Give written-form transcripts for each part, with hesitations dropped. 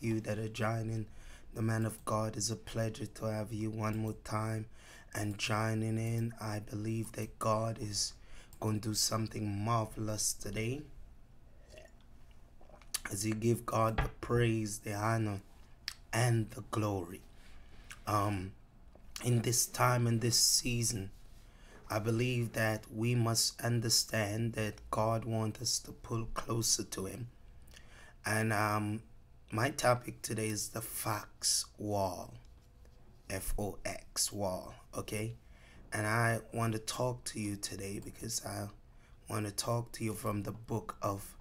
you that are joining the man of God. It's a pleasure to have you one more time and joining in. I believe that God is going to do something marvelous today as you give God the praise, the honor, and the glory. In this time, in this season, I believe that we must understand that God wants us to pull closer to Him. And my topic today is the Fox Wall, F-O-X, wall, okay? And I want to talk to you today because I want to talk to you from the book of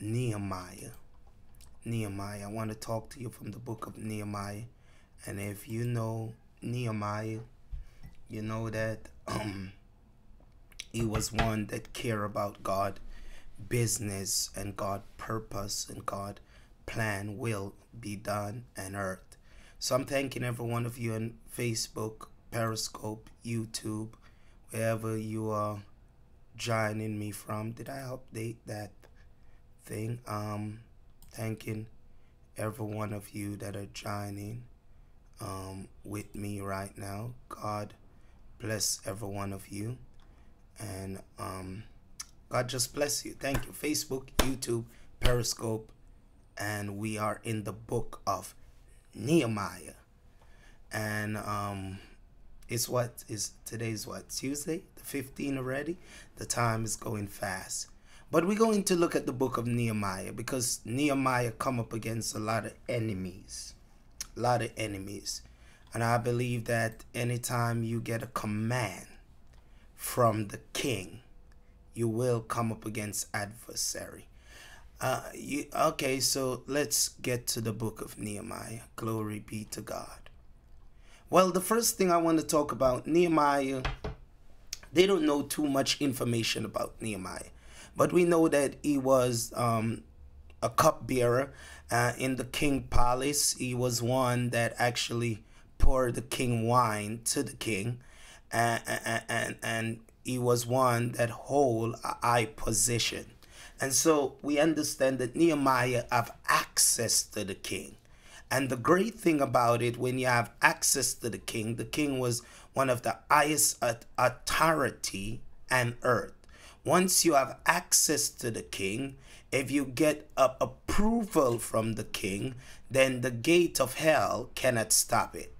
Nehemiah. I want to talk to you from the book of Nehemiah. And if you know Nehemiah, you know that he was one that cared about God business and God purpose and God plan will be done on earth. So I'm thanking every one of you on Facebook, Periscope, YouTube, wherever you are joining me from. Did I update that thing? Thanking every one of you that are joining with me right now. God bless every one of you, and God just bless you. Thank you. Facebook, YouTube, Periscope, and we are in the book of Nehemiah. And today's what, Tuesday, the 15th already. The time is going fast, but we're going to look at the book of Nehemiah because Nehemiah come up against a lot of enemies, and I believe that anytime you get a command from the king, you will come up against adversary. Okay, so let's get to the book of Nehemiah. Glory be to God. Well, the first thing I want to talk about, Nehemiah, they don't know too much information about Nehemiah, but we know that he was a cupbearer in the king palace. He was one that actually poured the king wine to the king, and he was one that hold a high position. And so we understand that Nehemiah have access to the king. And the great thing about it, when you have access to the king was one of the highest authority on earth. Once you have access to the king, if you get approval from the king, then the gate of hell cannot stop it.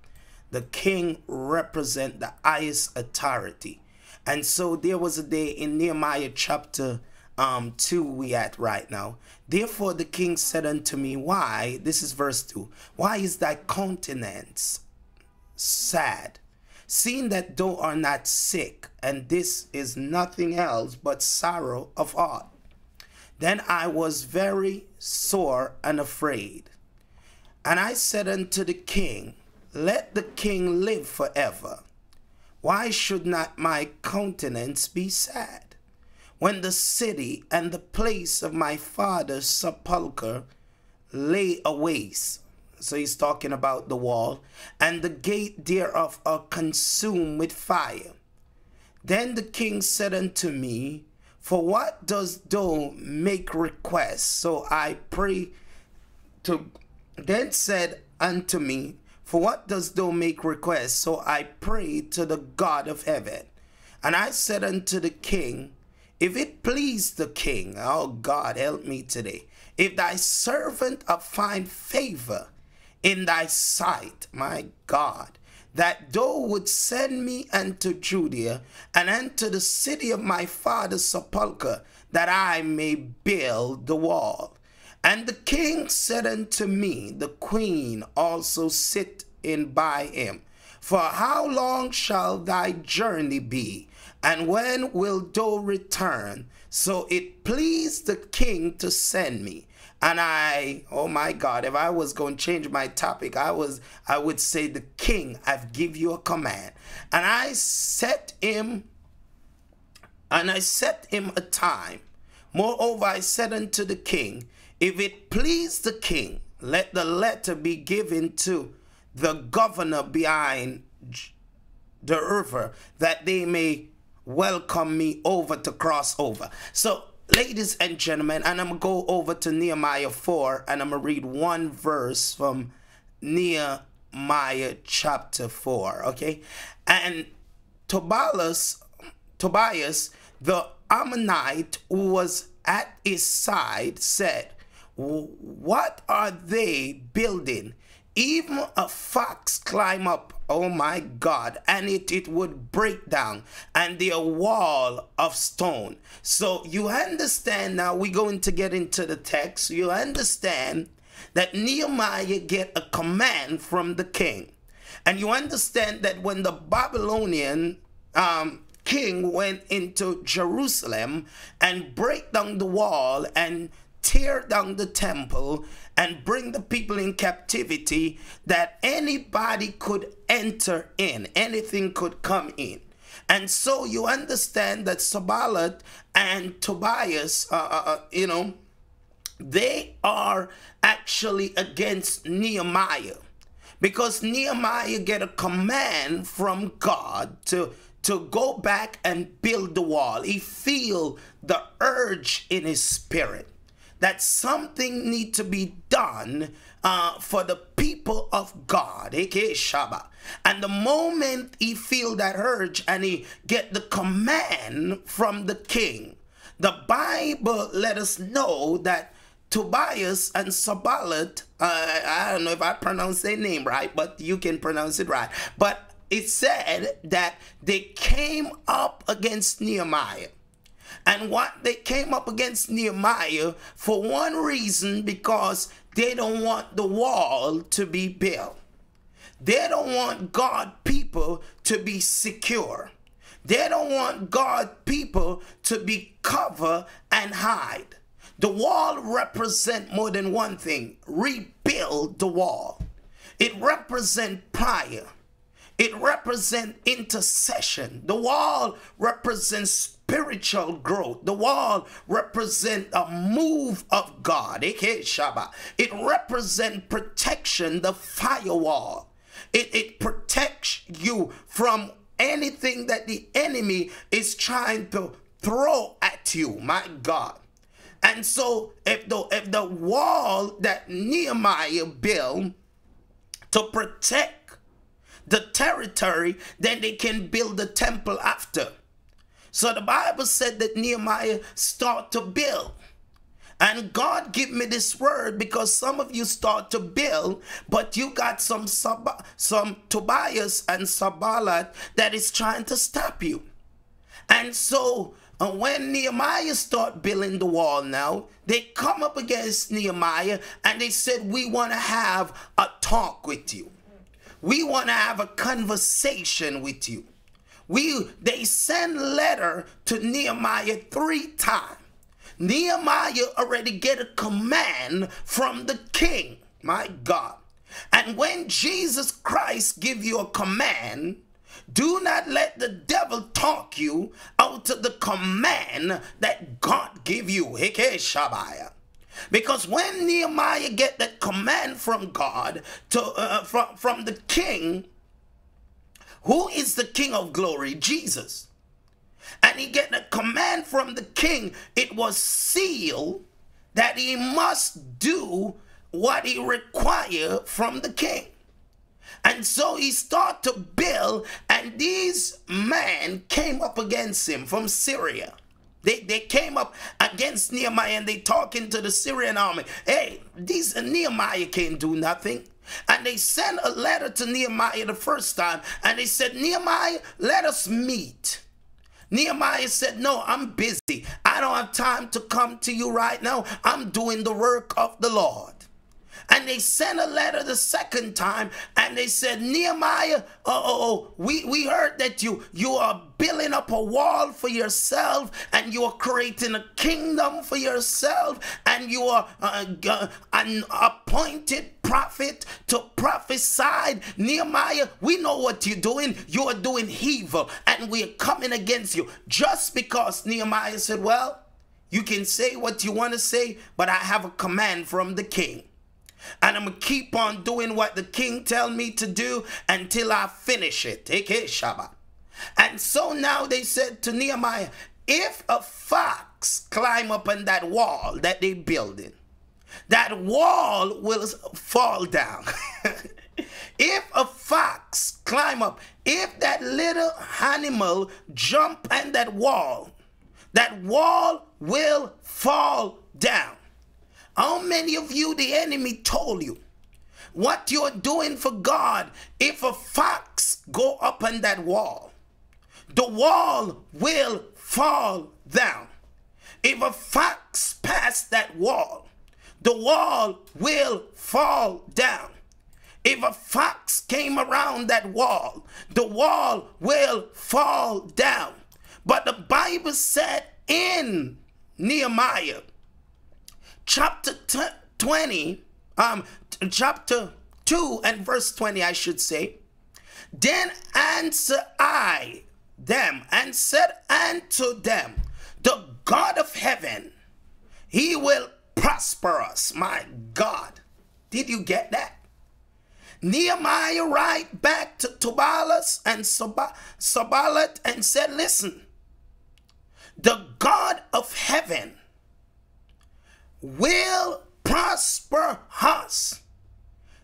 The king represent the highest authority. And so there was a day in Nehemiah chapter 2 we at right now. Therefore the king said unto me, why, this is verse 2, why is thy countenance sad, seeing that thou art not sick, and this is nothing else but sorrow of heart? Then I was very sore and afraid. And I said unto the king, let the king live forever. Why should not my countenance be sad, when the city and the place of my father's sepulchre lay waste? So he's talking about the wall, and the gate thereof are consumed with fire. Then the king said unto me, for what dost thou make request? So I pray to, then said unto me, for what dost thou make request? So I prayed to the God of heaven. And I said unto the king, if it please the king, oh God, help me today, if thy servant find favor in thy sight, my God, that thou would send me unto Judea and unto the city of my father's sepulchre, that I may build the wall. And the king said unto me, the queen also sit in by him, for how long shall thy journey be, and when wilt thou return? So it pleased the king to send me. And I, oh my God, if I was going to change my topic, I would say, the king, I've give you a command. And I set him a time. Moreover, I said unto the king, if it please the king, let the letter be given to the governor behind the river, that they may welcome me over to cross over. So ladies and gentlemen, and I'm going to go over to Nehemiah 4, and I'm going to read one verse from Nehemiah chapter 4, okay? And Tobias, the Ammonite who was at his side, said, "What are they building? Even a fox climb up, oh my God, and it would break down, and their wall of stone." So you understand now, we're going to get into the text. You understand that Nehemiah get a command from the king. And you understand that when the Babylonian king went into Jerusalem and break down the wall and tear down the temple and bring the people in captivity, that anybody could enter in, anything could come in. And so you understand that Sanballat and Tobias, they are actually against Nehemiah, because Nehemiah get a command from God to go back and build the wall. He feel the urge in his spirit that something need to be done for the people of God, aka Shabbat. And the moment he feel that urge and he get the command from the king, the Bible let us know that Tobias and Sanballat, I don't know if I pronounce their name right, but you can pronounce it right. But it said that they came up against Nehemiah. And what they came up against Nehemiah for one reason, because they don't want the wall to be built. They don't want God people to be secure. They don't want God people to be covered and hide. The wall represents more than one thing. Rebuild the wall. It represents prayer. It represents intercession. The wall represents spiritual growth. The wall represents a move of God. It represents protection, the firewall. It protects you from anything that the enemy is trying to throw at you, my God. And so if the wall that Nehemiah built to protect the territory, then they can build the temple after. So the Bible said that Nehemiah start to build. And God give me this word because some of you start to build, but you got some Tobias and Sanballat that is trying to stop you. And so when Nehemiah start building the wall now, they come up against Nehemiah and they said, "We want to have a talk with you. We want to have a conversation with you." They send letter to Nehemiah 3 times. Nehemiah already get a command from the king, my God. And when Jesus Christ give you a command, do not let the devil talk you out of the command that God give you. Because when Nehemiah get that command from God from the king, who is the King of glory? Jesus. And he get a command from the king, it was sealed that he must do what he required from the king. And so he started to build, and these men came up against him from Syria. They came up against Nehemiah and they talking to the Syrian army. Hey, Nehemiah can't do nothing. And they sent a letter to Nehemiah the first time and they said, "Nehemiah, let us meet." Nehemiah said, "No, I'm busy. I don't have time to come to you right now. I'm doing the work of the Lord." And they sent a letter the second time and they said, "Nehemiah, we heard that you are building up a wall for yourself and you are creating a kingdom for yourself and you are an appointed prophet to prophesy. Nehemiah, we know what you're doing. You are doing evil and we are coming against you." Just because Nehemiah said, "Well, you can say what you want to say, but I have a command from the king. And I'm going to keep on doing what the king tell me to do until I finish it." Shabbat. And so now they said to Nehemiah, "If a fox fox climb up on that wall that they building, that wall will fall down. If a fox climb up, if that little animal jump on that wall will fall down. How many of you the enemy told you what you're doing for God? If a fox go up on that wall, the wall will fall down. If a fox pass that wall, the wall will fall down. If a fox came around that wall, the wall will fall down. But the Bible said in Nehemiah chapter 20, chapter 2 and verse 20, I should say, then answered I them and said unto them, the God of heaven, he will prosper us. My God. Did you get that? Nehemiah write back to Tobias and Sanballat and said, listen, the God of heaven will prosper us.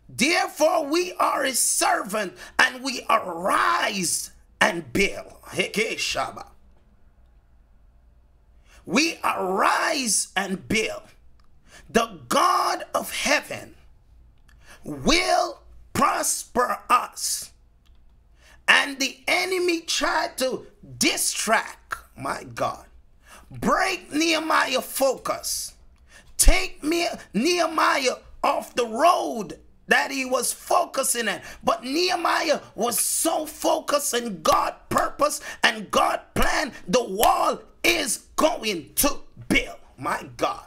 Therefore we are his servant, and we arise and build. We arise and build. The God of heaven will prosper us. And the enemy tried to distract, my God, break Nehemiah focus, take Nehemiah off the road that he was focusing on. But Nehemiah was so focused on God's purpose and God's plan, the wall is going to build. My God.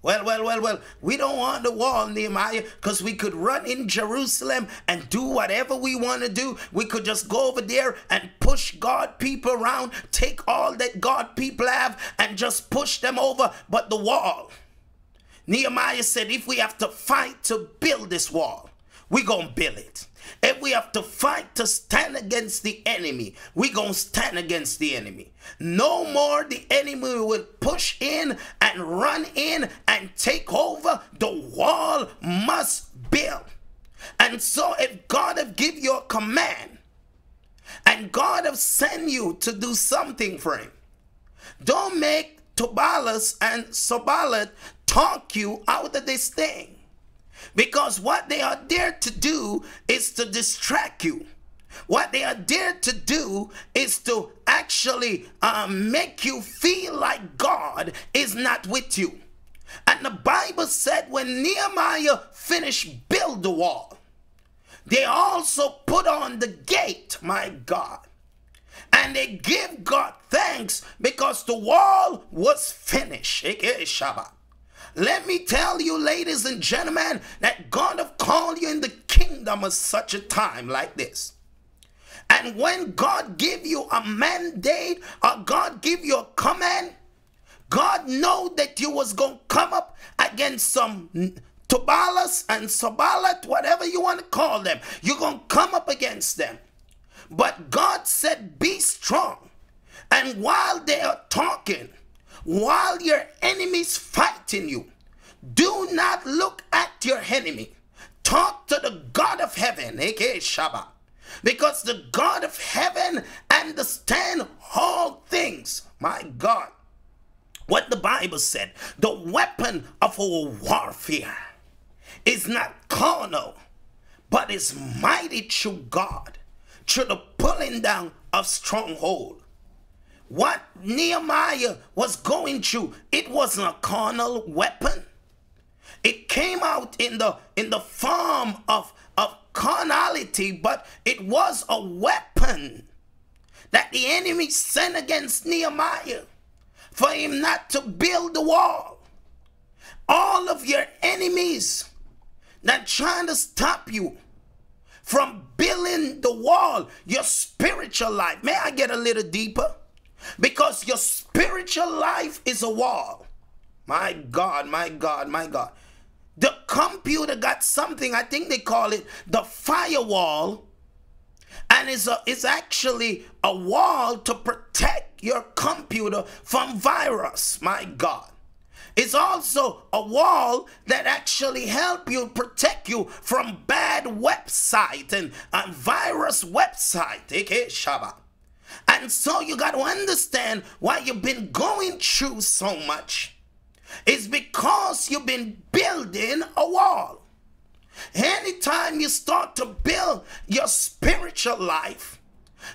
Well, we don't want the wall, Nehemiah, because we could run in Jerusalem and do whatever we want to do. We could just go over there and push God people around, take all that God people have and just push them over. But the wall, Nehemiah said, if we have to fight to build this wall, we're going to build it. If we have to fight to stand against the enemy, we're going to stand against the enemy. No more the enemy will push in and run in and take over. The wall must build. And so if God have give you a command and God have sent you to do something for him, don't make Tobias and Sanballat talk you out of this thing. Because what they are there to do is to distract you. What they are there to do is to actually make you feel like God is not with you. And the Bible said when Nehemiah finished build the wall, they also put on the gate, my God. And they give God thanks because the wall was finished. Let me tell you, ladies and gentlemen, that God have called you in the kingdom at such a time like this. And when God give you a mandate or God give you a command, God know that you was going to come up against some Tobias and Sanballat, whatever you want to call them. You're going to come up against them. But God said, be strong. And while they are talking, while your enemies fighting you, do not look at your enemy. Talk to the God of heaven, aka Shabbat. Because the God of heaven understands all things. My God. What the Bible said, the weapon of our warfare is not carnal, but is mighty through God, through the pulling down of stronghold. What Nehemiah was going through, it wasn't a carnal weapon. It came out in the form of carnality, but it was a weapon that the enemy sent against Nehemiah for him not to build the wall. All of your enemies that trying to stop you from building the wall, your spiritual life. May I get a little deeper? Because your spiritual life is a wall. My God, my God, my God. The computer got something, I think they call it the firewall. And it's actually a wall to protect your computer from virus, my God. It's also a wall that actually help you protect you from bad website and virus website. Okay, Shabbat. And so you got to understand why you've been going through so much. It's because you've been building a wall. Anytime you start to build your spiritual life,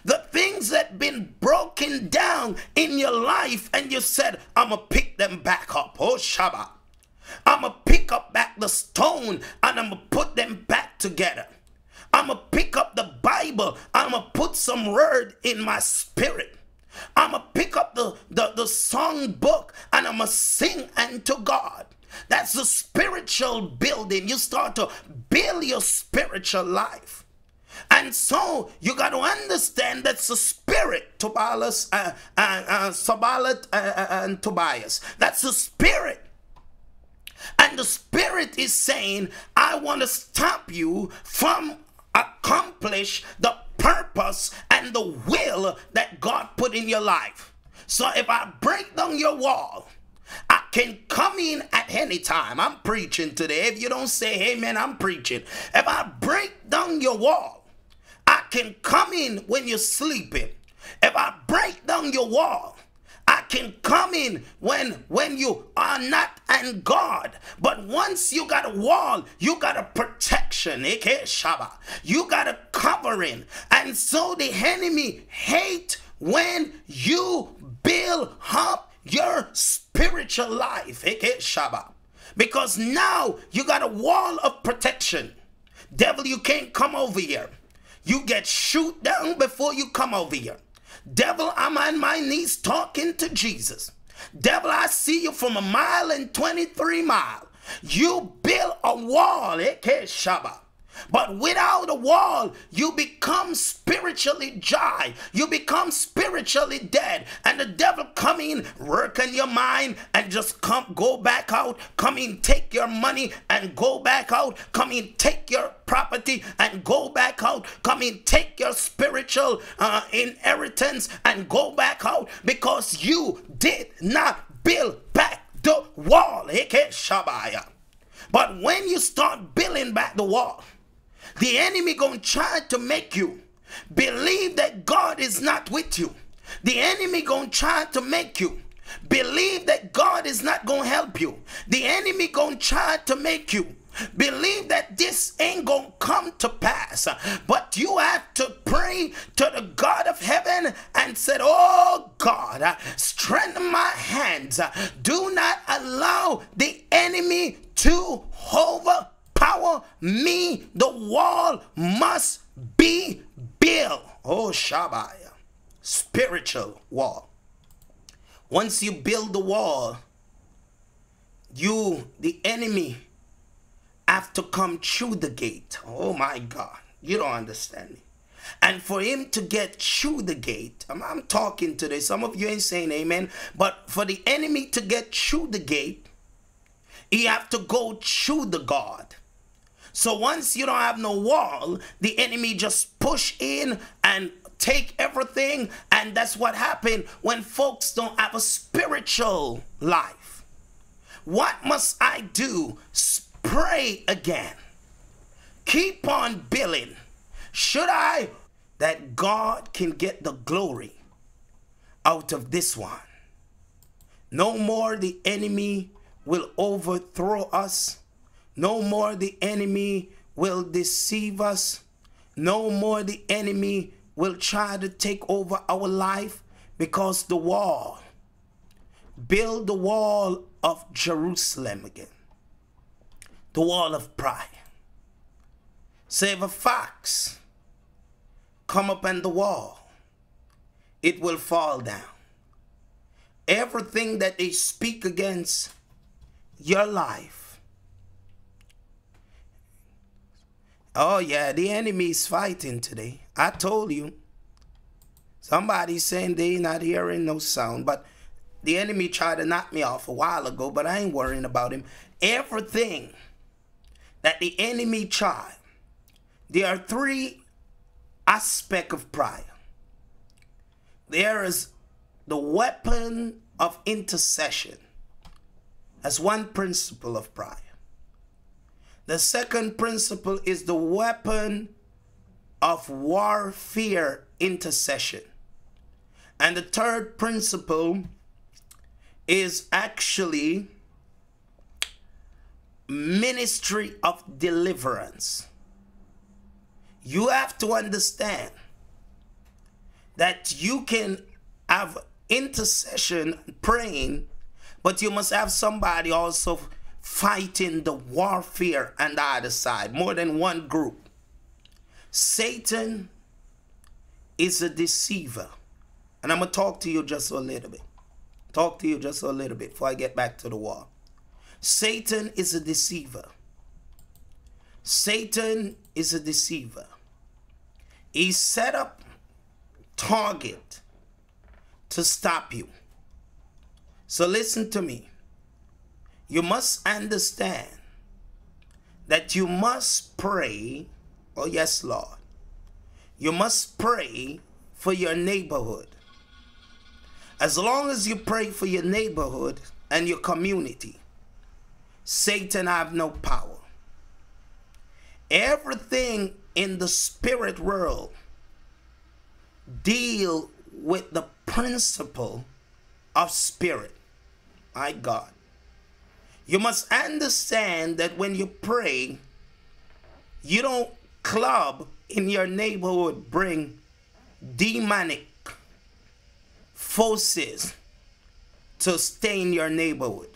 the things that been broken down in your life, and you said, I'm going to pick them back up. Oh, Shabbat. I'm going to pick up back the stone and I'm going to put them back together. I'm going to pick up the Bible. I'm going to put some word in my spirit. I'm going to pick up the song book and I'm going to sing unto God. That's the spiritual building. You start to build your spiritual life. And so you got to understand that's the spirit, Tobias, Sabalat, and Tobias. That's the spirit. And the spirit is saying, I want to stop you from accomplish the purpose and the will that God put in your life. So if I break down your wall, I can come in at any time. I'm preaching today. If you don't say amen, I'm preaching. If I break down your wall, I can come in when you're sleeping. If I break down your wall, I can come in when you are not in God. But once you got a wall, you got a protection. You got a covering. And so the enemy hate when you build up your spiritual life. Because now you got a wall of protection. Devil, you can't come over here. You get shoot down before you come over here. Devil, I'm on my knees talking to Jesus. Devil, I see you from 1 mile and 23 miles. You build a wall, Shabbat. But without a wall, you become spiritually dry. You become spiritually dead. And the devil come in, work on your mind, and just go back out. Come in, take your money and go back out. Come in, take your property and go back out. Come in, take your spiritual inheritance and go back out, because you did not build back the wall. But when you start building back the wall, the enemy gonna try to make you believe that God is not with you. The enemy gonna try to make you believe that God is not gonna help you. The enemy gonna try to make you believe that this ain't gonna come to pass. But you have to pray to the God of heaven and said, oh God, strengthen my hands. Do not allow the enemy to overpower me. The wall must be built. Oh, Shabbat. Spiritual wall. Once you build the wall, the enemy, have to come through the gate. Oh my God. You don't understand me. And for him to get through the gate, I'm talking today. Some of you ain't saying amen. But for the enemy to get through the gate, he have to go through the guard. So once you don't have no wall, the enemy just push in and take everything. And that's what happened when folks don't have a spiritual life. What must I do? Pray again. Keep on building. Should I? That God can get the glory out of this one. No more the enemy will overthrow us. No more the enemy will deceive us. No more the enemy will try to take over our life, because the wall, build the wall of Jerusalem again. The wall of pride. Say if a fox come up on the wall, it will fall down. Everything that they speak against your life. Oh yeah, the enemy is fighting today. I told you. Somebody's saying they not hearing no sound, but the enemy tried to knock me off a while ago, but I ain't worrying about him. Everything that the enemy tried, there are 3 aspect of prayer. There is the weapon of intercession as one principle of prayer. The second principle is the weapon of warfare intercession. And the third principle is actually ministry of deliverance. You have to understand that you can have intercession praying, but you must have somebody also fighting the warfare on the other side, more than one group. Satan is a deceiver. And I'm going to talk to you just a little bit. Before I get back to the war. Satan is a deceiver. Satan is a deceiver. He set up target to stop you. So listen to me. You must understand that you must pray. Oh yes, Lord. You must pray for your neighborhood. As long as you pray for your neighborhood and your community, Satan have no power. Everything in the spirit world deal with the principle of spirit. My God. You must understand that when you pray, you don't club in your neighborhood bring demonic forces to stay in your neighborhood.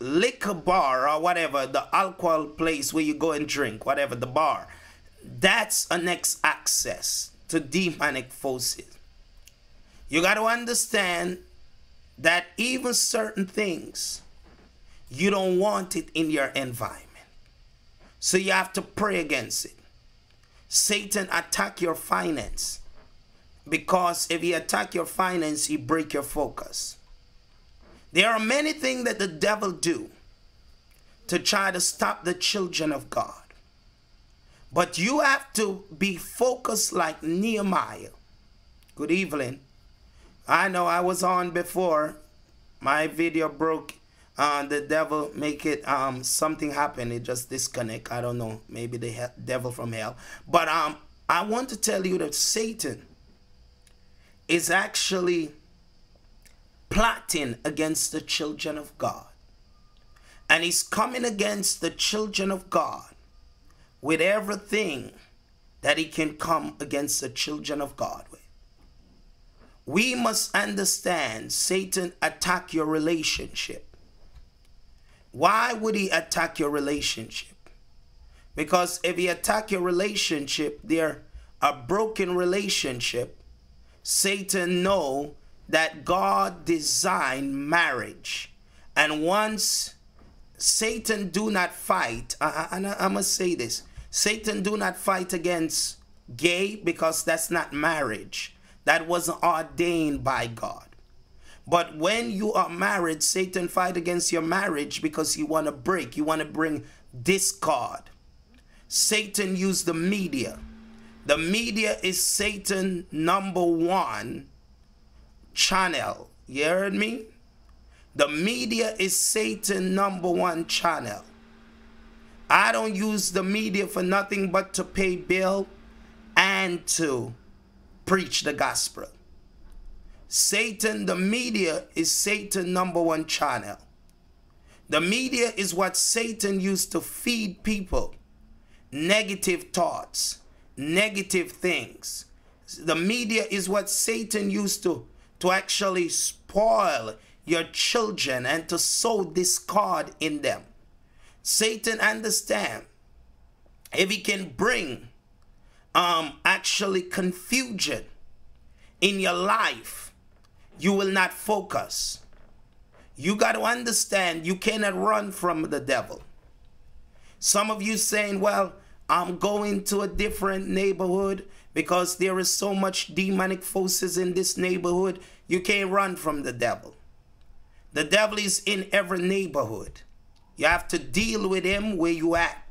Liquor bar or whatever, the alcohol place where you go and drink, whatever, the bar, that's a next access to demonic forces. You got to understand that even certain things, you don't want it in your environment. So you have to pray against it. Satan attack your finance, because if he attack your finance, he break your focus. There are many things that the devil do to try to stop the children of God. But you have to be focused like Nehemiah. Good evening. I know I was on before. My video broke. The devil make it something happen. It just disconnect. I don't know. Maybe the devil from hell. But I want to tell you that Satan is actually plotting against the children of God. And he's coming against the children of God with everything that he can come against the children of God with. We must understand Satan attack your relationship. Why would he attack your relationship? Because if he attack your relationship, there a broken relationship. Satan know that God designed marriage. And once Satan do not fight, I must say this, Satan do not fight against gay, because that's not marriage. That wasn't ordained by God. But when you are married, Satan fight against your marriage because you want to break. You want to bring discord. Satan used the media. The media is Satan #1 channel. You heard me? The media is Satan #1 channel. I don't use the media for nothing but to pay bill and to preach the gospel. Satan, the media is Satan #1 channel. The media is what Satan used to feed people negative thoughts, negative things. The media is what Satan used to actually spoil your children and to sow discord in them. Satan understand if he can bring actually confusion in your life, you will not focus. You got to understand you cannot run from the devil. Some of you saying, well, I'm going to a different neighborhood because there is so much demonic forces in this neighborhood. You can't run from the devil. The devil is in every neighborhood. You have to deal with him where you at.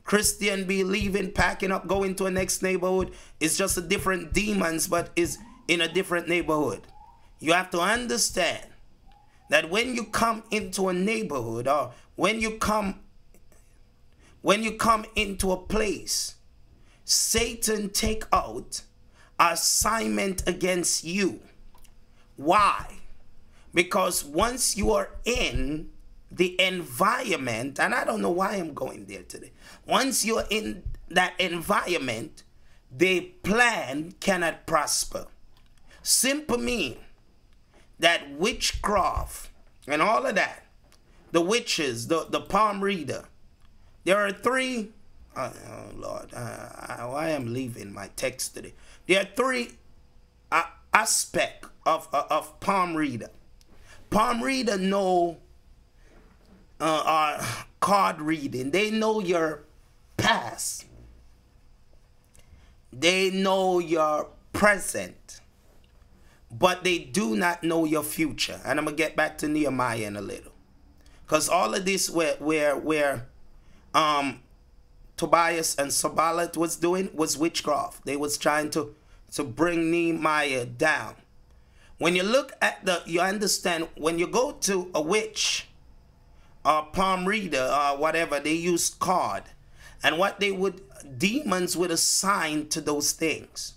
Christian be leaving, packing up, going to a next neighborhood. It's just a different demons, but is in a different neighborhood. You have to understand that when you come into a neighborhood, or when you come into a place, Satan take out assignment against you. Why? Because once you are in the environment, and I don't know why I'm going there today. Once you're in that environment, the plan cannot prosper. Simple mean that witchcraft and all of that, the witches, the palm reader, there are three, oh Lord, I am leaving my text today. There are three aspects of palm reader. Palm reader know card reading. They know your past. They know your present. But they do not know your future. And I'm going to get back to Nehemiah in a little. Because all of this where Tobias and Sanballat was doing was witchcraft. They was trying to bring Nehemiah down. When you look at you understand, when you go to a witch or palm reader or whatever, they use card. And what demons would assign to those things.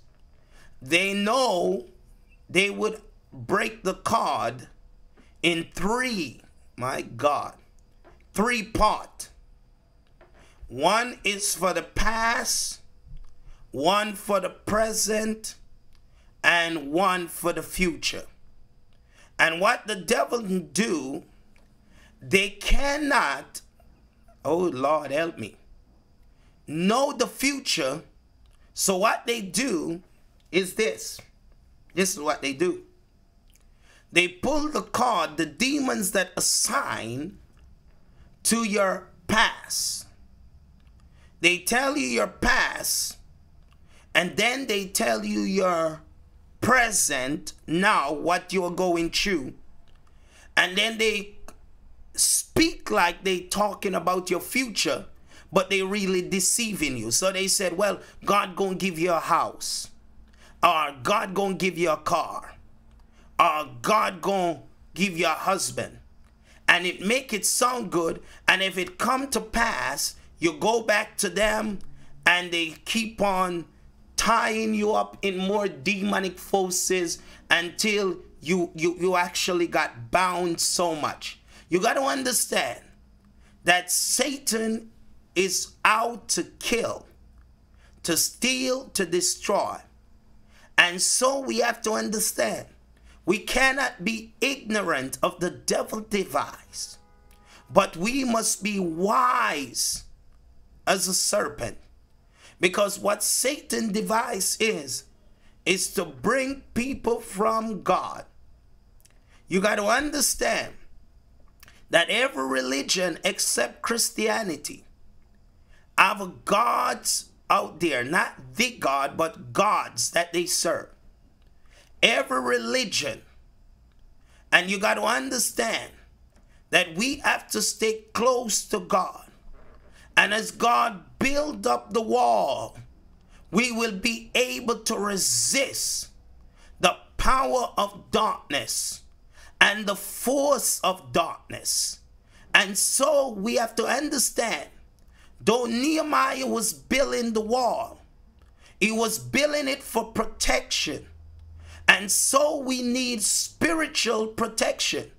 They know they would break the card in three, my God, 3 parts. One is for the past, one for the present, and one for the future. And what the devil can do, they cannot, oh Lord help me, know the future. So what they do is this. This is what they do. They pull the card, the demons that assign to your past. They tell you your past, and then they tell you your present, now what you're going through. And then they speak like they talking about your future, but they really deceiving you. So they said, well, God gonna give you a house, or God gonna give you a car, or God gonna give you a husband. And it make it sound good, and if it come to pass, you go back to them and they keep on tying you up in more demonic forces until you actually got bound so much. You got to understand that Satan is out to kill, to steal, to destroy. And so we have to understand, we cannot be ignorant of the devil's device, but we must be wise as a serpent. Because what Satan device is to bring people from God. You got to understand that every religion except Christianity have a gods out there, not the God, but gods that they serve. Every religion. And you got to understand that we have to stay close to God. And as God build up the wall, we will be able to resist the power of darkness and the force of darkness. And so we have to understand, though Nehemiah was building the wall, he was building it for protection. And so we need spiritual protection.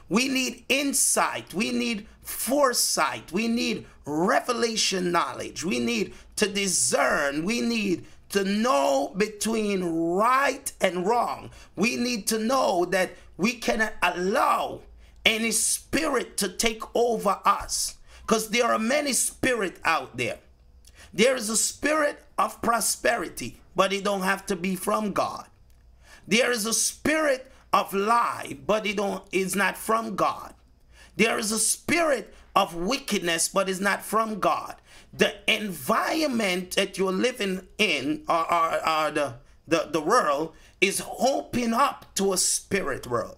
We need insight. We need foresight. We need revelation knowledge. We need to discern. We need to know between right and wrong. We need to know that we cannot allow any spirit to take over us, because there are many spirits out there. There is a spirit of prosperity, but it don't have to be from God. There is a spirit of lie, but it's not from God. There is a spirit of wickedness, but it's not from God. The environment that you're living in, or the world, is opening up to a spirit world.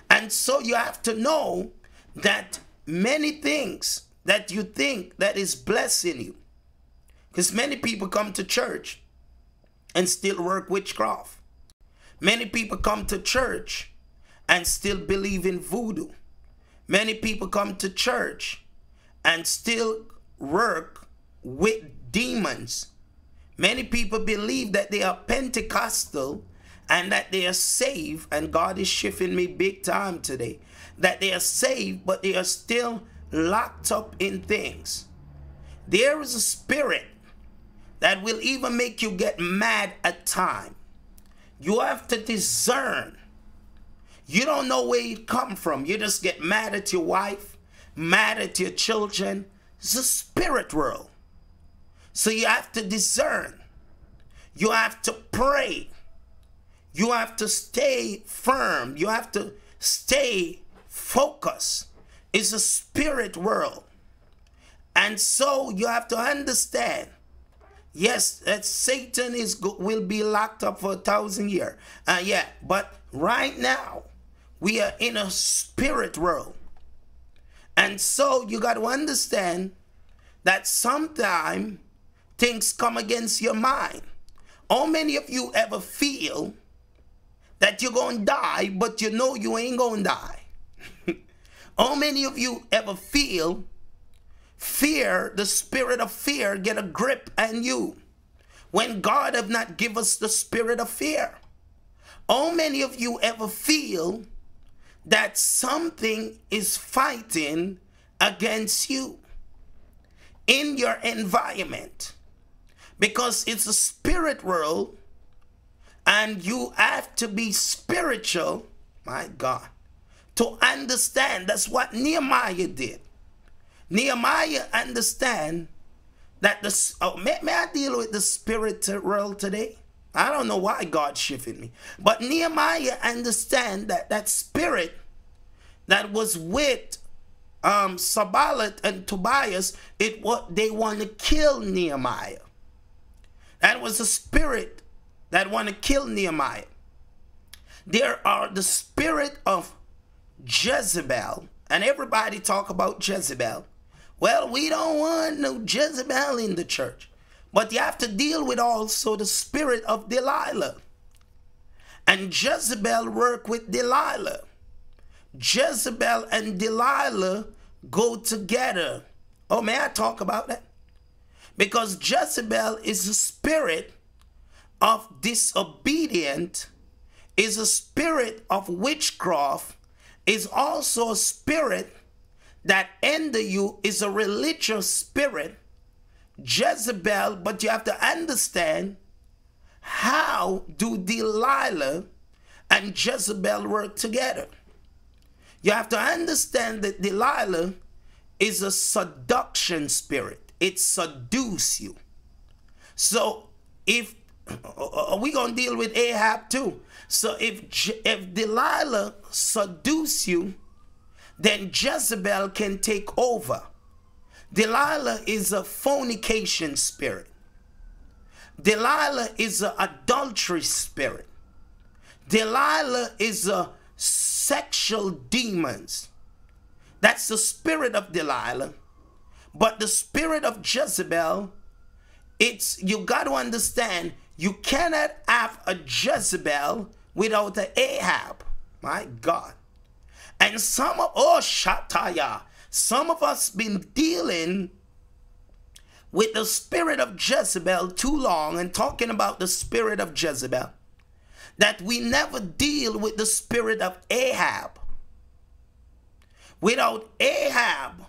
And so you have to know that many things that you think that is blessing you. Because many people come to church and still work witchcraft. Many people come to church and still believe in voodoo. Many people come to church and still work with demons. Many people believe that they are Pentecostal and that they are saved, and God is shifting me big time today, that they are saved, but they are still locked up in things. There is a spirit that will even make you get mad at time. You have to discern. You don't know where it come from. You just get mad at your wife, mad at your children. It's a spirit world. So you have to discern. You have to pray. You have to stay firm. You have to stay focused. It's a spirit world. And so you have to understand, yes, that Satan will be locked up for 1,000 years. Yeah, but right now, we are in a spirit world. And so you got to understand that sometimes things come against your mind. How many of you ever feel that you're going to die, but you know you ain't going to die? How many of you ever feel fear, the spirit of fear, get a grip on you when God have not given us the spirit of fear? How many of you ever feel that something is fighting against you in your environment? Because it's a spirit world and you have to be spiritual, my God, to understand. That's what Nehemiah did. Nehemiah understand that the, may I deal with the spirit world today? I don't know why God shifted me. But Nehemiah understand that that spirit that was with Sanballat and Tobias, they want to kill Nehemiah. That was a spirit that want to kill Nehemiah. There are the spirit of Jezebel, and everybody talk about Jezebel. Well, we don't want no Jezebel in the church. But you have to deal with also the spirit of Delilah. And Jezebel work with Delilah. Jezebel and Delilah go together. Oh, may I talk about that? Because Jezebel is a spirit of disobedient, is a spirit of witchcraft, is also a spirit that under you is a religious spirit. Jezebel, but you have to understand, how do Delilah and Jezebel work together? You have to understand that Delilah is a seduction spirit. It seduces you. So if we're going to deal with Ahab too. So if Delilah seduces you, then Jezebel can take over. Delilah is a fornication spirit. Delilah is an adultery spirit. Delilah is a sexual demons. That's the spirit of Delilah. But the spirit of Jezebel, you got to understand, you cannot have a Jezebel without an Ahab. My God. And some of us been dealing with the spirit of Jezebel too long and talking about the spirit of Jezebel, that we never deal with the spirit of Ahab. Without Ahab,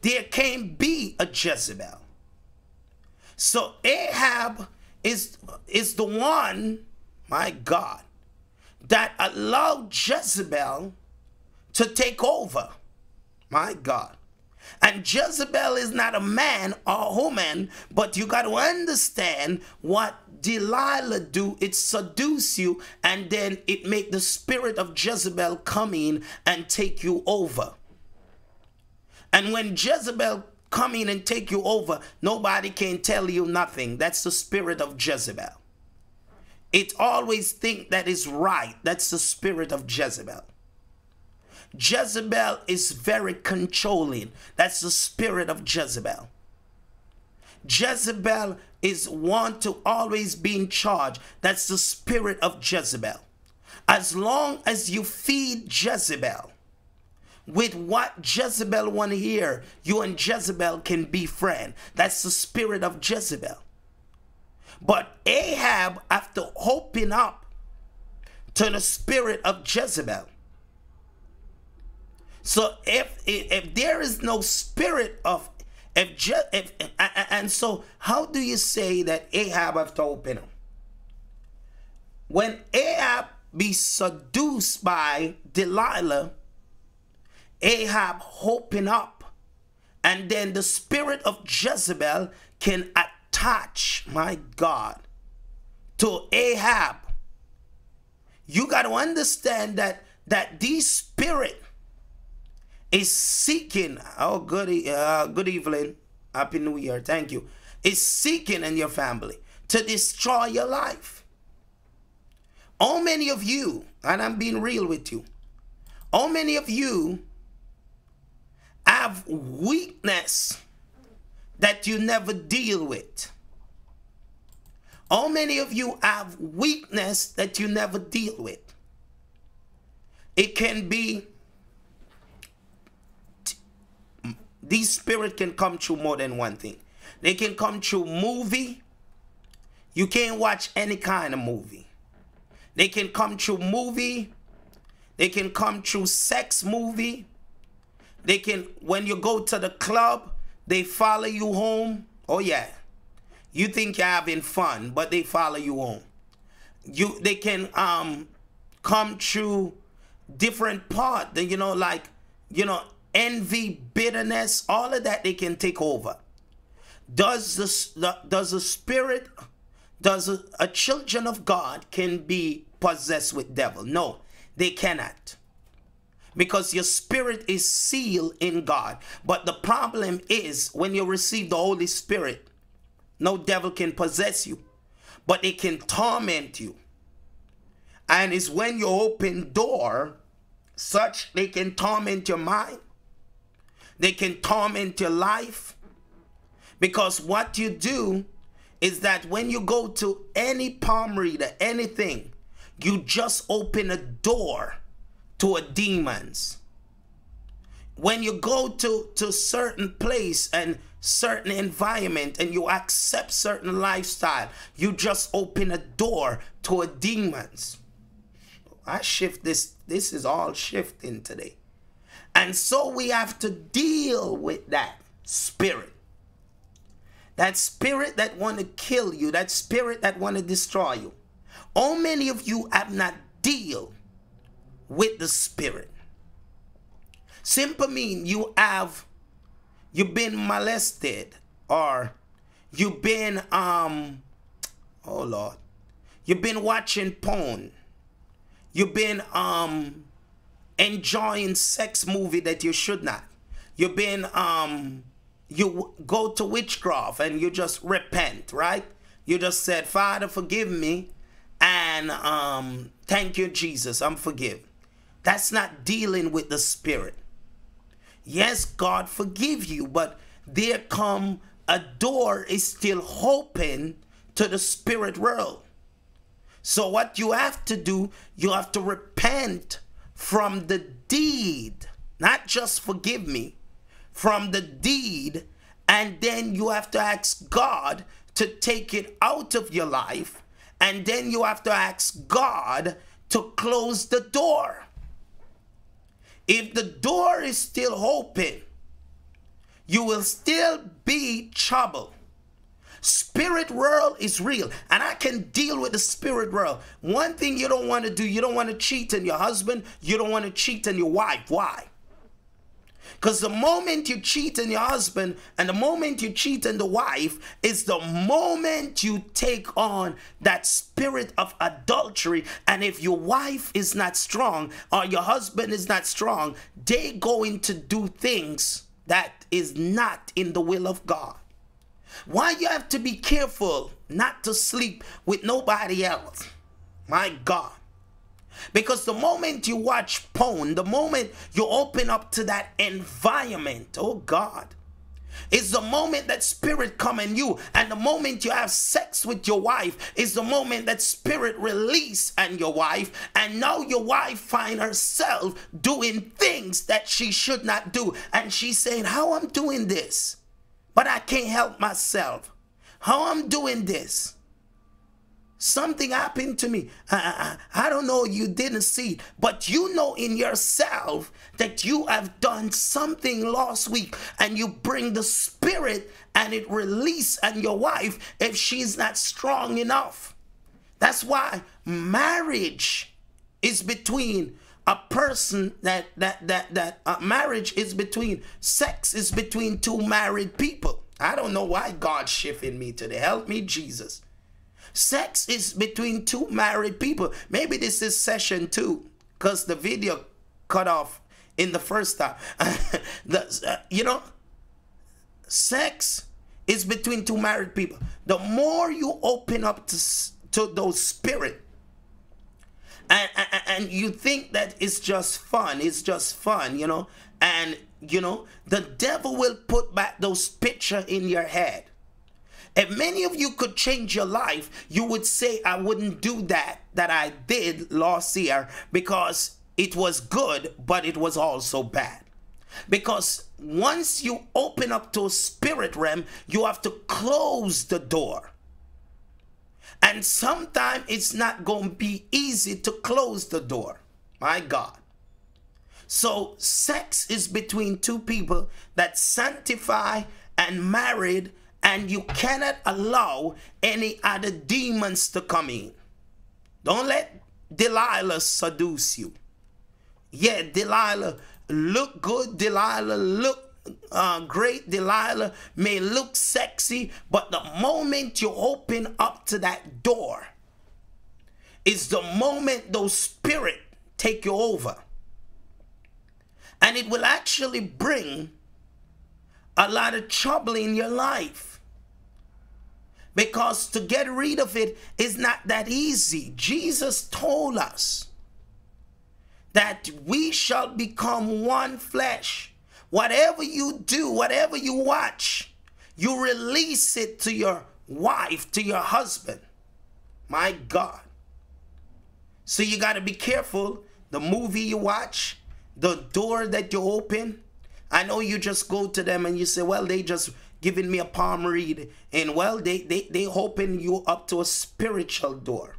there can't be a Jezebel. So Ahab is the one, my God, that allowed Jezebel to take over. My God. And Jezebel is not a man or a woman, but you got to understand what Delilah do. It seduce you, and then it make the spirit of Jezebel come in and take you over. And when Jezebel come in and take you over, nobody can tell you nothing. That's the spirit of Jezebel. It always think that is right. That's the spirit of Jezebel. Jezebel is very controlling. That's the spirit of Jezebel. Jezebel is want to always be in charge. That's the spirit of Jezebel. As long as you feed Jezebel with what Jezebel want to hear, you and Jezebel can be friends. That's the spirit of Jezebel. But Ahab, after opening up to the spirit of Jezebel, so if there is no spirit of and so how do you say that Ahab have to open up? When Ahab be seduced by Delilah, Ahab open up, and then the spirit of Jezebel can attach, my God, to Ahab. You got to understand that this spirit is seeking, oh, good evening, happy new year, thank you, is seeking in your family to destroy your life. How many of you, and I'm being real with you, how many of you have weakness that you never deal with? How many of you have weakness that you never deal with? It can be, these spirits can come through more than one thing. They can come through movie. You can't watch any kind of movie. They can come through movie. They can come through sex movie. They can, when you go to the club, they follow you home. Oh yeah. You think you're having fun, but they follow you home. They can come through different part, you know, like, you know, envy, bitterness, all of that they can take over. Does a spirit, a children of God can be possessed with devil? No, they cannot. Because your spirit is sealed in God. But the problem is when you receive the Holy Spirit, no devil can possess you, but it can torment you. And it's when you open door, such they can torment your mind. They can torment your life. Because what you do is that when you go to any palm reader, anything, you just open a door to a demons. When you go to certain place and certain environment and you accept certain lifestyle, you just open a door to a demons. I shift this. This is all shifting today. And so we have to deal with that spirit. That spirit that want to kill you, that spirit that want to destroy you. How many of you have not deal with the spirit? Simple mean you've been molested, or you've been oh Lord, you've been watching porn. You've been enjoying sex movie that you should not. You've been you go to witchcraft and you just repent, right? You just said, Father, forgive me, and thank you, Jesus, I'm forgiven. That's not dealing with the spirit. Yes, God forgive you, but there come a door is still open to the spirit world. So what you have to do, you have to repent from the deed, not just forgive me, from the deed, and then you have to ask God to take it out of your life, and then you have to ask God to close the door. If the door is still open, you will still be trouble. Spirit world is real, and I can deal with the spirit world. One thing you don't want to do, you don't want to cheat on your husband, you don't want to cheat on your wife. Why? Because the moment you cheat on your husband and the moment you cheat on the wife is the moment you take on that spirit of adultery. And if your wife is not strong or your husband is not strong, they going to do things that is not in the will of God. Why you have to be careful not to sleep with nobody else? My God. Because the moment you watch porn, the moment you open up to that environment, oh God, is the moment that spirit come in you. And the moment you have sex with your wife is the moment that spirit release and your wife. And now your wife find herself doing things that she should not do. And she's saying, how I'm doing this, but I can't help myself. How I'm doing this. Something happened to me. I don't know, you didn't see it, but you know in yourself that you have done something last week, and you bring the spirit and it release and your wife if she's not strong enough. That's why marriage is between a person marriage is between, sex is between two married people. I don't know why God's shifting me today. Help me, Jesus. Sex is between two married people. Maybe this is session 2 because the video cut off in the first time. You know, sex is between two married people. The more you open up to those spirits, and you think that it's just fun, you know, and, you know, the devil will put back those pictures in your head. If many of you could change your life, you would say, I wouldn't do that I did last year because it was good, but it was also bad. Because once you open up to a spirit realm, you have to close the door. And sometimes it's not going to be easy to close the door. My God. So sex is between two people that sanctify and married, and you cannot allow any other demons to come in. Don't let Delilah seduce you. Yeah, Delilah look good. Delilah look great. Delilah may look sexy. But the moment you open up to that door is the moment those spirits take you over. And it will actually bring a lot of trouble in your life. Because to get rid of it is not that easy. Jesus told us that we shall become one flesh. Whatever you do, whatever you watch, you release it to your wife, to your husband. My God. So you got to be careful. The movie you watch, the door that you open. I know you just go to them and you say, well, they just giving me a palm read, and well, they open you up to a spiritual door.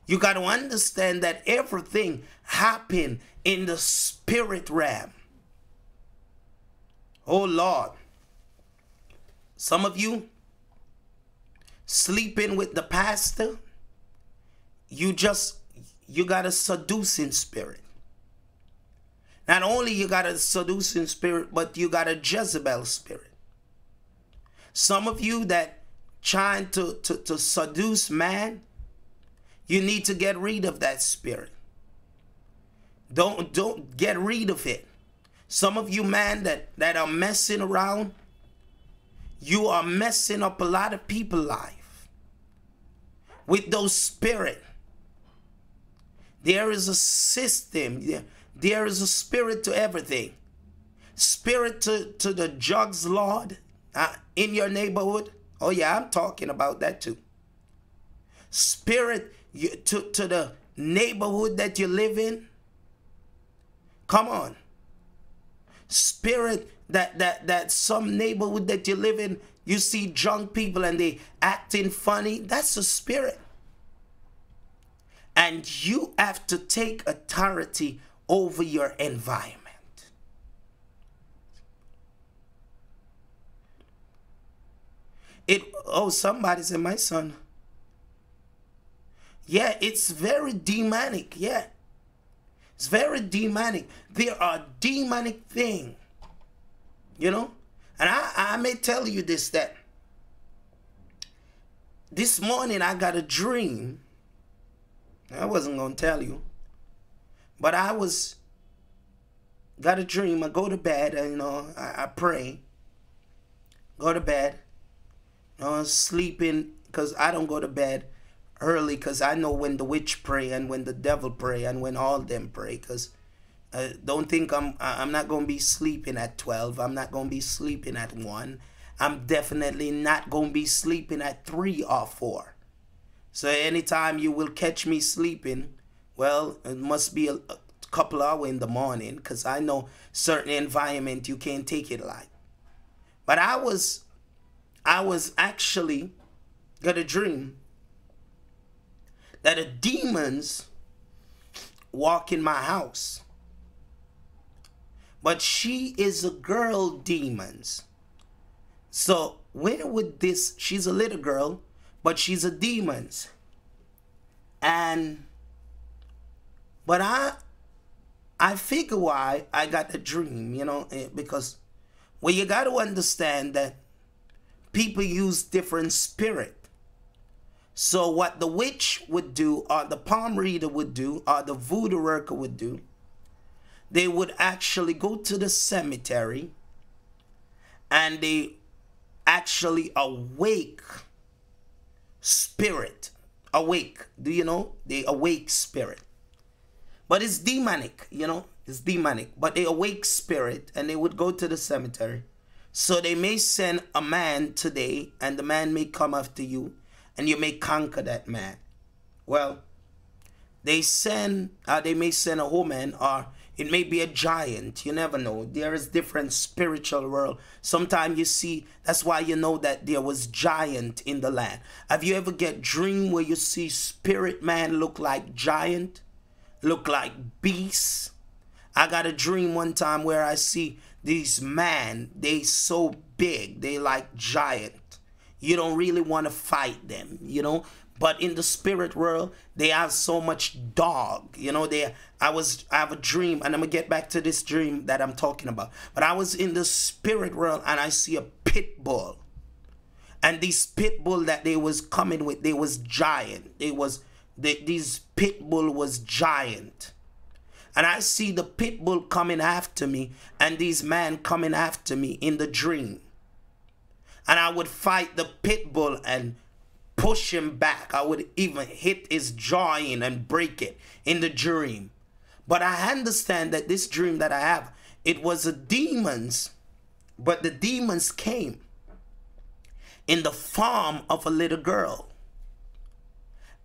You got to understand that everything happened in the spirit realm. Oh Lord, some of you sleeping with the pastor, you got a seducing spirit. Not only you got a seducing spirit, but you got a Jezebel spirit. Some of you that trying to seduce man, you need to get rid of that spirit. Don't get rid of it. Some of you man that are messing around, you are messing up a lot of people's life with those spirit. There is a system. There is a spirit to everything. Spirit to the drugs lord in your neighborhood. Oh yeah, I'm talking about that too. Spirit to the neighborhood that you live in. Come on. Spirit that some neighborhood that you live in, you see drunk people and they acting funny. That's a spirit. And you have to take authority over your environment. Somebody said, my son. Yeah, it's very demonic. Yeah. It's very demonic. There are demonic things. You know? And I may tell you this, that this morning I got a dream. I wasn't going to tell you. But I got a dream. I go to bed and, I pray. Go to bed. Sleeping, because I don't go to bed early, because I know when the witch pray and when the devil pray and when all them pray. Because don't think I'm not going to be sleeping at 12. I'm not going to be sleeping at 1. I'm definitely not going to be sleeping at 3 or 4. So anytime you will catch me sleeping, well, it must be a couple hours in the morning, because I know certain environment you can't take it like. But I was actually got a dream that the demons walk in my house. But she is a girl demons. So where would this, she's a little girl, but she's a demons. But I figure why I got a dream, you know, because, well, you got to understand that people use different spirit. So what the witch would do, or the palm reader would do, or the voodoo worker would do, they would actually go to the cemetery and they actually awake spirit. Awake. Do you know? They awake spirit. But it's demonic, you know? It's demonic. But they awake spirit and they would go to the cemetery. So they may send a man today and the man may come after you and you may conquer that man. Well, they may send a woman, or it may be a giant. You never know. There is different spiritual world. Sometimes you see, that's why you know that there was giant in the land. Have you ever get dream where you see spirit man look like giant, look like beasts? I got a dream one time where I see these man, they so big, they like giant. You don't really want to fight them, you know. But in the spirit world, they have so much dog, you know. I have a dream, and I'm gonna get back to this dream that I'm talking about. But I was in the spirit world and I see a pit bull, and these pit bull that they was coming with, they was giant. These pit bull was giant, and I see the pit bull coming after me, and these men coming after me in the dream, and I would fight the pit bull and push him back. I would even hit his jaw in and break it in the dream. But I understand that this dream that I have, it was a demons, but the demons came in the form of a little girl.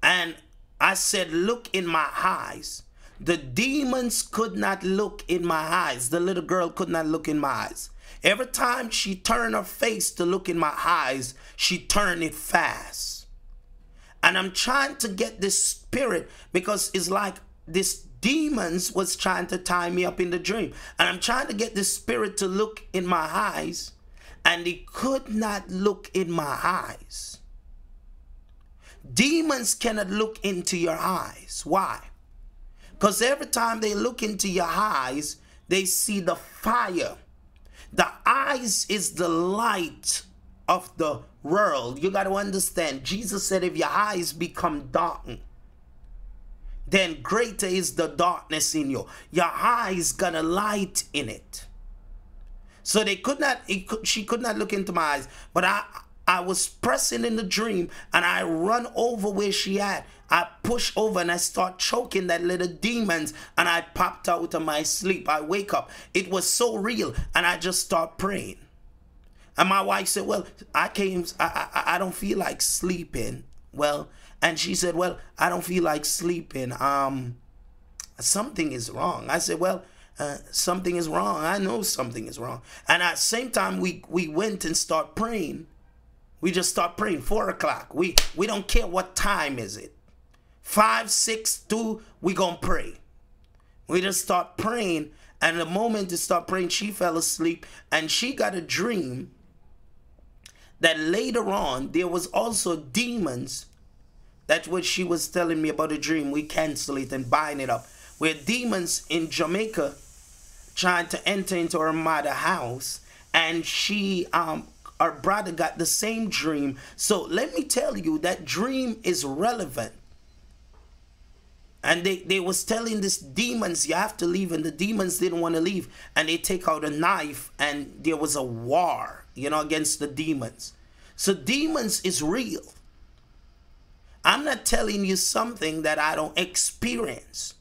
And I said, look in my eyes. The demons could not look in my eyes. The little girl could not look in my eyes. Every time she turned her face to look in my eyes, she turned it fast. And I'm trying to get this spirit, because it's like this demons was trying to tie me up in the dream. And I'm trying to get this spirit to look in my eyes, and he could not look in my eyes. Demons cannot look into your eyes. Why? Because every time they look into your eyes, they see the fire. The eyes is the light of the world. You got to understand, Jesus said, if your eyes become darkened, then greater is the darkness in you. Your eyes got a light in it. So she could not look into my eyes. But I was pressing in the dream, and I run over where she at. I push over and I start choking that little demons, and I popped out of my sleep. I wake up. It was so real, and I just start praying. And my wife said, well, I don't feel like sleeping. Well, and she said, well, I don't feel like sleeping. Something is wrong. I said, well, something is wrong. I know something is wrong. And at the same time, we went and start praying. We just start praying. 4 o'clock. We don't care what time is it. 5, 6, 2, we gonna pray. We just start praying. And the moment to start praying, she fell asleep, and she got a dream that later on there was also demons. That's what she was telling me about a dream. We cancel it and bind it up. Where demons in Jamaica trying to enter into her mother's house, and her brother got the same dream. So let me tell you, that dream is relevant. And they was telling these demons, you have to leave, and the demons didn't want to leave, and they take out a knife, and there was a war, you know, against the demons. So demons is real. I'm not telling you something that I don't experience.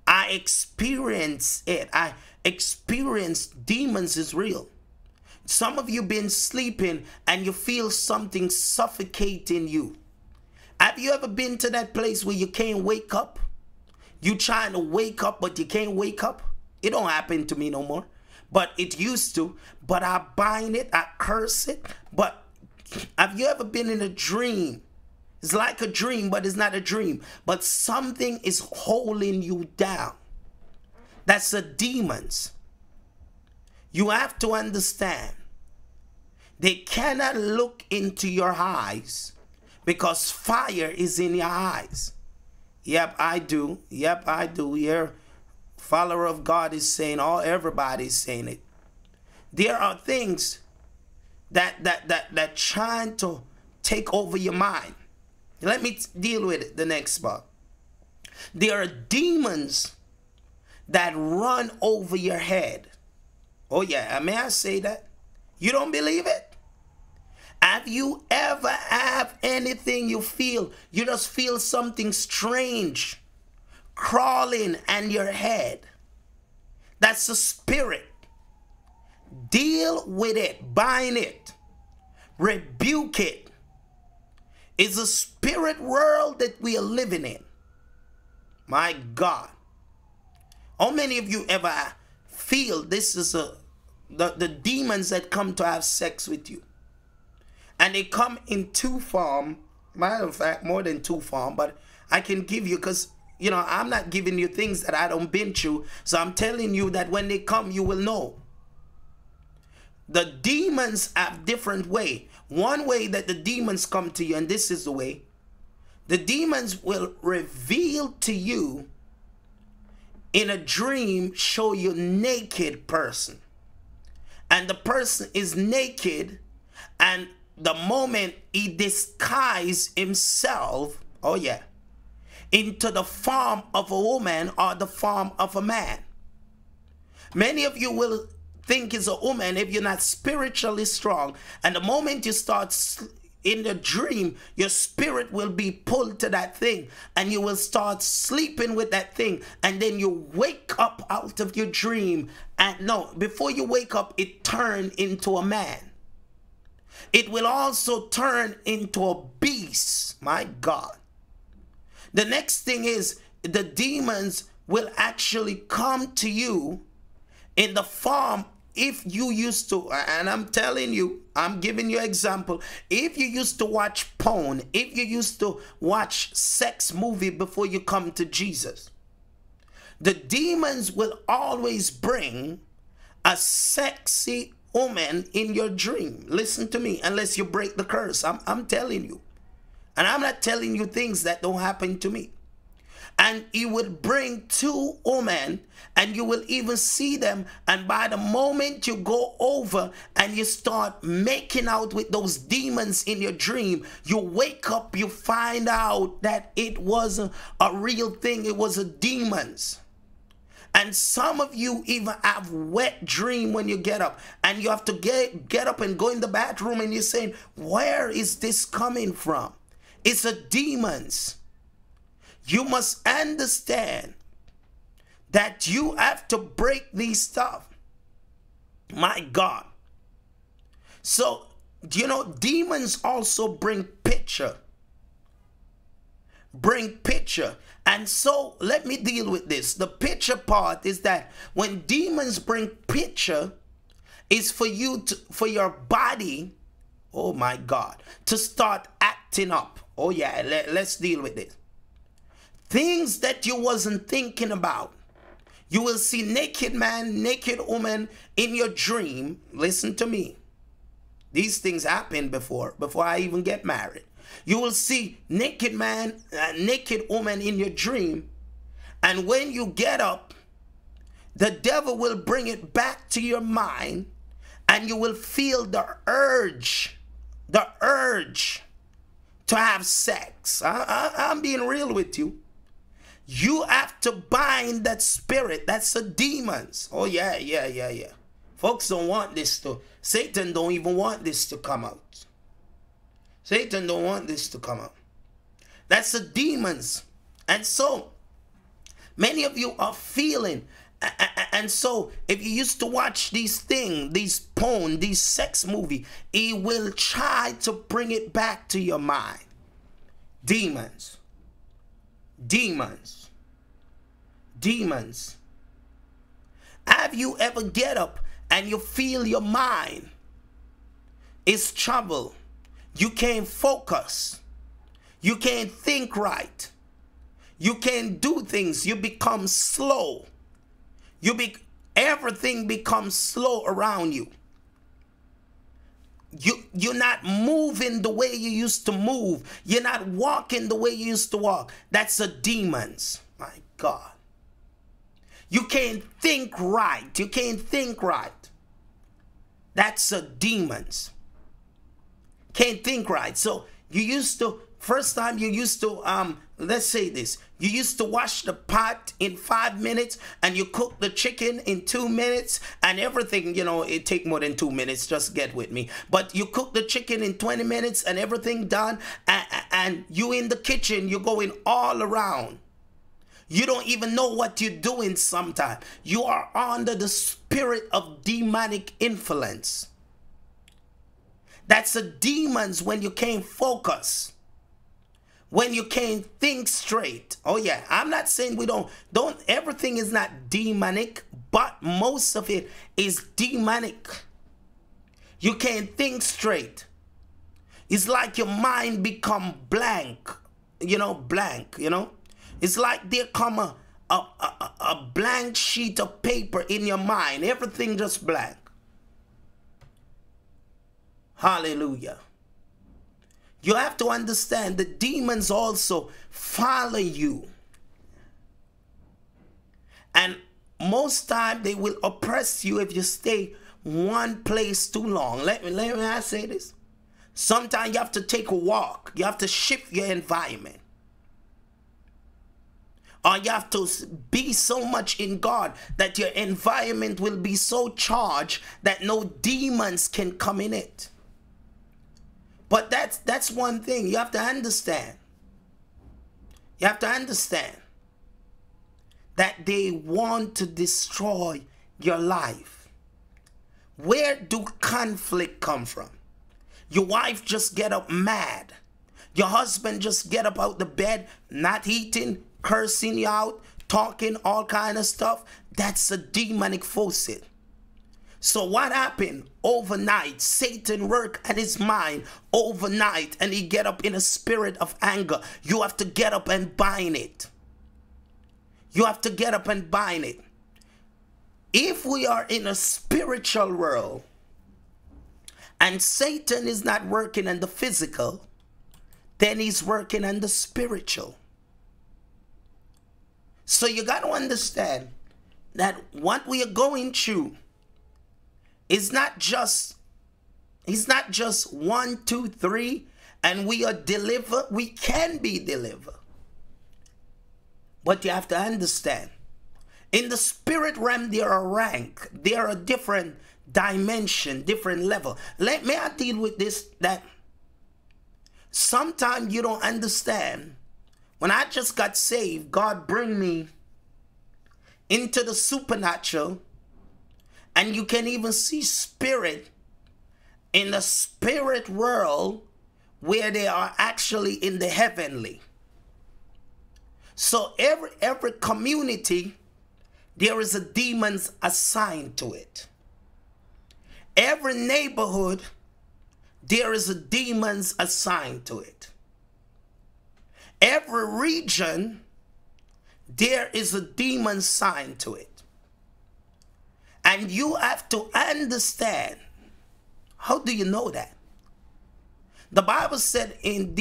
I experience it. I experience demons is real. Some of you been sleeping and you feel something suffocating you. Have you ever been to that place where you can't wake up? You trying to wake up, but you can't wake up? It don't happen to me no more. But it used to. But I bind it, I curse it. But have you ever been in a dream? It's like a dream, but it's not a dream. But something is holding you down. That's the demons. You have to understand. They cannot look into your eyes because fire is in your eyes. Yep, I do. Yep, I do. Your follower of God is saying, everybody's saying it. There are things that trying to take over your mind. Let me deal with it, the next part. There are demons that run over your head. Oh yeah, may I say that? You don't believe it? Have you ever have anything you feel? You just feel something strange crawling in your head. That's a spirit. Deal with it. Bind it. Rebuke it. It's a spirit world that we are living in. My God. How many of you ever feel this is the demons that come to have sex with you? And they come in two forms. Matter of fact, more than two forms. But I can give you, because, you know, I'm not giving you things that I don't been through. So I'm telling you that when they come, you will know. The demons have different way. One way that the demons come to you, and this is the way. The demons will reveal to you in a dream, show you naked person. And the person is naked, and the moment he disguises himself, oh yeah, into the form of a woman or the form of a man. Many of you will think it's a woman if you're not spiritually strong. And the moment you start in the dream, your spirit will be pulled to that thing, and you will start sleeping with that thing, and then you wake up out of your dream, and no, before you wake up, it turned into a man. It will also turn into a beast. My God. The next thing is the demons will actually come to you in the form, if you used to, and I'm telling you, I'm giving you an example. If you used to watch porn, if you used to watch sex movie before you come to Jesus, the demons will always bring a sexy woman in your dream. Listen to me, unless you break the curse. I'm telling you. And I'm not telling you things that don't happen to me. And he would bring two women, and you will even see them. And by the moment you go over and you start making out with those demons in your dream, you wake up, you find out that it wasn't a real thing. It was a demons. And some of you even have wet dream when you get up, and you have to get up and go in the bathroom, and you're saying, where is this coming from? It's a demons. You must understand that you have to break these stuff. My God. So, you know, demons also bring picture. Bring picture. And so let me deal with this. The picture part is that when demons bring picture, is for you to, for your body, oh my God, to start acting up. Oh yeah, let's deal with this. Things that you wasn't thinking about. You will see naked man, naked woman in your dream. Listen to me. These things happened before I even get married. You will see naked man, naked woman in your dream. And when you get up, the devil will bring it back to your mind, and you will feel the urge to have sex. I'm being real with you. You have to bind that spirit. That's the demons. Oh yeah. Folks don't want this to, Satan don't even want this to come out. Satan don't want this to come out. That's the demons. And so many of you are feeling, and so if you used to watch these things, these porn, these sex movie, it will try to bring it back to your mind. Demons. Demons. Demons. Have you ever get up and you feel your mind is troubled? You can't focus. You can't think right. You can't do things. You become slow. Everything becomes slow around you. You're not moving the way you used to move. You're not walking the way you used to walk. That's the demons. My God. You can't think right. You can't think right. That's the demons. Can't think right. So you used to, first time you used to, let's say this. You used to wash the pot in 5 minutes and you cook the chicken in 2 minutes and everything, you know, it take more than 2 minutes, just get with me. But you cook the chicken in 20 minutes and everything done, and you in the kitchen, you're going all around. You don't even know what you're doing sometimes. You are under the spirit of demonic influence. That's the demons when you can't focus. When you can't think straight. Oh yeah, I'm not saying we don't, everything is not demonic, but most of it is demonic. You can't think straight. It's like your mind become blank, you know, blank, you know. It's like there come a blank sheet of paper in your mind. Everything just blank. Hallelujah. You have to understand the demons also follow you. And most time they will oppress you if you stay one place too long. Let me say this. Sometimes you have to take a walk. You have to shift your environment. Or you have to be so much in God that your environment will be so charged that no demons can come in it. But that's one thing you have to understand. You have to understand that they want to destroy your life. Where do conflict come from? Your wife just get up mad. Your husband just get up out the bed, not eating, cursing you out, talking all kind of stuff. That's a demonic force. So what happened? Overnight, Satan worked at his mind overnight and he get up in a spirit of anger. You have to get up and bind it. You have to get up and bind it. If we are in a spiritual world and Satan is not working in the physical, then he's working in the spiritual. So you got to understand that what we are going through is not just, it's not just 1, 2, 3, and we are delivered. We can be delivered. But you have to understand, in the spirit realm, there are rank. There are different dimension, different level. May I deal with this, that sometimes you don't understand. When I just got saved, God bring me into the supernatural, and you can even see spirit in the spirit world where they are actually in the heavenly. So every community, there is a demons assigned to it. Every neighborhood, there is a demons assigned to it. Every region, there is a demon assigned to it. And you have to understand, how do you know that? The Bible said in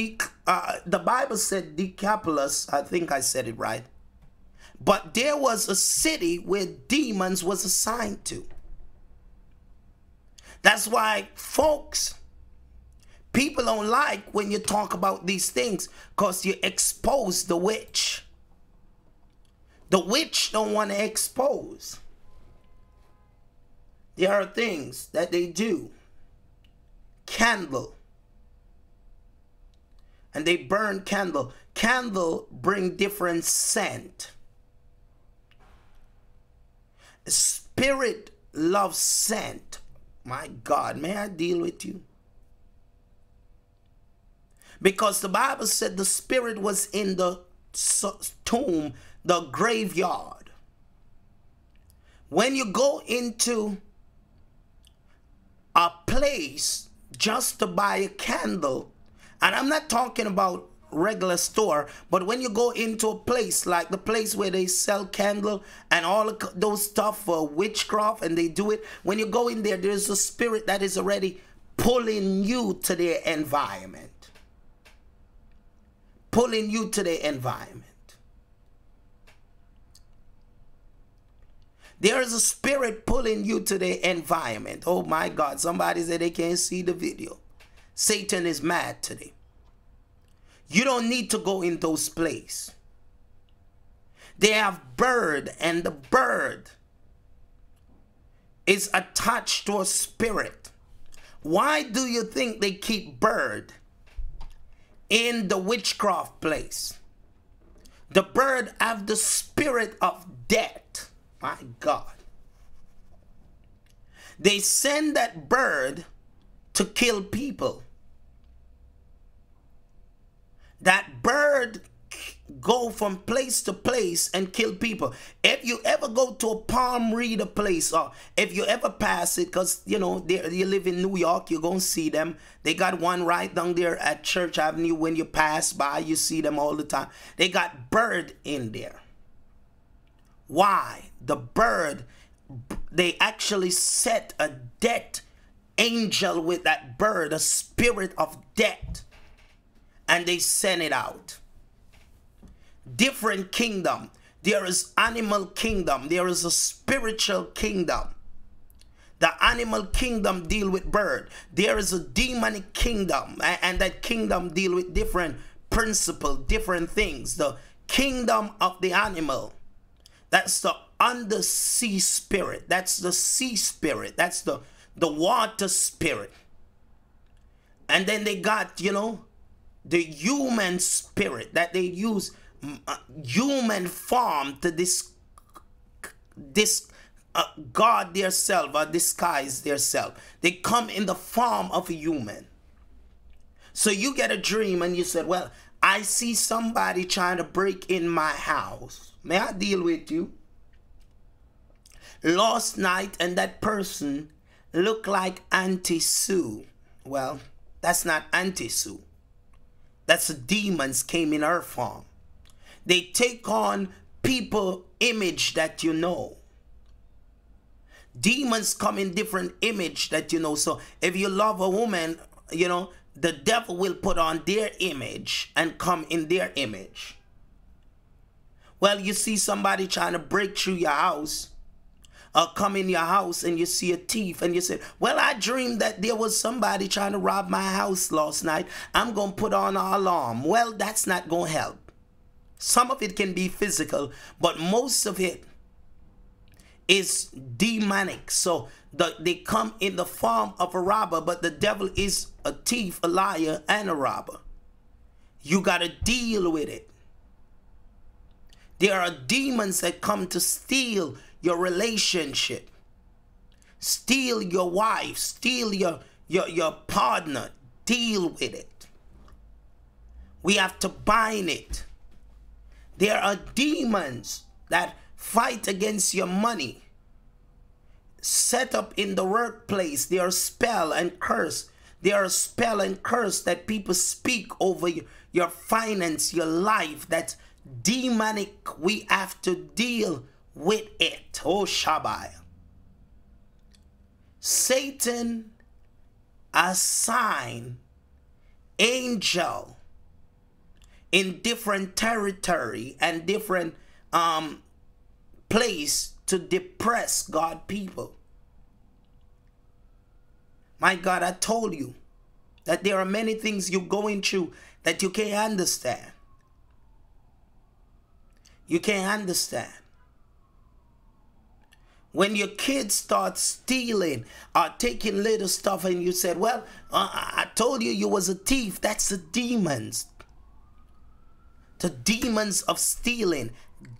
Decapolis, I think I said it right, but there was a city where demons was assigned to. That's why, folks, people don't like when you talk about these things because you expose the witch. The witch don't want to expose. There are things that they do. Candle. And they burn candle. candle bring different scent. Spirit loves scent. My God, may I deal with you? Because the Bible said the spirit was in the tomb, the graveyard. When you go into a place just to buy a candle, and I'm not talking about regular store, but when you go into a place like the place where they sell candle and all of those stuff for witchcraft, and they do it, when you go in there, there's a spirit that is already pulling you to their environment. Pulling you to their environment. There is a spirit pulling you to their environment. Oh my God, somebody said they can't see the video. Satan is mad today. You don't need to go in those places. They have bird, and the bird is attached to a spirit. Why do you think they keep bird in the witchcraft place? The bird have the spirit of death. My God. They send that bird to kill people. That bird go from place to place and kill people. If you ever go to a palm reader place, or if you ever pass it, because you know you live in New York, you're gonna see them. They got one right down there at Church Avenue. When you pass by, you see them all the time. They got bird in there. Why? The bird, they actually set a death angel with that bird, a spirit of death, and they send it out. Different kingdom. There is animal kingdom. There is a spiritual kingdom. The animal kingdom deal with bird. There is a demonic kingdom, and that kingdom deal with different principles, different things. The kingdom of the animal, that's the undersea spirit. That's the sea spirit. That's the water spirit. And then they got, you know, the human spirit that they use human form to guard their self or disguise their self. They come in the form of a human. So you get a dream and you said, well, I see somebody trying to break in my house. May I deal with you? Last night, and that person looked like Auntie Sue. Well, that's not Auntie Sue. That's the demons came in her form. They take on people image that you know. Demons come in different image that you know. So if you love a woman, you know, the devil will put on their image and come in their image. Well, you see somebody trying to break through your house, or come in your house and you see a thief and you say, well, I dreamed that there was somebody trying to rob my house last night. I'm going to put on an alarm. Well, that's not going to help. Some of it can be physical, but most of it is demonic. So they come in the form of a robber, but the devil is a thief, a liar, and a robber. You got to deal with it. There are demons that come to steal your relationship, steal your wife, steal your partner. Deal with it. We have to bind it. There are demons that fight against your money, set up in the workplace. There are spell and curse. There are spell and curse that people speak over your finance, your life. That's demonic. We have to deal with it. Oh, Shabbat. Satan assigned angel in different territory and different place to depress God people. My God, I told you that there are many things you're going through that you can't understand. You can't understand. When your kids start stealing or taking little stuff and you said, well, I told you you was a thief. That's the demons. the demons of stealing,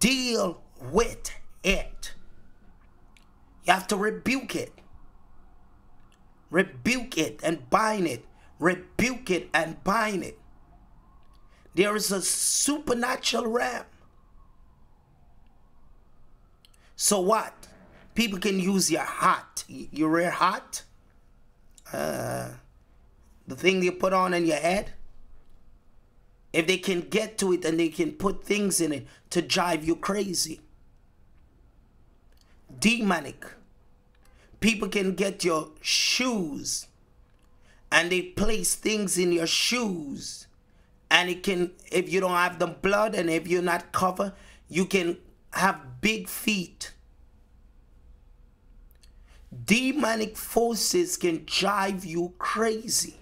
deal with it. You have to rebuke it. Rebuke it and bind it. Rebuke it and bind it. There is a supernatural realm. So what? People can use your hat. Your rare hat. The thing you put on in your head. If they can get to it and they can put things in it to drive you crazy. Demonic. People can get your shoes and they place things in your shoes. And it can, if you don't have the blood and if you're not covered, you can have big feet. Demonic forces can drive you crazy.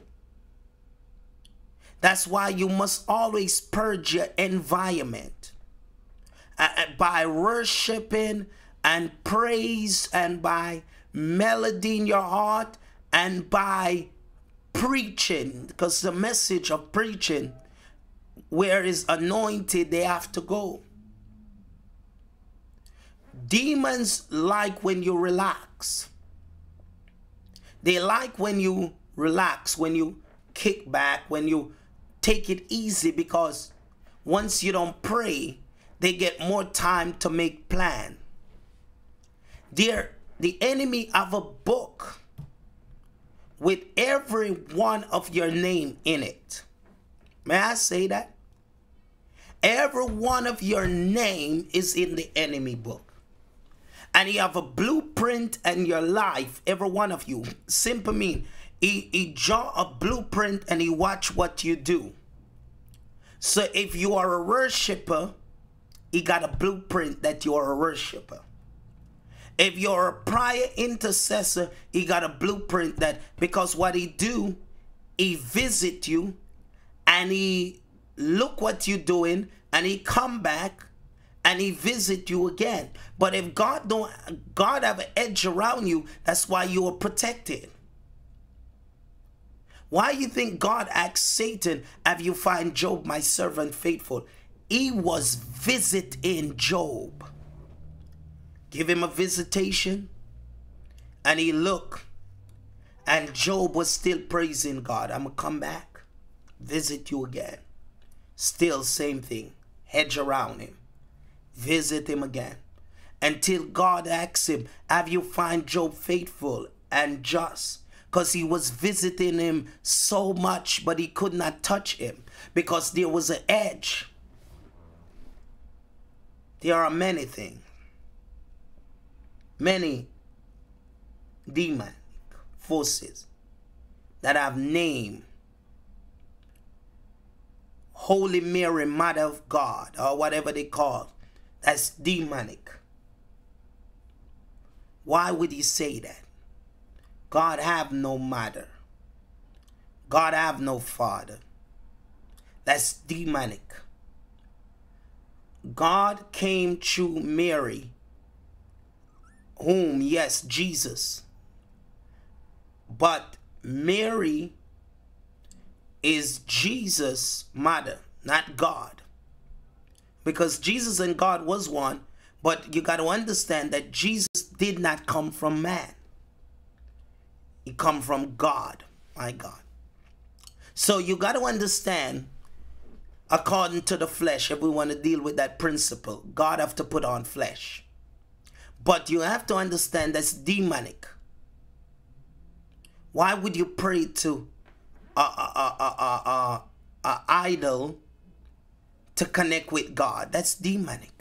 That's why you must always purge your environment by worshiping and praise and by melody in your heart and by preaching, because the message of preaching, where is anointed, they have to go. Demons like when you relax. They like when you relax, when you kick back, when you take it easy, because once you don't pray, they get more time to make plan. The enemy have a book with every one of your name in it. May I say that? Every one of your name is in the enemy book. And he have a blueprint in your life, every one of you. Simple mean, he draw a blueprint and he watch what you do. So if you are a worshiper, he got a blueprint that you are a worshiper. If you're a prior intercessor, he got a blueprint that, because what he do, he visit you and he look what you're doing and he come back and he visit you again. But if God have an edge around you, that's why you are protected. Why you think God asked Satan, have you find Job, my servant, faithful? He was visiting Job. Give him a visitation. And he looked. And Job was still praising God. I'm going to come back. Visit you again. Still same thing. Hedge around him. Visit him again. Until God asks him, have you find Job faithful and just? Because he was visiting him so much, but he could not touch him. Because there was an edge. There are many things. Many demonic forces that have name. Holy Mary, Mother of God, or whatever they call. That's demonic. Why would he say that? God have no mother. God have no father. That's demonic. God came through Mary, whom, yes, Jesus. But Mary is Jesus' mother, not God. Because Jesus and God was one, but you got to understand that Jesus did not come from man. He come from God, my God. So you got to understand, according to the flesh, if we want to deal with that principle, God have to put on flesh. But you have to understand that's demonic. Why would you pray to a idol to connect with God? That's demonic.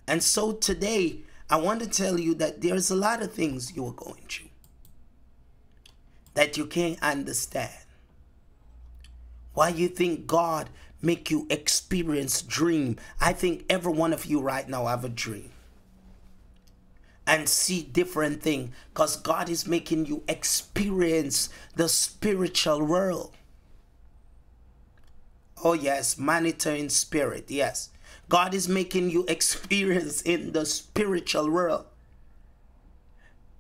And so today, I want to tell you that there's a lot of things you are going through that you can't understand. Why you think God make you experience dream? I think every one of you right now have a dream. And see different things. Because God is making you experience the spiritual world. Oh yes, monitoring spirit, yes. God is making you experience in the spiritual world.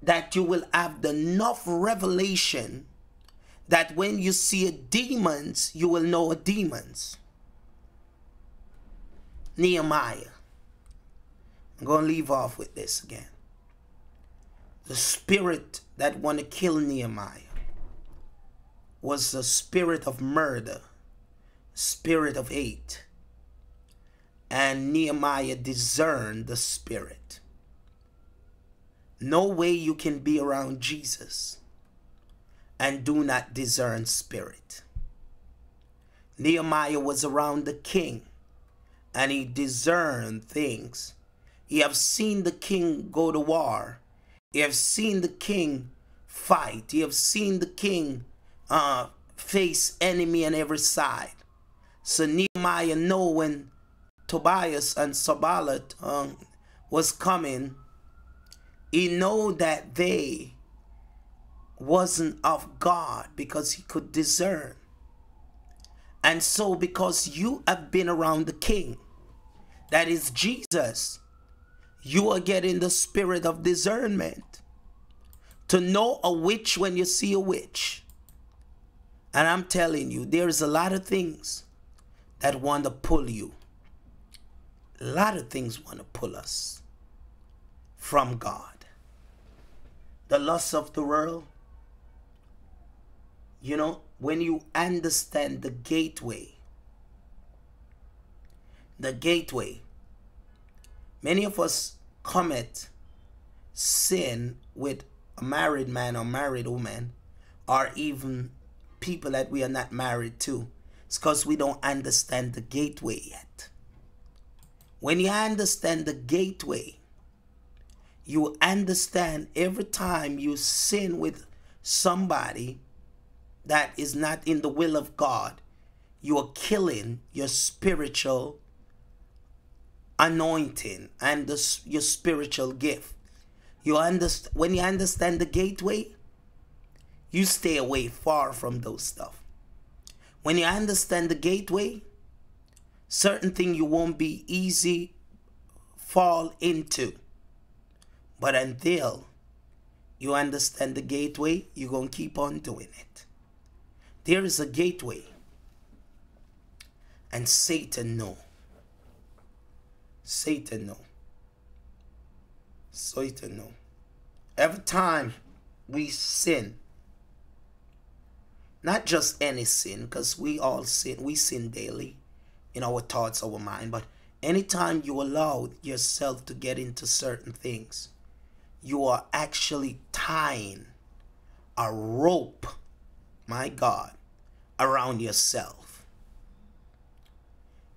That you will have enough revelation that when you see demons, you will know demons. Nehemiah. I'm going to leave off with this again. The spirit that want to kill Nehemiah was the spirit of murder, spirit of hate. And Nehemiah discerned the spirit. No way you can be around Jesus and do not discern spirit. Nehemiah was around the king and he discerned things. He have seen the king go to war. He have seen the king fight. He have seen the king face enemy on every side. So Nehemiah know when Tobias and Sanballat was coming, he know that they wasn't of God because he could discern. And so because you have been around the king, that is Jesus, you are getting the spirit of discernment to know a witch when you see a witch. And I'm telling you, there's a lot of things that want to pull you. A lot of things want to pull us from God. The lust of the world. You know, when you understand the gateway, many of us commit sin with a married man or married woman, or even people that we are not married to. It's because we don't understand the gateway yet. When you understand the gateway, you understand every time you sin with somebody that is not in the will of God, you are killing your spiritual anointing and your spiritual gift. When you understand the gateway, you stay away far from those stuff. When you understand the gateway, certain thing you won't be easy fall into. But until you understand the gateway, you're going to keep on doing it. There is a gateway. And Satan know. Satan know. Satan know. Every time we sin, not just any sin, because we all sin. We sin daily in our thoughts, our mind. But anytime you allow yourself to get into certain things, you are actually tying a rope, my God, around yourself.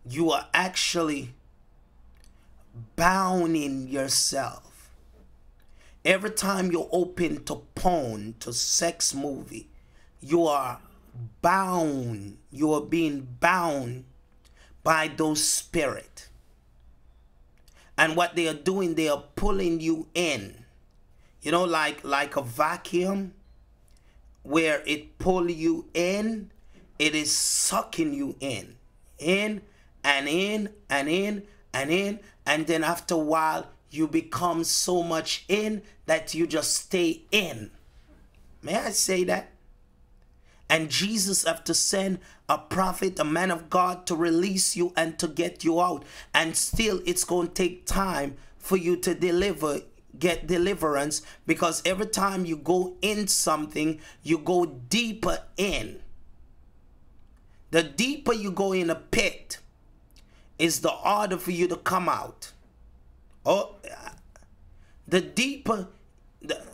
You are actually bounding yourself. Every time you open to porn, to sex movie, you are bound. You are being bound by those spirits. And what they are doing, they are pulling you in. You know, like a vacuum where it pull you in, it is sucking you in and in and in and in, and then after a while you become so much in that you just stay in. May I say that? And Jesus have to send a prophet, a man of God, to release you and to get you out. And still it's going to take time for you to get deliverance, because every time you go in something, you go deeper in. The deeper you go in a pit is the harder for you to come out. Oh, the deeper,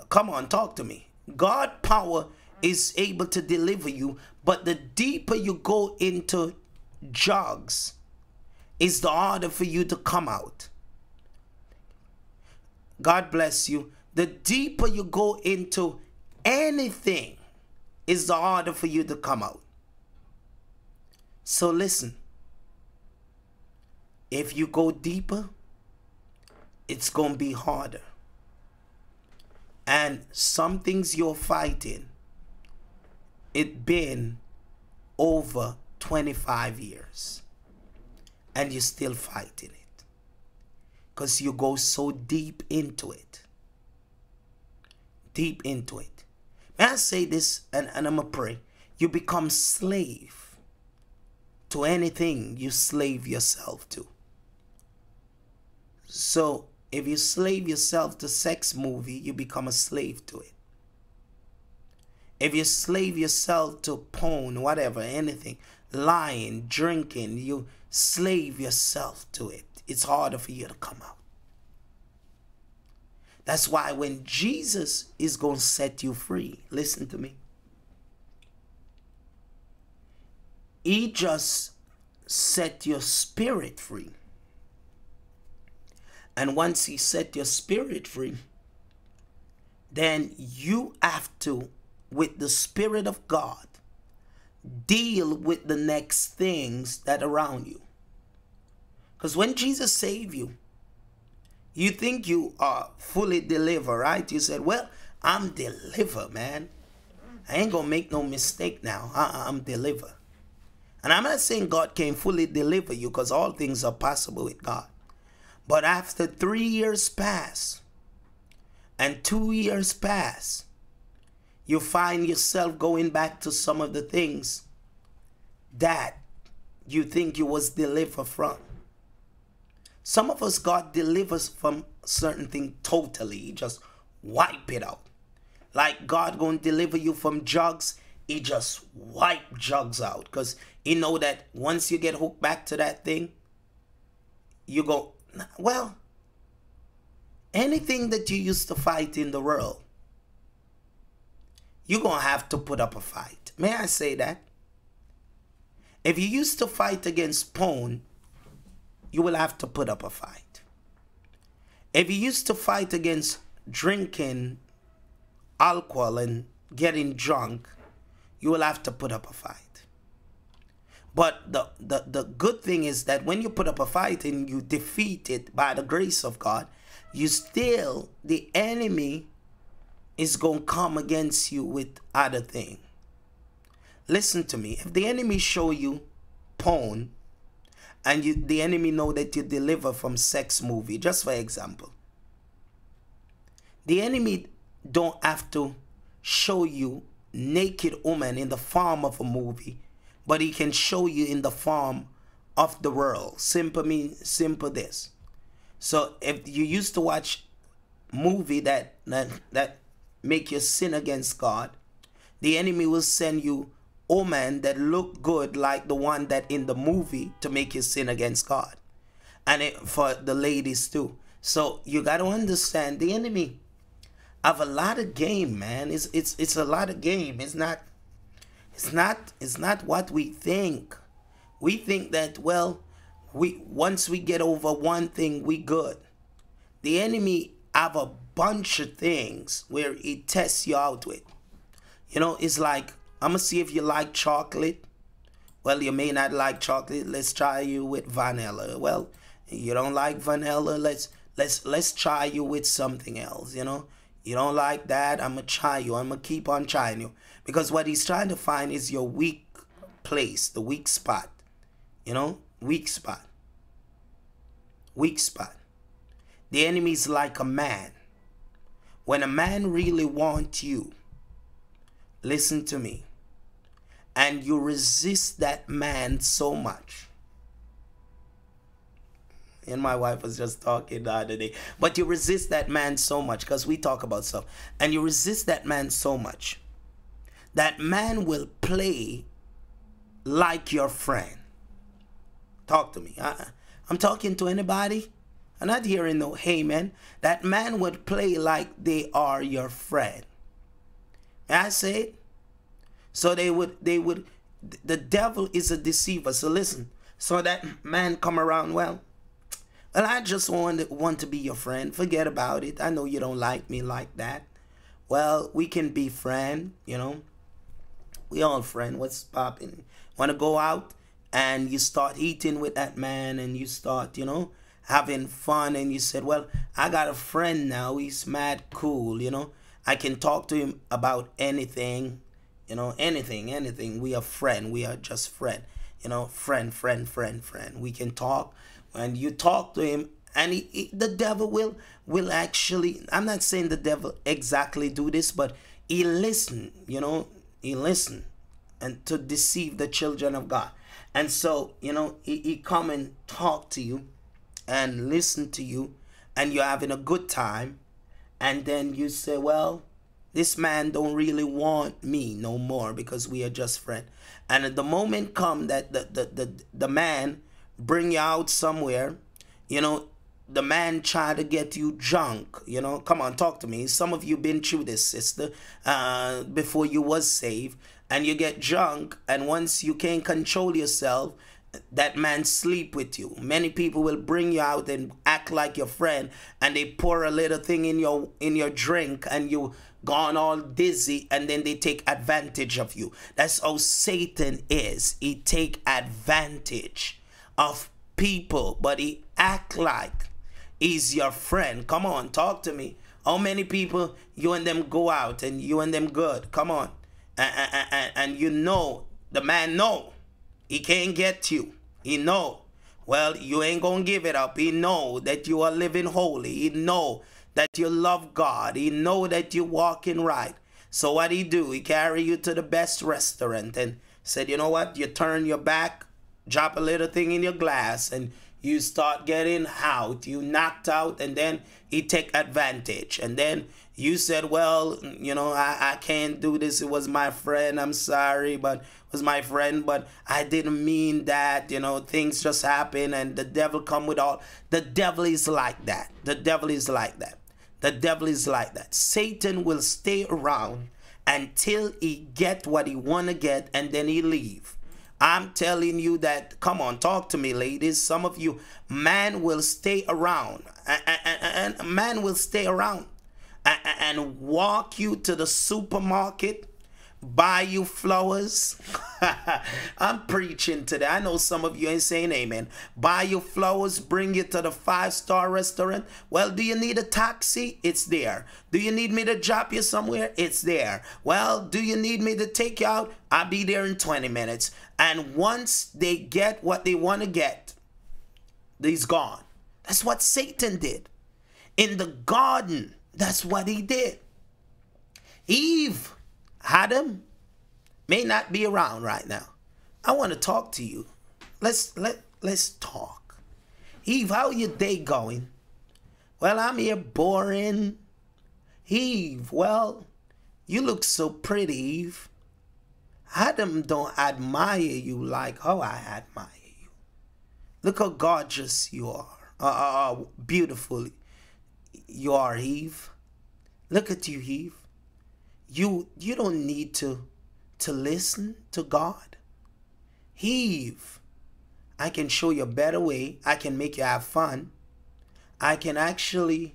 come on, talk to me. God power is able to deliver you, but the deeper you go into jugs is the harder for you to come out. God bless you. The deeper you go into anything is the harder for you to come out. So listen, if you go deeper, it's going to be harder. And some things you're fighting, it been over 25 years and you're still fighting it because you go so deep into it. Deep into it. May I say this, and I'm going to pray. You become slave to anything you slave yourself to. So if you slave yourself to sex movie, you become a slave to it. If you slave yourself to porn, whatever, anything, lying, drinking, you slave yourself to it. It's harder for you to come out. That's why when Jesus is going to set you free, listen to me. He just set your spirit free. And once he set your spirit free, then you have to, with the Spirit of God, deal with the next things that are around you. Because when Jesus saved you, you think you are fully delivered, right? You said, well, I'm delivered, man. I ain't going to make no mistake now. I'm delivered. And I'm not saying God can fully deliver you, because all things are possible with God. But after 3 years pass and 2 years pass, you find yourself going back to some of the things that you think you was delivered from. Some of us, God delivers from certain thing totally. He just wipe it out. Like God going to deliver you from drugs, he just wipe drugs out. Because he know that once you get hooked back to that thing, you go, well, anything that you used to fight in the world, you're going to have to put up a fight. May I say that? If you used to fight against porn, you will have to put up a fight. If you used to fight against drinking alcohol and getting drunk, you will have to put up a fight. But the good thing is that when you put up a fight and you defeat it by the grace of God, you still, the enemy is going to come against you with other things. Listen to me. If the enemy show you porn, and the enemy know that you deliver from sex movie, just for example, the enemy don't have to show you naked woman in the form of a movie, but he can show you in the form of the world. Simple this. So if you used to watch movie that make you sin against God, the enemy will send you woman that look good like the one that in the movie to make you sin against God. And for the ladies too. So you got to understand, the enemy have a lot of game, man. It's a lot of game. It's not what we think. We think that, well, once we get over one thing, we good. The enemy have a bunch of things where he tests you out with. You know, it's like, I'm going to see if you like chocolate. Well, you may not like chocolate. Let's try you with vanilla. Well, you don't like vanilla. Let's try you with something else, you know. You don't like that. I'm going to try you. I'm going to keep on trying you. Because what he's trying to find is your weak place, the weak spot. You know, weak spot. Weak spot. The enemy is like a man. When a man really wants you, listen to me, and you resist that man so much. And my wife was just talking the other day. But you resist that man so much, because we talk about stuff. And you resist that man so much, that man will play like your friend. Talk to me. I'm talking to anybody. I'm not hearing no hey man. That man would play like they are your friend. May I say it? So the devil is a deceiver. So listen, so that man come around, well, I just want to be your friend. Forget about it. I know you don't like me like that. Well, we can be friend, you know. We all friend. What's popping? Want to go out and you start eating with that man and you start, you know, having fun, and you said, well, I got a friend now. He's mad cool, you know. I can talk to him about anything, you know, anything. We are friend. We are just friend, you know, friend. We can talk, and you talk to him, and the devil will actually, I'm not saying the devil exactly do this, but he listen, you know, he listen, and to deceive the children of God. And so, you know, he come and talk to you and listen to you and you're having a good time, and then you say, well, this man don't really want me no more because we are just friends. And at the moment come that the man bring you out somewhere, you know, the man try to get you drunk, you know. Come on, talk to me. Some of you been through this, sister, before you was saved, and you get drunk, and once you can't control yourself, that man sleep with you. Many people will bring you out and act like your friend, and they pour a little thing in your drink, and you gone all dizzy, and then they take advantage of you. That's how Satan is. He take advantage of people, but he act like he's your friend. Come on, talk to me. How many people you and them go out and you and them good? Come on. And you know, the man know he can't get you. He know, well, you ain't gonna give it up. He know that you are living holy. He know that you love God. He know that you walking right. So what he do? He carry you to the best restaurant and said, you know what? You turn your back, drop a little thing in your glass, and you start getting out. You knocked out, and then he take advantage. And then you said, well, you know, I can't do this. It was my friend. I'm sorry, but it was my friend, but I didn't mean that. You know, things just happen, and the devil come with all. The devil is like that. The devil is like that. The devil is like that. Satan will stay around until he get what he want to get, and then he leave. I'm telling you that, come on, talk to me, ladies. Some of you, man will stay around. And man will stay around and walk you to the supermarket, buy you flowers. I'm preaching today. I know some of you ain't saying amen. Buy you flowers, bring you to the 5-star restaurant. Well, do you need a taxi? It's there. Do you need me to drop you somewhere? It's there. Well, do you need me to take you out? I'll be there in 20 minutes. And once they get what they want to get, he's gone. That's what Satan did. In the garden, that's what he did. Eve, Adam, may not be around right now. I want to talk to you. Let's talk. Eve, how your day going? Well, I'm here boring. Eve, well, you look so pretty, Eve. Adam don't admire you like how I admire you. Look how gorgeous you are. Beautiful you are, Eve. Look at you, Eve. You don't need to listen to God. Eve, I can show you a better way. I can make you have fun. I can actually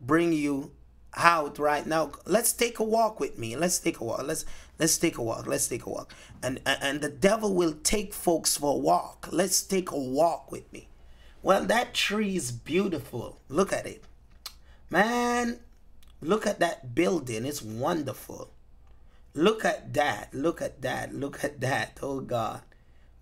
bring you out right now. Let's take a walk with me. Let's take a walk. Let's take a walk. Let's take a walk. And the devil will take folks for a walk. Let's take a walk with me. Well, that tree is beautiful. Look at it. Man, look at that building. It's wonderful. Look at that. Look at that. Look at that. Oh, God.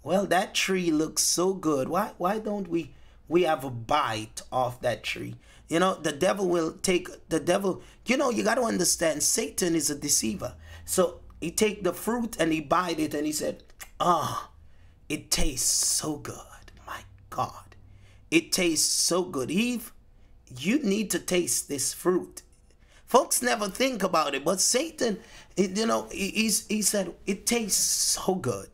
Well, that tree looks so good. Why don't we have a bite off that tree? You know, the devil will take the devil. You know, you got to understand, Satan is a deceiver. So he take the fruit and he bite it and he said, it tastes so good. My God, it tastes so good. Eve, you need to taste this fruit. Folks never think about it, but Satan, you know, he said, it tastes so good.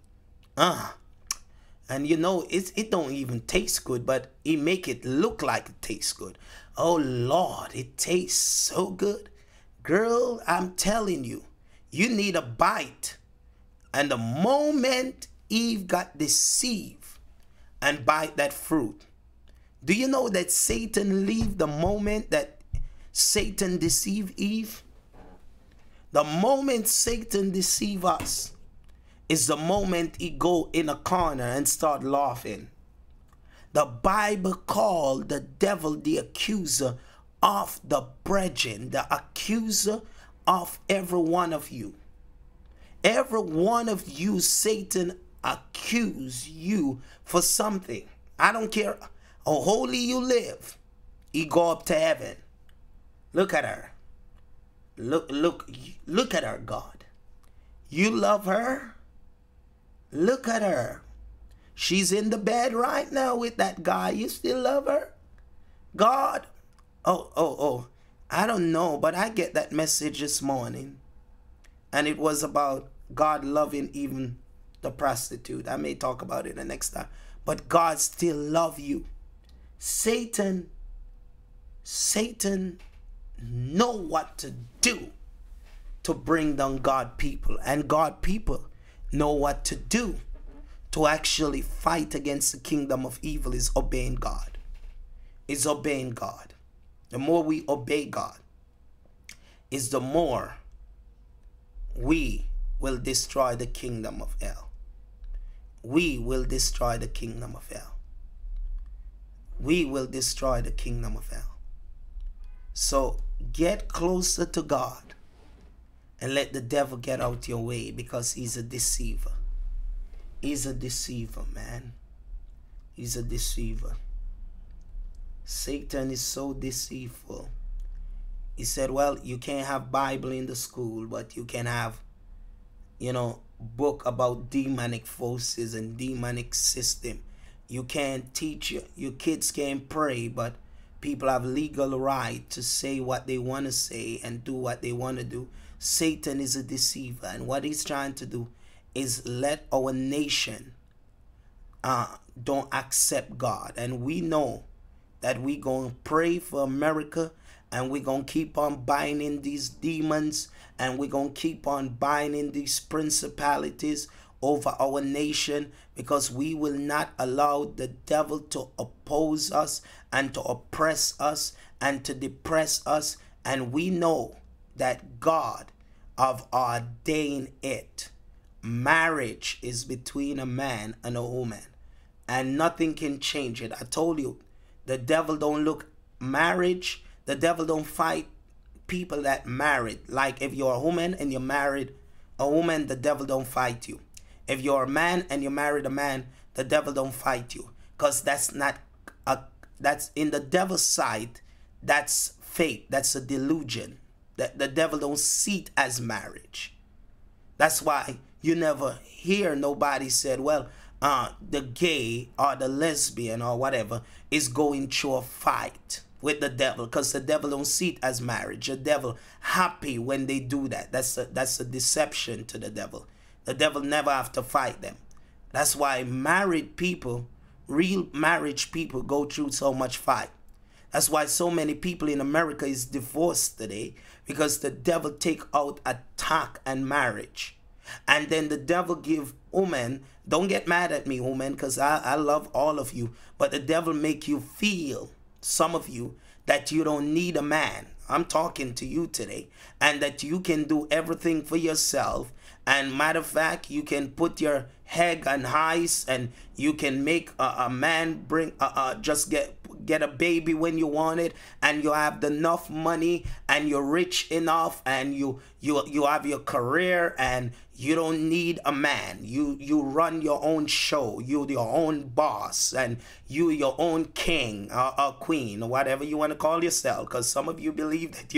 And you know, it don't even taste good, but he make it look like it tastes good. Oh, Lord, it tastes so good. Girl, I'm telling you, you need a bite. And the moment Eve got deceived and bite that fruit, do you know that Satan leave the moment that Satan deceived Eve? The moment Satan deceive us is the moment he go in a corner and start laughing. The Bible called the devil the accuser of the brethren, the accuser of every one of you. Every one of you, Satan accuse you for something. I don't care how holy you live. He go up to heaven. Look at her. Look at her, God. You love her? Look at her. She's in the bed right now with that guy. You still love her? God, Oh, I don't know, but I get that message this morning. And it was about God loving even the prostitute. I may talk about it the next time. But God still love you. Satan know what to do to bring down God people. And God people know what to do to actually fight against the kingdom of evil is obeying God. Is obeying God. The more we obey God, is the more we will destroy the kingdom of hell. We will destroy the kingdom of hell. We will destroy the kingdom of hell. So get closer to God and let the devil get out your way, because he's a deceiver. He's a deceiver, man. He's a deceiver. Satan is so deceitful. He said, well, you can't have Bible in the school, but you can have, book about demonic forces and demonic system. You can't teach your kids can't pray, but people have legal right to say what they want to say and do what they want to do. Satan is a deceiver, and what he's trying to do is let our nation don't accept God. And we know that we're going to pray for America, and we're going to keep on binding these demons, and we're going to keep on binding these principalities over our nation, because we will not allow the devil to oppose us and to oppress us and to depress us. And we know that God have ordained it. Marriage is between a man and a woman, and nothing can change it. I told you, the devil don't look marriage. The devil don't fight people that married. Like if you're a woman and you're married a woman, the devil don't fight you. If you're a man and you married a man, the devil don't fight you. Because that's in the devil's side, that's fate. That's a delusion. The devil don't see it as marriage. That's why you never hear nobody said, well, the gay or the lesbian or whatever is going through a fight with the devil, because the devil don't see it as marriage. The devil happy when they do that. That's a deception to the devil. The devil never have to fight them. That's why married people, real marriage people, go through so much fight. That's why so many people in America is divorced today, because the devil take out attack and marriage. And then the devil give women, don't get mad at me, women, because I love all of you, but the devil make you feel, some of you, that you don't need a man. I'm talking to you today. And that you can do everything for yourself. And matter of fact, you can put your head on ice, and you can make a man bring just get a baby when you want it, and you have enough money, and you're rich enough, and you have your career, and you don't need a man. You run your own show. You're your own boss, and you your own king or queen, or whatever you want to call yourself. Because some of you believe that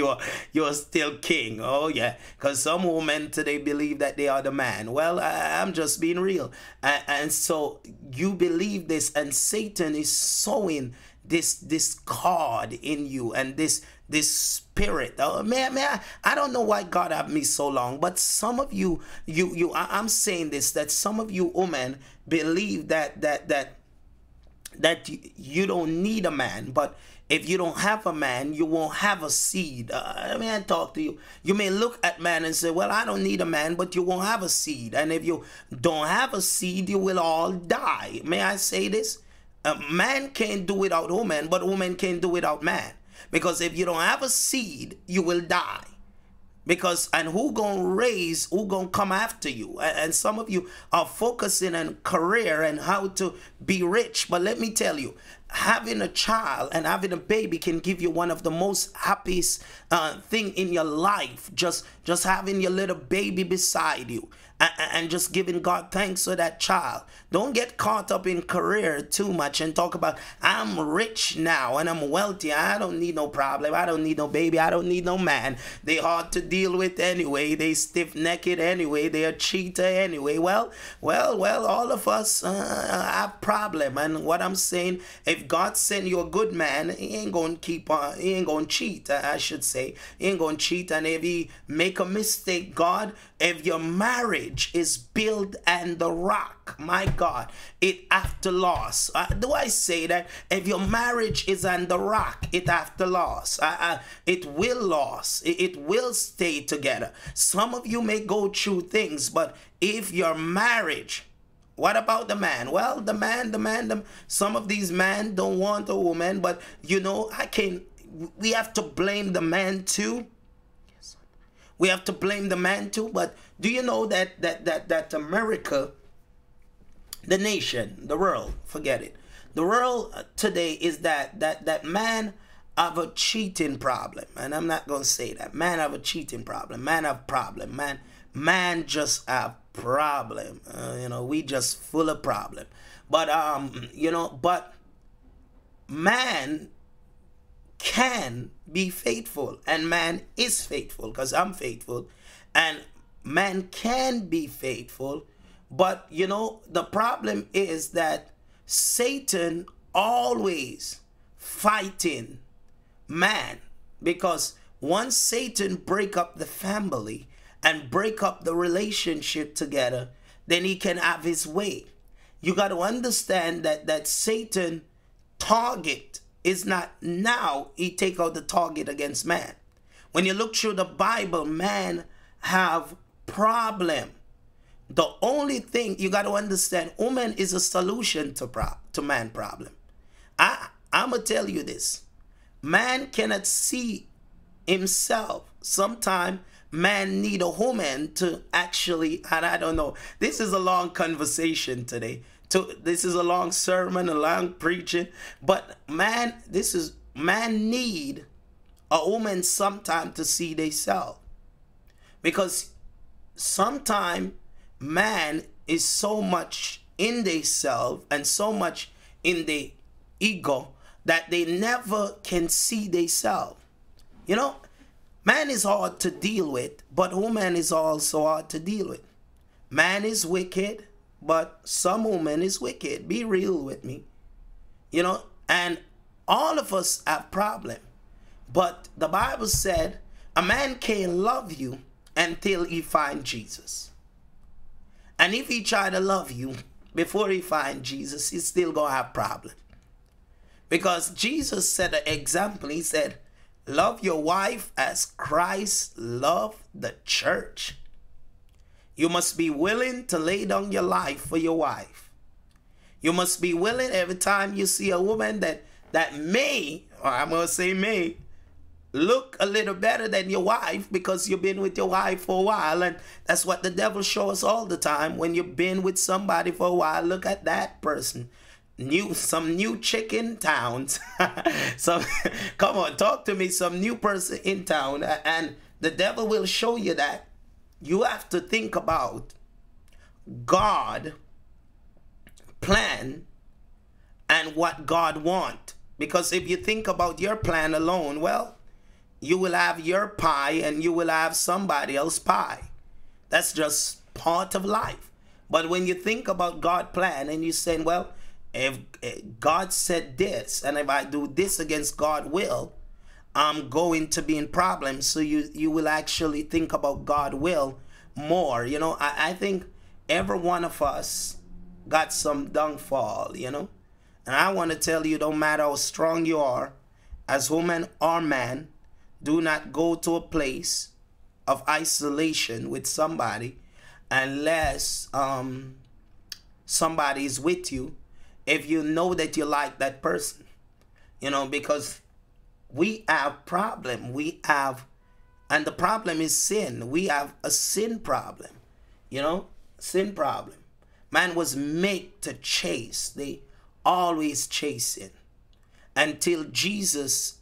you're still king. Oh yeah, because some women today believe that they are the man. Well, I'm just being real, and so you believe this, and Satan is sowing this card in you, and this spirit. I don't know why God have me so long, but some of you I'm saying this, that some of you women believe that you don't need a man, but if you don't have a man, you won't have a seed. I talk to you. You may look at man and say, well, I don't need a man, but you won't have a seed. And if you don't have a seed, you will all die. May I say this? A man can't do without woman, but woman can't do without man. Because if you don't have a seed, you will die. Because, and who gonna come after you? And some of you are focusing on career and how to be rich. But let me tell you, having a child and having a baby can give you one of the most happiest thing in your life. Just having your little baby beside you. and just giving God thanks for that child. Don't get caught up in career too much and talk about, I'm rich now and I'm wealthy. I don't need no problem. I don't need no baby. I don't need no man. They hard to deal with anyway. They stiff-necked anyway. They a cheater anyway. Well, all of us have problem. And what I'm saying, if God send you a good man, he ain't going to keep on, he ain't going to cheat, I should say. He ain't going to cheat. And if he make a mistake, God, if your marriage is built on the rock, my God, it after loss. Do I say that? If your marriage is on the rock, it after loss. It will loss. It will stay together. Some of you may go through things, but if your marriage, what about the man? Well, the man, some of these men don't want a woman, but you know, we have to blame the man too. We have to blame the man too. But do you know that America, the nation, the world, forget it. The world today is that man have a cheating problem. And I'm not going to say that. Man have a cheating problem. Man have problem. Man just have problem. You know, we just full of problem. But, you know, but man can be faithful, and man is faithful, because I'm faithful, and man can be faithful. But you know, the problem is that Satan always fighting man, because once Satan break up the family and break up the relationship together, then he can have his way. You got to understand that Satan target is not now he take out the target against man. When you look through the Bible, man have problem. The only thing you got to understand, woman is a solution to man problem. I'm going to tell you this. Man cannot see himself. Sometimes man need a woman to actually, and I don't know. This is a long conversation today. This is a long sermon, a long preaching. But man need a woman sometime to see themselves. Because sometimes man is so much in themselves and so much in the ego that they never can see themselves. You know, man is hard to deal with, but woman is also hard to deal with. Man is wicked, but some woman is wicked. Be real with me. You know, and all of us have problem. But the Bible said a man can't love you until he find Jesus. And if he try to love you before he find Jesus, he's still going to have problem. Because Jesus set an example. He said, love your wife as Christ loved the church. You must be willing to lay down your life for your wife. You must be willing every time you see a woman that may, or I'm going to say may, look a little better than your wife because you've been with your wife for a while. And that's what the devil shows us all the time. When you've been with somebody for a while, look at that person. Some new chick in town. Come on, talk to me. Some new person in town. And the devil will show you that. You have to think about God plan and what God want. Because if you think about your plan alone, well, you will have your pie and you will have somebody else's pie. That's just part of life. But when you think about God's plan and you're saying, well, if God said this, and if I do this against God's will, I'm going to be in problems. So you will actually think about God's will more. You know, I think every one of us got some downfall, you know. And I want to tell you, don't matter how strong you are, as woman or man, do not go to a place of isolation with somebody unless somebody is with you, if you know that you like that person. You know, because we have problem. And the problem is sin. We have a sin problem. You know, sin problem. Man was made to chase. They always chasing until Jesus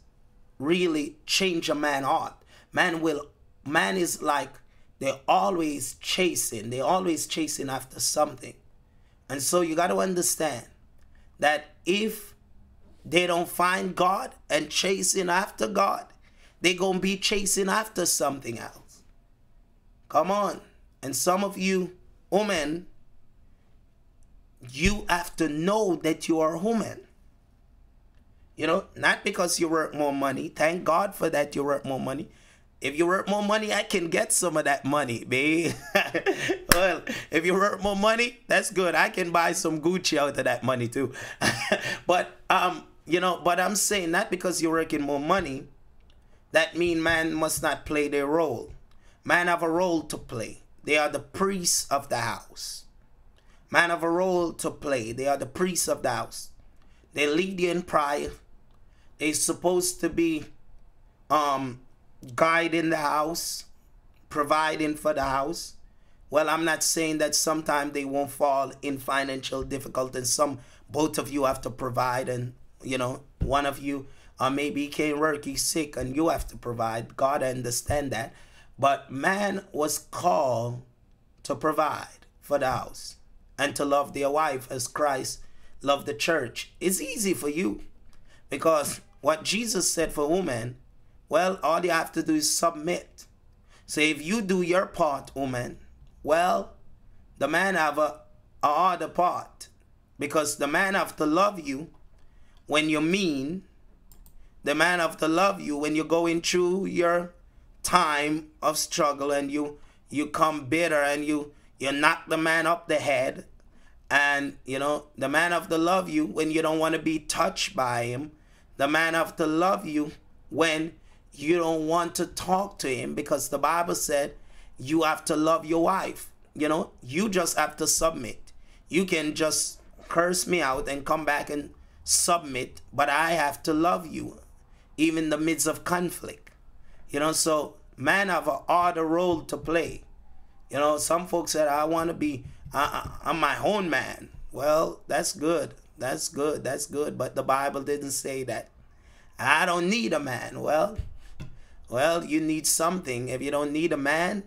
really change a man's heart. Man is like They're always chasing. They're always chasing after something. And so you got to understand that if they don't find God and chasing after God, they're going to be chasing after something else. Come on. And some of you women, you have to know that you are a woman. You know, not because you work more money. Thank God for that you work more money. If you work more money, I can get some of that money, babe. Well, if you work more money, that's good. I can buy some Gucci out of that money too. But you know, but I'm saying not because you're working more money, that mean man must not play their role. Man have a role to play. They are the priests of the house. Man have a role to play. They are the priests of the house. They lead you in prayer. They're supposed to be guiding the house, providing for the house. Well, I'm not saying that sometimes they won't fall in financial difficulties. Both of you have to provide, and you know, one of you maybe he can't work, he's sick, and you have to provide. God, I understand that. But man was called to provide for the house and to love their wife as Christ loved the church. It's easy for you because what Jesus said for women, well, all you have to do is submit. So if you do your part, woman, well, the man have a other part, because the man have to love you when you're mean. The man have to love you when you're going through your time of struggle and you come bitter and you knock the man up the head. And, you know, the man have to love you when you don't want to be touched by him. The man have to love you when you don't want to talk to him, because the Bible said you have to love your wife. You know, you just have to submit. You can just curse me out and come back and submit, but I have to love you, even in the midst of conflict. You know, so man have a harder role to play. You know, some folks said, I want to be, I'm my own man. Well, that's good. That's good. That's good. But the Bible didn't say that. I don't need a man. Well, you need something. If you don't need a man,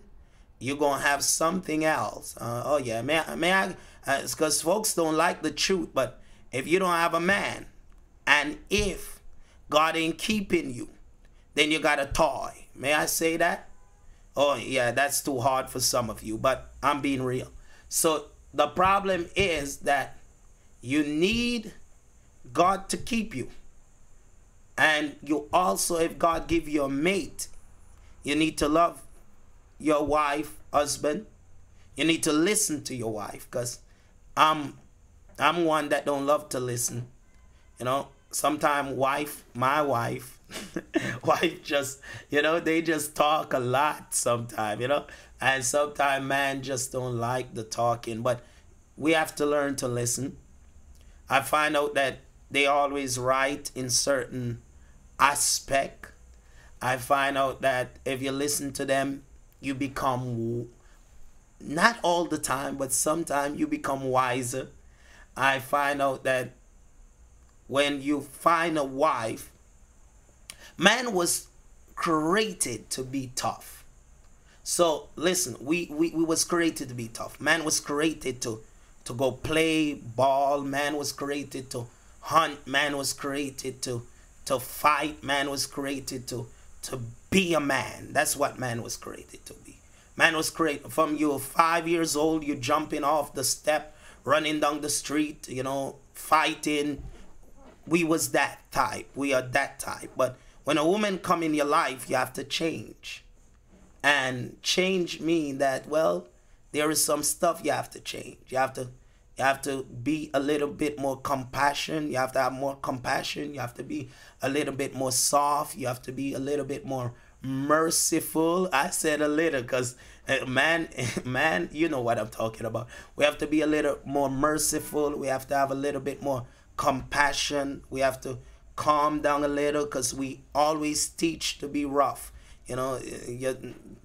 you're going to have something else. Oh, yeah. May I? It's because folks don't like the truth. But if you don't have a man, and if God ain't keeping you, then you got a toy. May I say that? Oh, yeah, that's too hard for some of you. But I'm being real. So the problem is that you need God to keep you. And you also, if God give you a mate, you need to love your wife, husband. You need to listen to your wife, because I'm one that don't love to listen. You know, sometimes my wife, wife just, you know, they just talk a lot sometimes, you know. And sometimes man just don't like the talking. But we have to learn to listen. I find out that they always right in certain aspect. I find out that if you listen to them, you become, not all the time, but sometimes you become wiser. I find out that when you find a wife, man was created to be tough. So listen, we was created to be tough. Man was created to go play ball. Man was created to hunt. Man was created to fight. Man was created to be a man. That's what man was created to be. Man was created from you 5 years old, you jumping off the step, running down the street, you know, fighting. We was that type. We are that type. But when a woman come in your life, you have to change. And change mean that, well, there is some stuff you have to change. You have to be a little bit more compassion. You have to have more compassion. You have to be a little bit more soft. You have to be a little bit more merciful. I said a little because man, you know what I'm talking about. We have to be a little more merciful. We have to have a little bit more compassion. We have to calm down a little, because we always teach to be rough. You know, your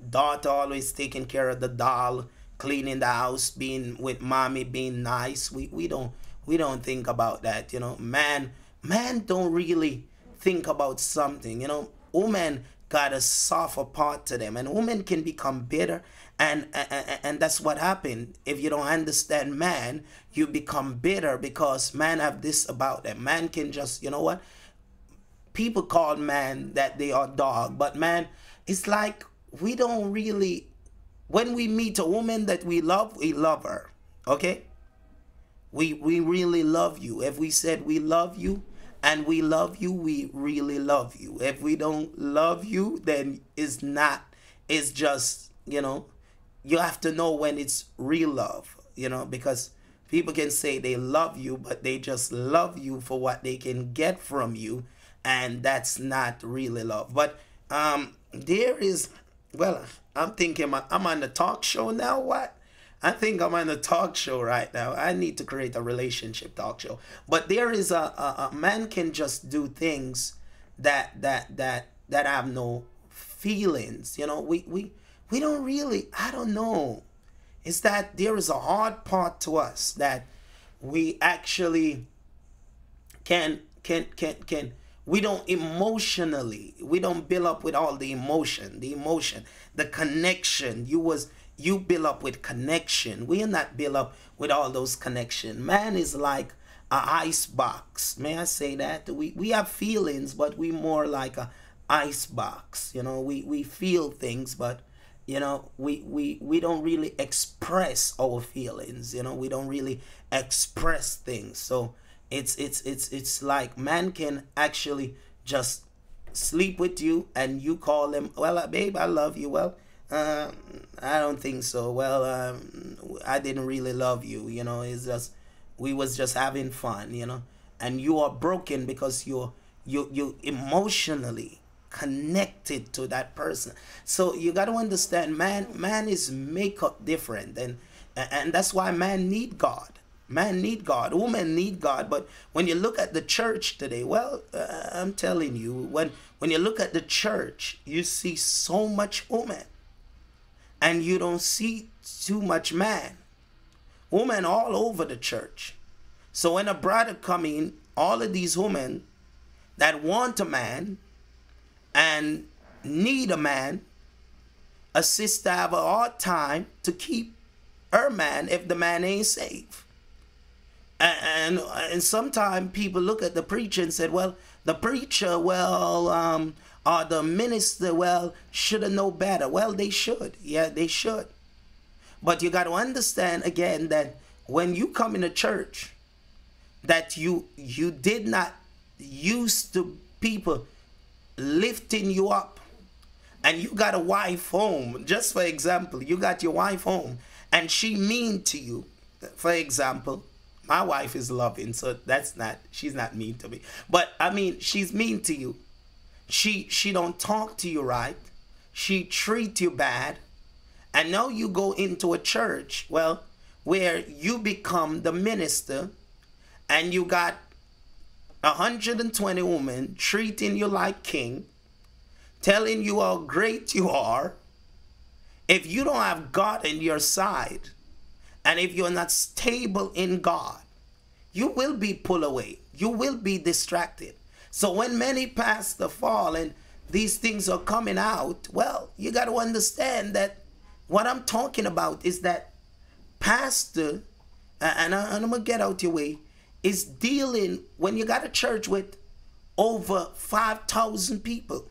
daughter always taking care of the doll, cleaning the house, being with mommy, being nice. We don't think about that. You know, man don't really think about something. You know, women got a softer part to them, and women can become bitter, and that's what happened. If you don't understand man, you become bitter, because man have this about them. Man can just, you know what, people call man that they are dog, but man, it's like we don't really, when we meet a woman that we love her, okay, we really love you. If we said we love you and we love you, we really love you. If we don't love you, then it's not, it's just, you know, you have to know when it's real love, you know, because people can say they love you, but they just love you for what they can get from you, and that's not really love. But there is, well, I'm thinking I'm on the talk show now. What? I think I'm on a talk show right now. I need to create a relationship talk show. But there is a man can just do things that have no feelings. You know, we don't really, I don't know. It's that there is a hard part to us that we actually can we don't emotionally, we don't build up with all the emotion, the connection. You build up with connection. We are not built up with all those connection. Man is like a ice box. May I say that? We have feelings, but we more like a ice box. You know, we feel things, but you know, we don't really express our feelings. You know, we don't really express things. So it's like man can actually just sleep with you and you call them, well, babe, I love you. Well, I don't think so. Well, I didn't really love you. You know, it's just, we was just having fun, you know, and you are broken because you emotionally connected to that person. So you got to understand, man is make up different, and that's why man need God. Man need God. Women need God. But when you look at the church today, well, I'm telling you, when you look at the church, you see so much woman, and you don't see too much man. Women all over the church. So when a brother come in, all of these women that want a man and need a man, a sister have a hard time to keep her man if the man ain't saved. And sometimes people look at the preacher and said, well, the preacher, well, or the minister, well, should have known better. Well, they should. Yeah, they should. But you got to understand again that when you come in a church, that you did not used to people lifting you up, and you got a wife home. Just for example, you got your wife home and she mean to you. For example, my wife is loving, so she's not mean to me. But I mean, she's mean to you. She don't talk to you right. She treat you bad. And now you go into a church, well, where you become the minister, and you got 120 women treating you like king, telling you how great you are. If you don't have God in your side, and if you're not stable in God, you will be pulled away. You will be distracted. So when many past the fall and these things are coming out, well, you got to understand that what I'm talking about is that pastor, and I'm going to get out your way, is dealing, when you got a church with over 5,000 people,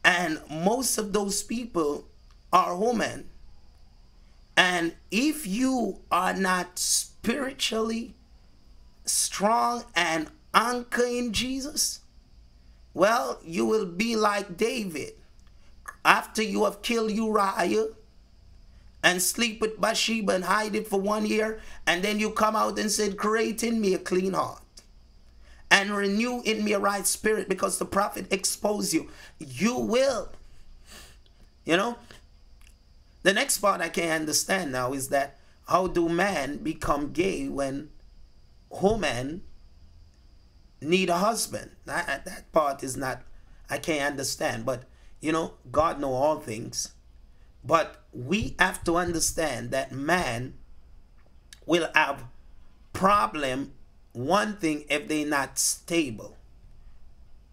and most of those people are women. And if you are not spiritually strong and anchor in Jesus, well, you will be like David. After you have killed Uriah and sleep with Bathsheba and hide it for 1 year, and then you come out and said, create in me a clean heart and renew in me a right spirit, because the prophet exposed you. You will. You know, the next part I can't understand now is that how do man become gay when women need a husband? That part is not, I can't understand. But, you know, God knows all things. But we have to understand that man will have problem, one thing, if they not stable.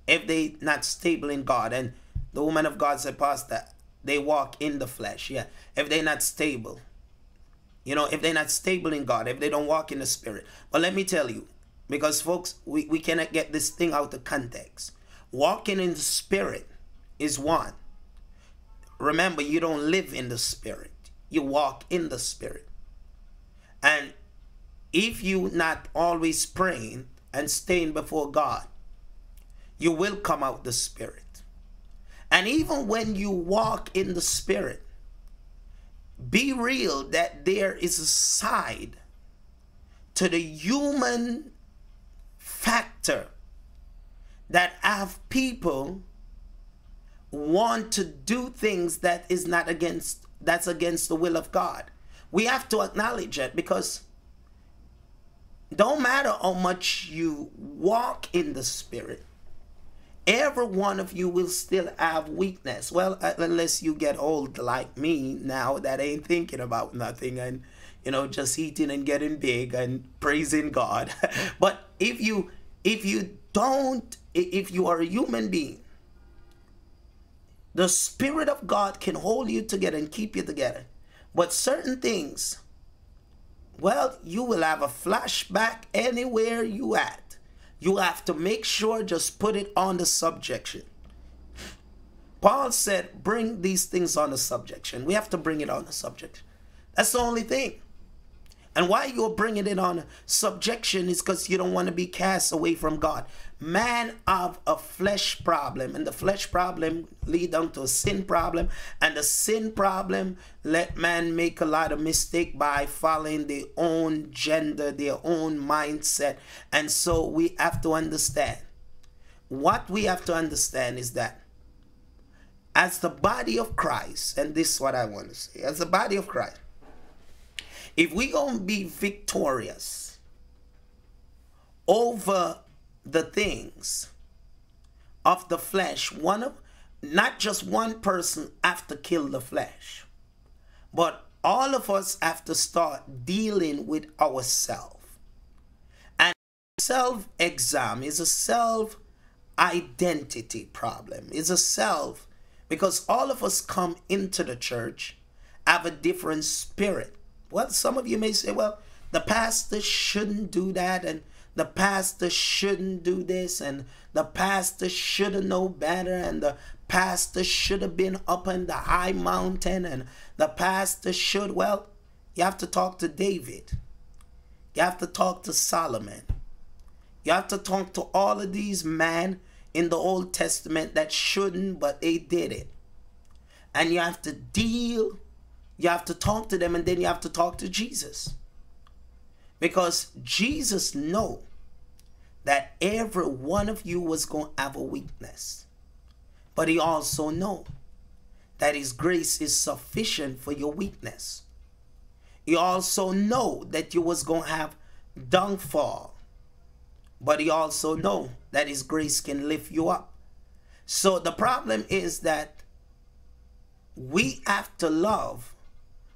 If they not stable in God. And The woman of God said, Pastor, they walk in the flesh. Yeah. If they're not stable. You know, if they're not stable in God, if they don't walk in the Spirit. But let me tell you, because folks, we cannot get this thing out of context. Walking in the Spirit is one. Remember, you don't live in the Spirit. You walk in the Spirit. And if you not always praying and staying before God, you will come out the Spirit. And even when you walk in the Spirit, be real that there is a side to the human factor that have people want to do things that is not against, that's against the will of God. We have to acknowledge it, because don't matter how much you walk in the Spirit, every one of you will still have weakness. Well, unless you get old like me now, that ain't thinking about nothing and, you know, just eating and getting big and praising God. But if you are a human being, the Spirit of God can hold you together and keep you together. But certain things, well, you will have a flashback anywhere you at. You have to make sure, just put it on the subjection. Paul said, bring these things on the subjection. We have to bring it on the subjection. That's the only thing. And why you're bringing it on subjection is because you don't want to be cast away from God. Man have a flesh problem, and the flesh problem lead down to a sin problem, and the sin problem let man make a lot of mistake by following their own gender, their own mindset. And so we have to understand, what we have to understand is that as the body of Christ, and this is what I want to say, as the body of Christ, if we're going to be victorious over the things of the flesh, not just one person have to kill the flesh, but all of us have to start dealing with ourselves. And self-exam is a self-identity problem. It's a self, because all of us come into the church, have a different spirit. Well, some of you may say, well, the pastor shouldn't do that, and the pastor shouldn't do this, and the pastor should have known better, and the pastor should have been up on the high mountain, and the pastor should. Well, you have to talk to David. You have to talk to Solomon. You have to talk to all of these men in the Old Testament that shouldn't, but they did it. And you have to deal. You have to talk to them, and then you have to talk to Jesus. Because Jesus knows that every one of you was going to have a weakness. But he also knows that his grace is sufficient for your weakness. He also knows that you was going to have downfall. But he also knows that his grace can lift you up. So the problem is that we have to love.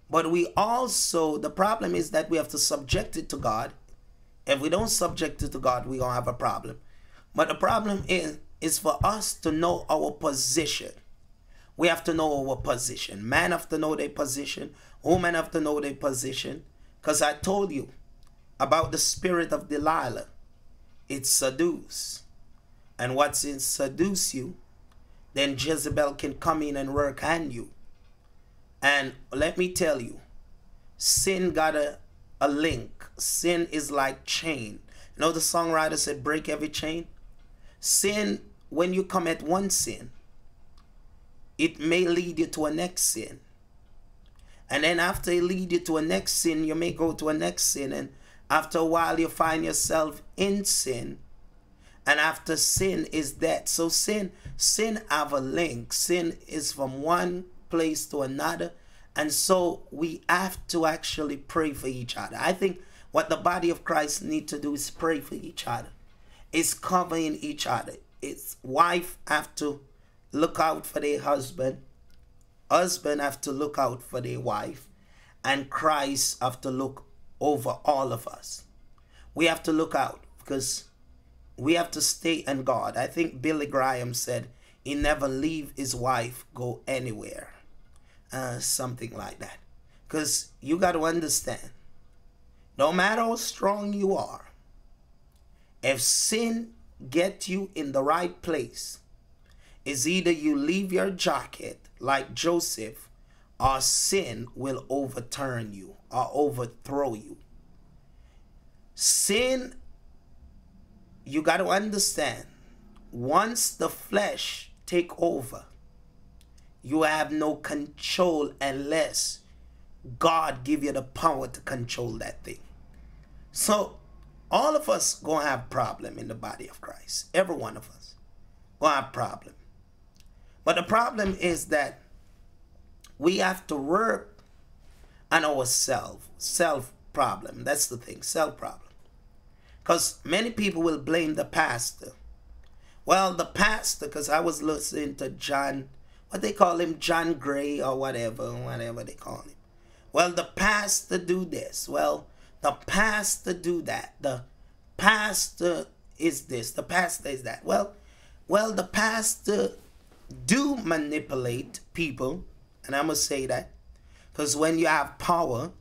But we also, the problem is that we have to subject it to God. If we don't subject it to God, we're going to have a problem. But the problem is for us to know our position. We have to know our position. Man have to know their position. Women have to know their position. Because I told you about the spirit of Delilah. It seduce. And once it seduce you, then Jezebel can come in and work on you. And let me tell you, sin got a link. Sin is like chain. You know the songwriter said, break every chain? Sin, when you commit one sin, it may lead you to a next sin. And then after it lead you to a next sin, you may go to a next sin. And after a while, you find yourself in sin. And after sin is death. So sin have a link. Sin is from one place to another. And so we have to actually pray for each other. I think what the body of Christ need to do is pray for each other. It's covering each other. It's wife have to look out for their husband. Husband have to look out for their wife. And Christ have to look over all of us. We have to look out because we have to stay in God. I think Billy Graham said, he never leave his wife go anywhere. Something like that. Because you got to understand, no matter how strong you are, if sin get you in the right place, it's either you leave your jacket like Joseph, or sin will overturn you or overthrow you. Sin, you got to understand, once the flesh take over, you have no control unless God give you the power to control that thing. So all of us gonna have problem in the body of Christ. Every one of us gonna have problem. But the problem is that we have to work on ourselves. Self problem. That's the thing. Self problem. Because many people will blame the pastor. Well, the pastor, because I was listening to John, what they call him, John Gray or whatever they call him. Well, the pastor do this. Well, the pastor do that. The pastor is this. The pastor is that. Well, the pastor do manipulate people. And I'm going to say that. Because when you have power,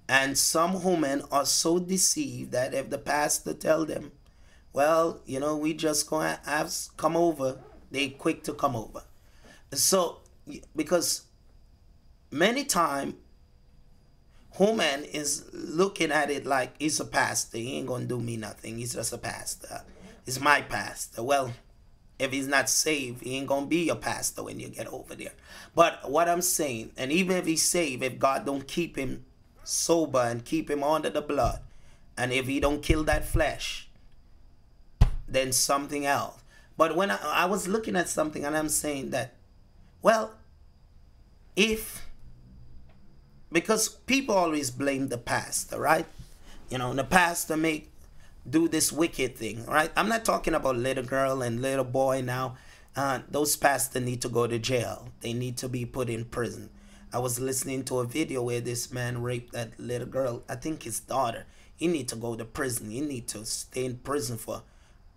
and some women are so deceived that if the pastor tell them, well, you know, we just going to have come over, they quick to come over. So, because many time, woman is looking at it like he's a pastor. He ain't going to do me nothing. He's just a pastor. He's my pastor. Well, if he's not saved, he ain't going to be a pastor when you get over there. But what I'm saying, and even if he's saved, if God don't keep him sober and keep him under the blood, and if he don't kill that flesh, then something else. But when I was looking at something and I'm saying that, well, because people always blame the pastor, right? You know, the pastor do this wicked thing, right? I'm not talking about little girl and little boy now. Those pastors need to go to jail. They need to be put in prison. I was listening to a video where this man raped that little girl, I think his daughter. He need to go to prison. He need to stay in prison for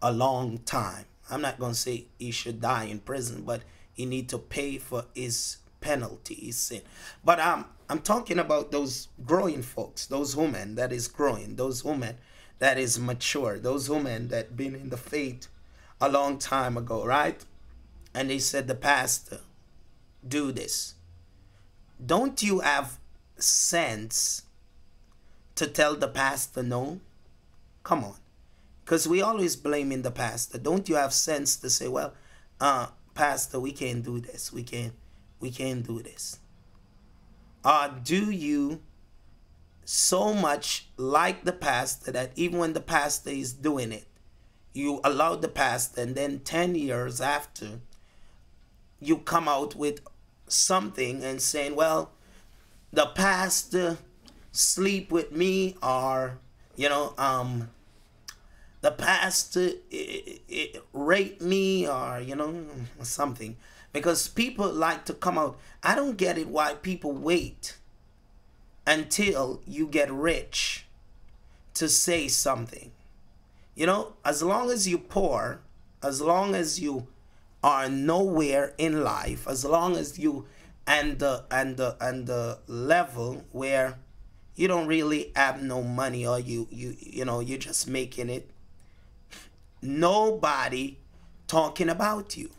a long time. I'm not going to say he should die in prison, but he need to pay for his penalty, his sin. But I'm talking about those growing folks, those women that is growing, those women that is mature, those women that been in the faith a long time ago, right? And they said, the pastor, do this. Don't you have sense to tell the pastor no? Come on. Because we always blaming the pastor. Don't you have sense to say, well, pastor, we can't do this. We can't do this. Or do you so much like the pastor that even when the pastor is doing it, you allow the pastor, and then 10 years after, you come out with something and saying, well, the pastor sleep with me, or, you know, the pastor raped me, or, you know, something. Because people like to come out. I don't get it why people wait until you get rich to say something. You know, as long as you're poor, as long as you are nowhere in life, as long as you and the level where you don't really have no money, or you know, you're just making it, nobody talking about you.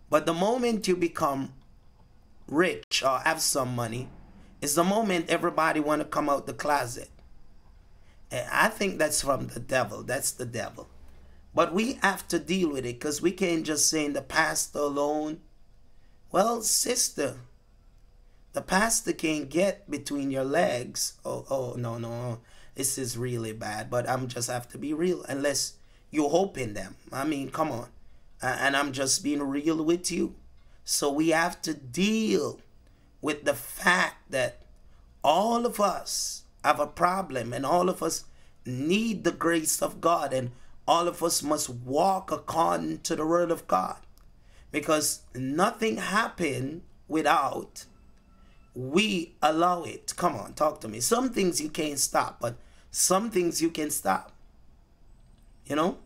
But the moment you become rich or have some money, is the moment everybody want to come out the closet. And I think that's from the devil. That's the devil. But we have to deal with it, because we can't just say in the pastor alone. Well, sister, the pastor can't get between your legs. Oh, no. This is really bad. But I'm just have to be real, unless you hope in them. I mean, come on. And I'm just being real with you. So we have to deal with the fact that all of us have a problem, and all of us need the grace of God, and all of us must walk according to the word of God, because nothing happened without we allow it. Come on, talk to me. Some things you can't stop, but some things you can stop. You know,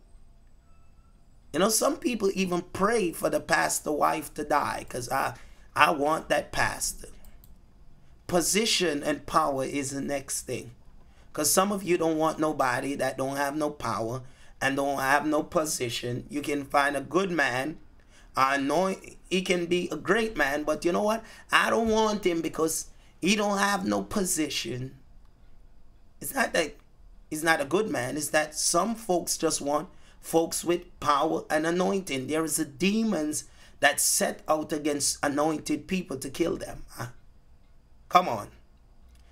You know, some people even pray for the pastor wife to die because I want that pastor. Position and power is the next thing. Because some of you don't want nobody that don't have no power and don't have no position. You can find a good man. I know he can be a great man, but you know what? I don't want him because he don't have no position. It's not that he's not a good man. It's that some folks just want folks with power and anointing. There is a demons that set out against anointed people to kill them. Come on.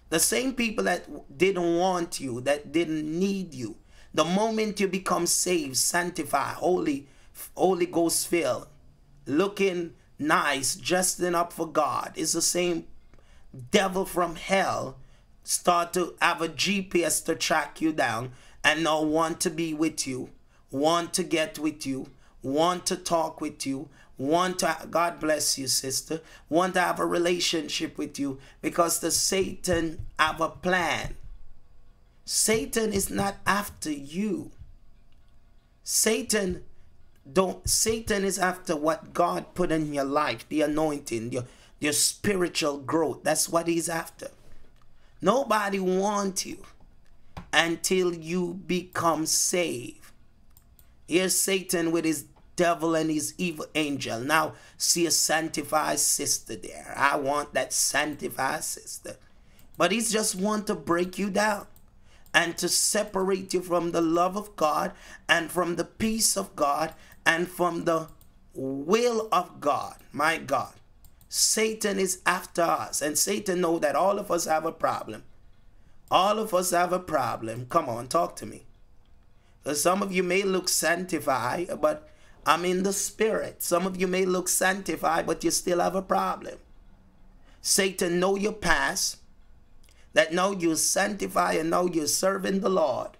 The same people that didn't want you, that didn't need you, the moment you become saved, sanctified, Holy Ghost filled, looking nice, dressing up for God, is the same devil from hell start to have a GPS to track you down and now want to be with you, want to get with you, want to talk with you, want to, God bless you, sister, want to have a relationship with you, because the Satan have a plan. Satan is not after you. Satan is after what God put in your life, the anointing, your spiritual growth. That's what he's after. Nobody wants you until you become saved. Here's Satan with his devil and his evil angel. Now see a sanctified sister there. I want that sanctified sister. But he's just want to break you down and to separate you from the love of God and from the peace of God and from the will of God. My God. Satan is after us, and Satan knows that all of us have a problem. All of us have a problem. Come on, talk to me. Because some of you may look sanctified, but I'm in the spirit. Some of you may look sanctified, but you still have a problem. Satan know your past, that now you're sanctified and now you're serving the Lord.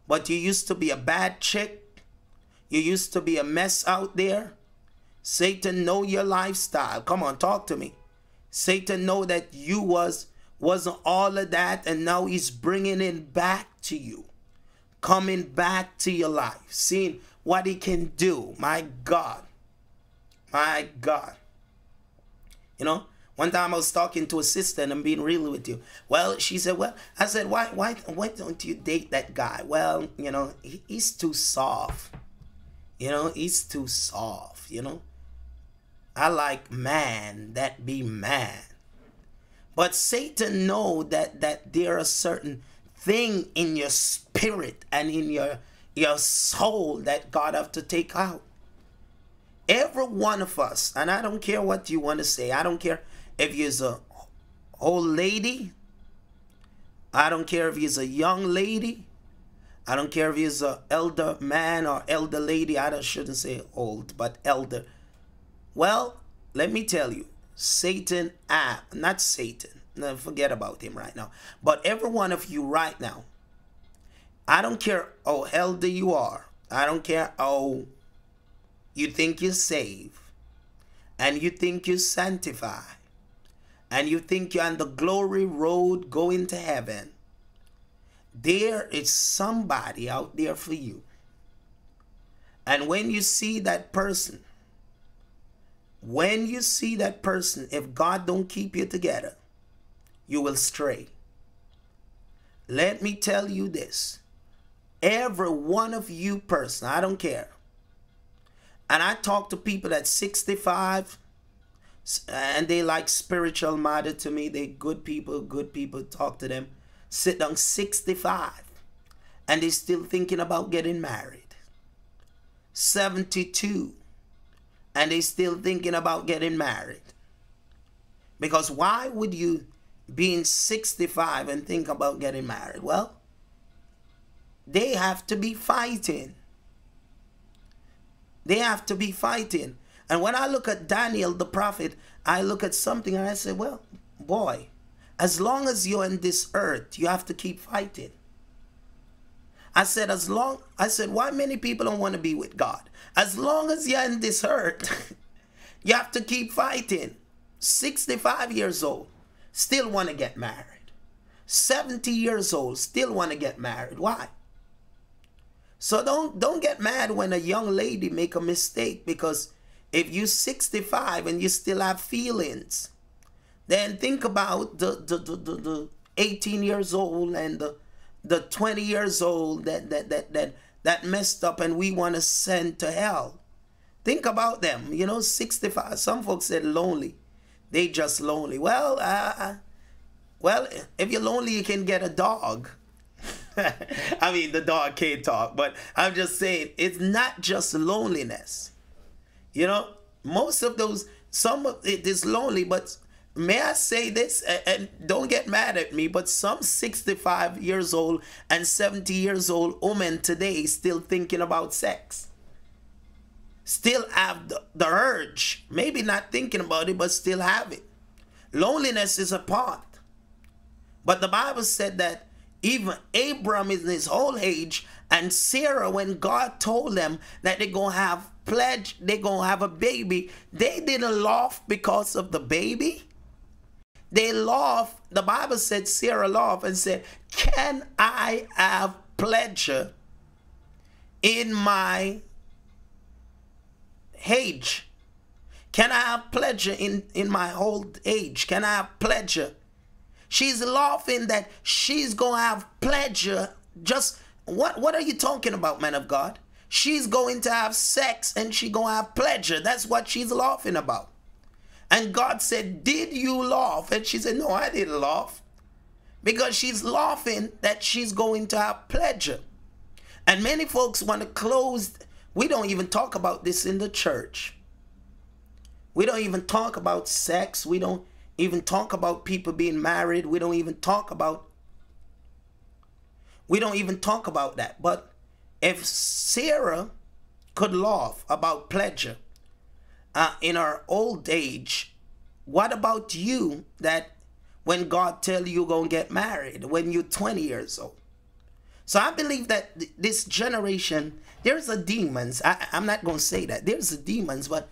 But you used to be a bad chick. You used to be a mess out there. Satan know your lifestyle. Come on, talk to me. Satan know that you wasn't all of that, and now he's bringing it back to you. Coming back to your life. Seeing what he can do. My God. My God. You know, one time I was talking to a sister, and I'm being real with you. Well, she said, well, I said, why don't you date that guy? Well, you know, he's too soft. You know, he's too soft, you know. I like man that be man. But Satan know that there are certain thing in your spirit and in your soul that God have to take out. Every one of us, and I don't care what you want to say. I don't care if you're a old lady. I don't care if you're a young lady. I don't care if you're an elder man or elder lady. I shouldn't say old, but elder. Well, let me tell you, Satan, not Satan. No, forget about him right now. But every one of you right now, I don't care how elder you are. I don't care how you think you're saved. And you think you're sanctified. And you think you're on the glory road going to heaven. There is somebody out there for you. And when you see that person, if God don't keep you together, you will stray. Let me tell you this. Every one of you person, I don't care. And I talk to people at 65 and they like spiritual matter to me. They good people, talk to them. Sit down 65 and they still thinking about getting married. 72 and they still thinking about getting married. Because why would you be in 65 and think about getting married? Well, they have to be fighting. They have to be fighting. And when I look at Daniel the prophet, I look at something and I say, well, boy, as long as you're in this earth, you have to keep fighting. I said, why many people don't want to be with God? As long as you're in this earth, you have to keep fighting. 65 years old, still want to get married. 70 years old, still want to get married. Why? So don't get mad when a young lady make a mistake, because if you 65 and you still have feelings, then think about the 18 years old and the 20 years old that messed up and we want to send to hell. Think about them, 65. Some folks said lonely. They just lonely. Well, if you're lonely, you can get a dog. I mean, the dog can't talk, but I'm just saying, it's not just loneliness. Most of those, some of it is lonely, but may I say this, and don't get mad at me, but some 65 years old and 70 years old women today still thinking about sex. Still have the urge, maybe not thinking about it, but still have it. Loneliness is a part. But the Bible said that even Abram is in his old age, and Sarah, when God told them that they're going to have they're going to have a baby, they didn't laugh because of the baby. They laughed. The Bible said Sarah laughed and said, can I have pleasure in my age? Can I have pleasure in my old age? Can I have pleasure? She's laughing that she's going to have pleasure. Just, what are you talking about, man of God? She's going to have sex and she's going to have pleasure. That's what she's laughing about. And God said, did you laugh? And she said, no, I didn't laugh. Because she's laughing that she's going to have pleasure. And many folks want to close. We don't even talk about this in the church. We don't even talk about sex. We don't even talk about people being married. We don't even talk about that. But if Sarah could laugh about pleasure in her old age, what about you, that when God tell you you're going to get married when you're 20 years old? So I believe that this generation, there's a demons. I'm not going to say that. There's a demons, but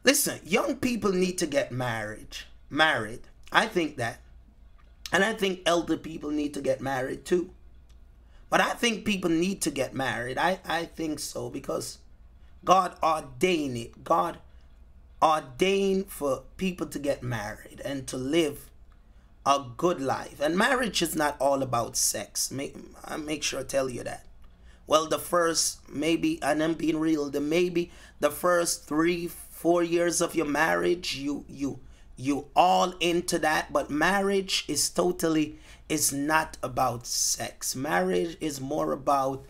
listen, young people need to get married. I think that. And I think elder people need to get married too. But I think people need to get married. I think so, because God ordained it. God ordained for people to get married and to live a good life. And marriage is not all about sex. Make sure I tell you that. Well, the first, maybe, and I'm being real, maybe the first 3-4 years of your marriage, you all into that. But marriage is not about sex. Marriage is more about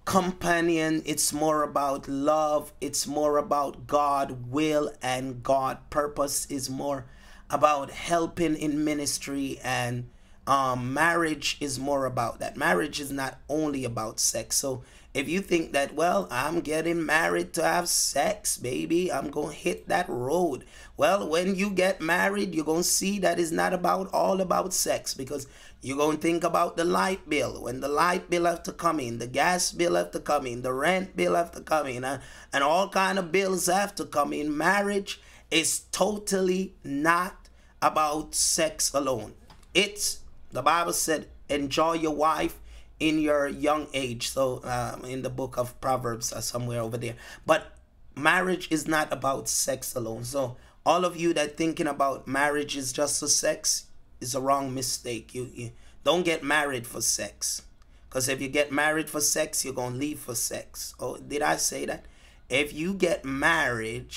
companion. It's more about love. It's more about God will and God purpose. Is more about helping in ministry, and marriage is more about that. Marriage is not only about sex. So if you think that, well, I'm getting married to have sex, baby, I'm going to hit that road. Well, when you get married, you're going to see that it's not all about sex, because you're going to think about the light bill. When the light bill have to come in, the gas bill have to come in, the rent bill have to come in, and all kind of bills have to come in. Marriage is totally not about sex alone. The Bible said, enjoy your wife in your young age. So in the book of Proverbs, somewhere over there. But marriage is not about sex alone. So all of you that thinking about marriage is just for sex is a wrong mistake. You don't get married for sex. Because if you get married for sex, you're going to leave for sex. Oh, did I say that? If you get married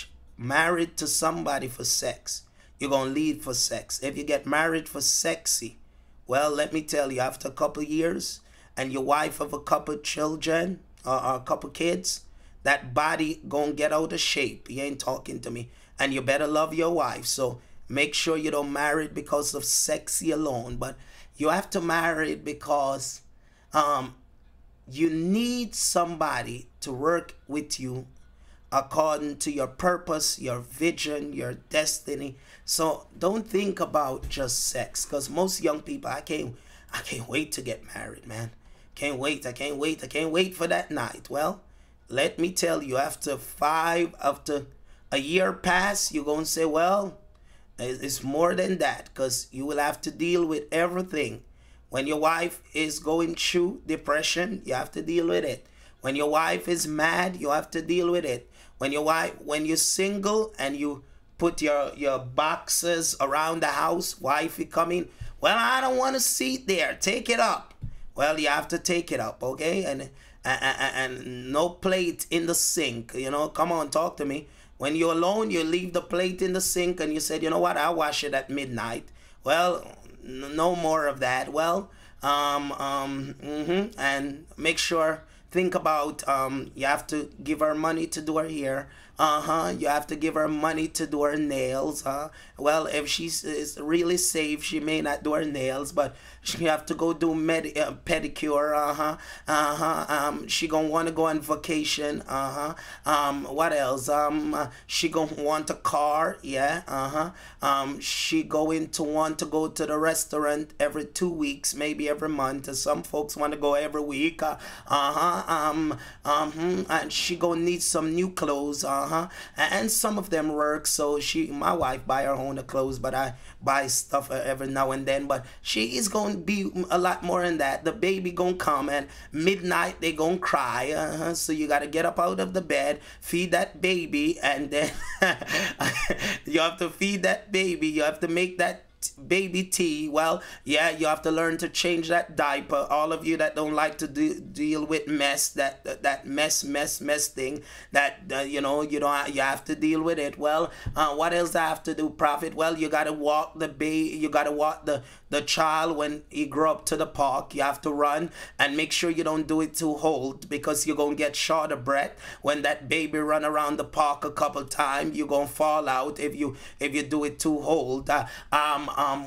to somebody for sex, you're going to leave for sex. If you get married for sexy, well, let me tell you, after a couple of years, and your wife have a couple children or a couple kids, that body gonna get out of shape. You ain't talking to me. And you better love your wife. So make sure you don't marry because of sexy alone. But you have to marry because you need somebody to work with you according to your purpose, your vision, your destiny. So don't think about just sex, because most young people, I can't wait to get married, man. I can't wait for that night. Well, let me tell you, after a year pass, you're going to say, well, it's more than that, because you will have to deal with everything. When your wife is going through depression, you have to deal with it. When your wife is mad, you have to deal with it. When you're single and you put your boxes around the house, wifey coming, well, I don't want to sit there. Take it up. Well, you have to take it up, okay? And no plate in the sink. Come on, talk to me. When you're alone, you leave the plate in the sink and you said, you know what, I'll wash it at midnight. Well, no more of that. Well, and make sure, think about, you have to give her money to do her hair. You have to give her money to do her nails. Well, if she's is really safe, she may not do her nails, but she have to go do pedicure. She gonna want to go on vacation. What else? She gonna want a car. Yeah. She going to want to go to the restaurant every 2 weeks, maybe every month. Some folks want to go every week. And she gonna need some new clothes. And some of them work, so my wife buy her own clothes, but I buy stuff every now and then. But she is going to be a lot more in that. The baby gonna come, and midnight they gonna cry. So you gotta get up out of the bed, feed that baby, and then you have to feed that baby. You have to make that baby tea. Well, yeah, you have to learn to change that diaper. All of you that don't like to deal with mess, that mess thing, that you have to deal with it. Well, what else I have to do, Prophet? Well, you gotta walk the baby. You gotta walk the child when he grow up to the park. You have to run and make sure you don't do it too old, because you're gonna get short of breath when that baby run around the park a couple times. You're gonna fall out if you do it too old.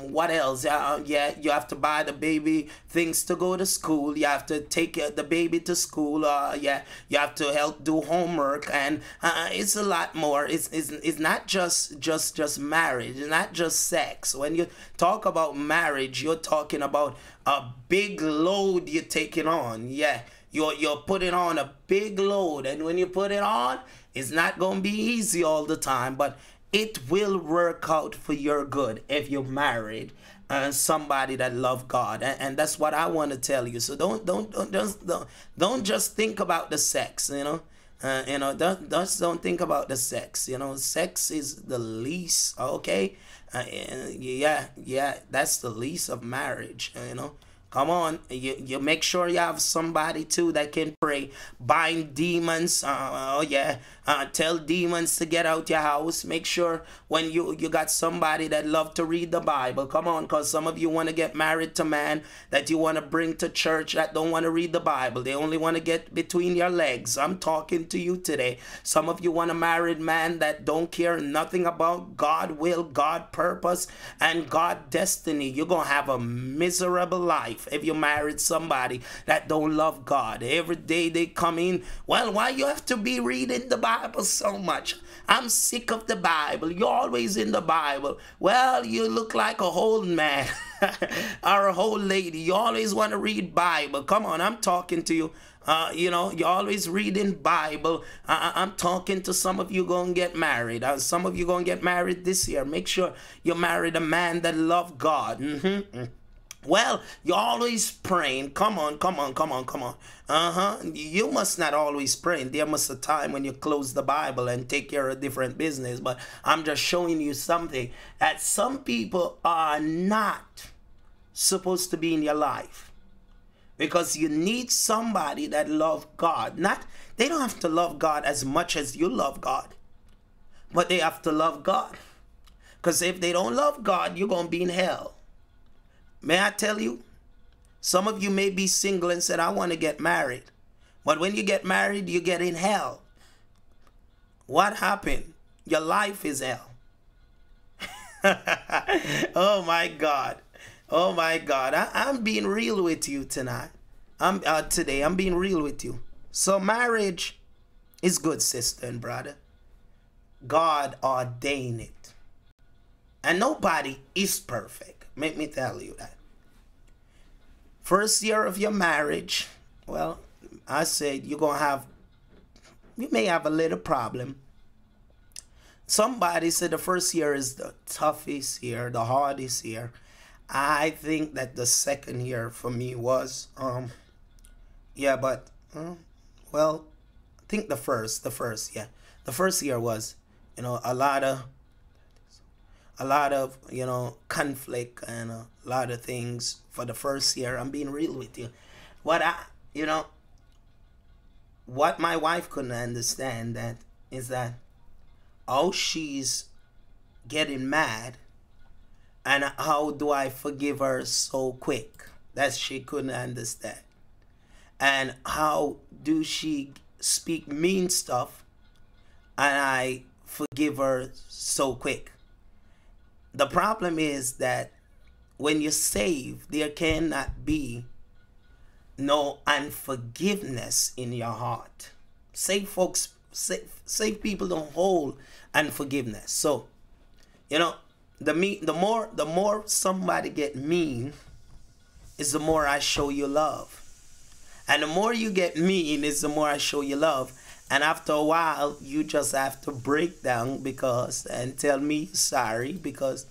What else? Yeah, you have to buy the baby things to go to school. You have to take the baby to school. Yeah, you have to help do homework, and it's a lot more. It's not just marriage. It's not just sex. When you talk about marriage, you're talking about a big load you're taking on. Yeah, you're putting on a big load, and when you put it on, it's not gonna be easy all the time, but it will work out for your good if you're married and somebody that love God, and that's what I want to tell you. So don't just think about the sex, don't think about the sex. Sex is the least, okay? Yeah, that's the least of marriage. Come on, you make sure you have somebody too that can pray, bind demons. Tell demons to get out your house. Make sure when you got somebody that love to read the Bible. Come on, because some of you want to get married to man that you want to bring to church that don't want to read the Bible. They only want to get between your legs. I'm talking to you today. Some of you want a married man that don't care nothing about God will, God purpose, and God destiny. You're going to have a miserable life if you married somebody that don't love God. Every day they come in, well, why you have to be reading the Bible so much? I'm sick of the Bible. You're always in the Bible. Well, you look like a old man or a old lady. You always want to read Bible. Come on, I'm talking to you. You're always reading Bible. I'm talking to some of you going to get married. Some of you going to get married this year. Make sure you married a man that love God. Well, you're always praying. Come on. You must not always pray. There must a time when you close the Bible and take care of different business. But I'm just showing you something that some people are not supposed to be in your life, because you need somebody that love God. They don't have to love God as much as you love God, but they have to love God. Because if they don't love God, you're going to be in hell. May I tell you, some of you may be single and said, I want to get married. But when you get married, you get in hell. What happened? Your life is hell. Oh my God. Oh my God. I'm being real with you tonight. Today I'm being real with you. So marriage is good, sister and brother. God ordained it. And nobody is perfect. Make me tell you that. First year of your marriage, well, I said you may have a little problem. Somebody said the first year is the toughest year, the hardest year. I think that the second year for me was, well, I think the first, yeah, the first year was, a lot of conflict and a lot of things for the first year. I'm being real with you. What I, you know, what my wife couldn't understand that is that how she's getting mad and how do I forgive her so quick. That she couldn't understand. And how do she speak mean stuff and I forgive her so quick. The problem is that when you save, there cannot be no unforgiveness in your heart. Saved folks, saved people don't hold unforgiveness. So, the more somebody get mean, is the more I show you love. And the more you get mean is the more I show you love. And after a while, you just have to break down and tell me sorry because,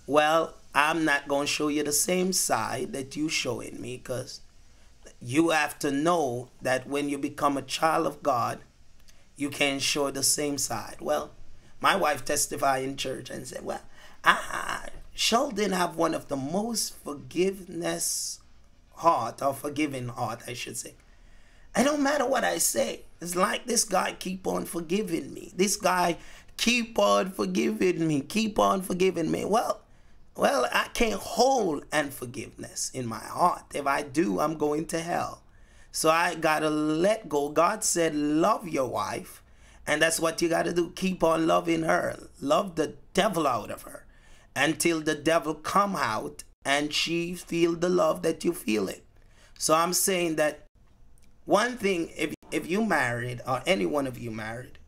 well, I'm not going to show you the same side that you showing me, because you have to know that when you become a child of God, you can show the same side. Well, my wife testified in church and said, well, Sheldon have one of the most forgiveness heart, or forgiving heart, I should say. It don't matter what I say. It's like this guy keep on forgiving me. This guy keep on forgiving me. Keep on forgiving me. Well, I can't hold unforgiveness in my heart. If I do, I'm going to hell. So I gotta let go. God said, love your wife. And that's what you gotta do. Keep on loving her. Love the devil out of her until the devil come out and she feel the love that you feel it. So I'm saying that one thing, if you married, or any one of you married,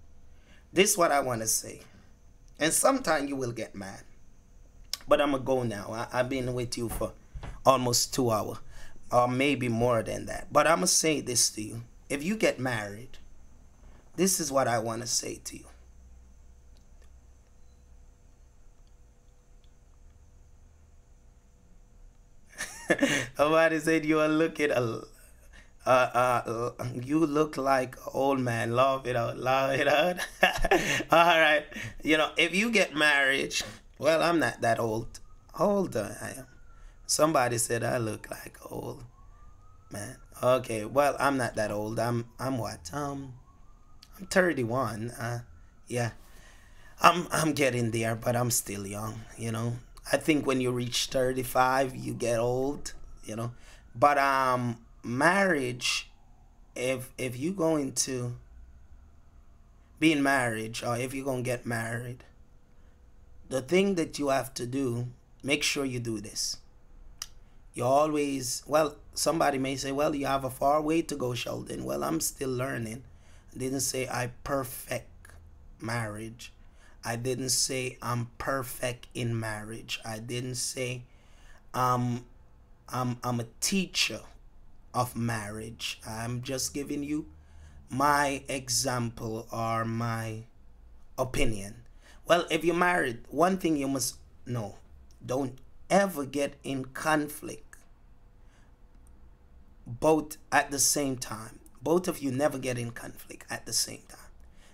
this is what I want to say. And sometimes you will get mad. But I'm going to go now. I've been with you for almost 2 hours, or maybe more than that. But I'm going to say this to you. If you get married, this is what I want to say to you. Somebody said you are looking you look like an old man. Love it out, love it out. All right. If you get married, well, I'm not that old. How old I am? Somebody said I look like an old man. Okay, well, I'm not that old. I'm what? I'm 31. Yeah. I'm getting there, but I'm still young, I think when you reach 35, you get old, But marriage, if you're going to be in marriage, or if you're going to get married, the thing that you have to do, make sure you do this. You always, well, somebody may say, well, you have a far way to go, Sheldon. Well, I'm still learning. I didn't say I perfect marriage. I didn't say I'm perfect in marriage. I didn't say I'm a teacher of marriage. I'm just giving you my example or my opinion. Well, if you're married, one thing you must know, don't ever get in conflict both at the same time. Both of you never get in conflict at the same time.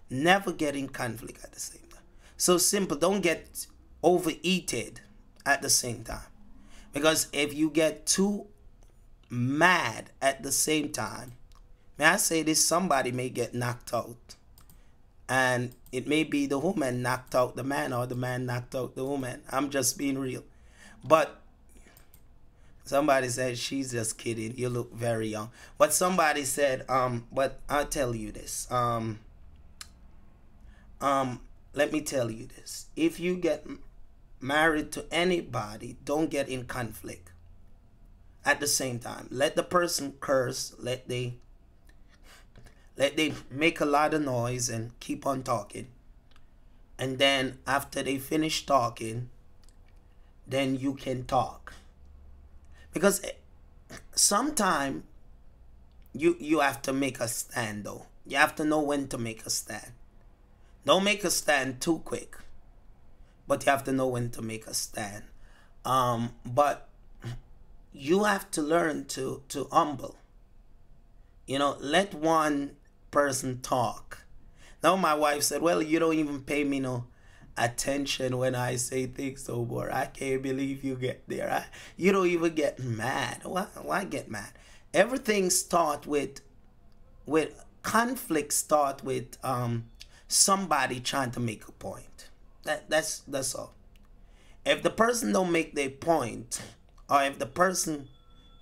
Never get in conflict at the same time. So simple, don't get overheated at the same time. Because if you get too mad at the same time, may I say this, somebody may get knocked out. And it may be the woman knocked out the man, or the man knocked out the woman. I'm just being real. But somebody said, she's just kidding. You look very young. But somebody said, but I'll tell you this. Let me tell you this. If you get married to anybody, don't get in conflict at the same time. Let the person curse. Let they make a lot of noise and keep on talking. And then after they finish talking, then you can talk. Because sometimes you have to make a stand, though. You have to know when to make a stand. Don't make a stand too quick, but you have to know when to make a stand. But you have to learn to humble. Let one person talk. Now my wife said, well, you don't even pay me no attention when I say things, so boy, I can't believe you get there. You don't even get mad. Why get mad? Everything start with conflict start with somebody trying to make a point. That's all. If the person don't make their point, or if the person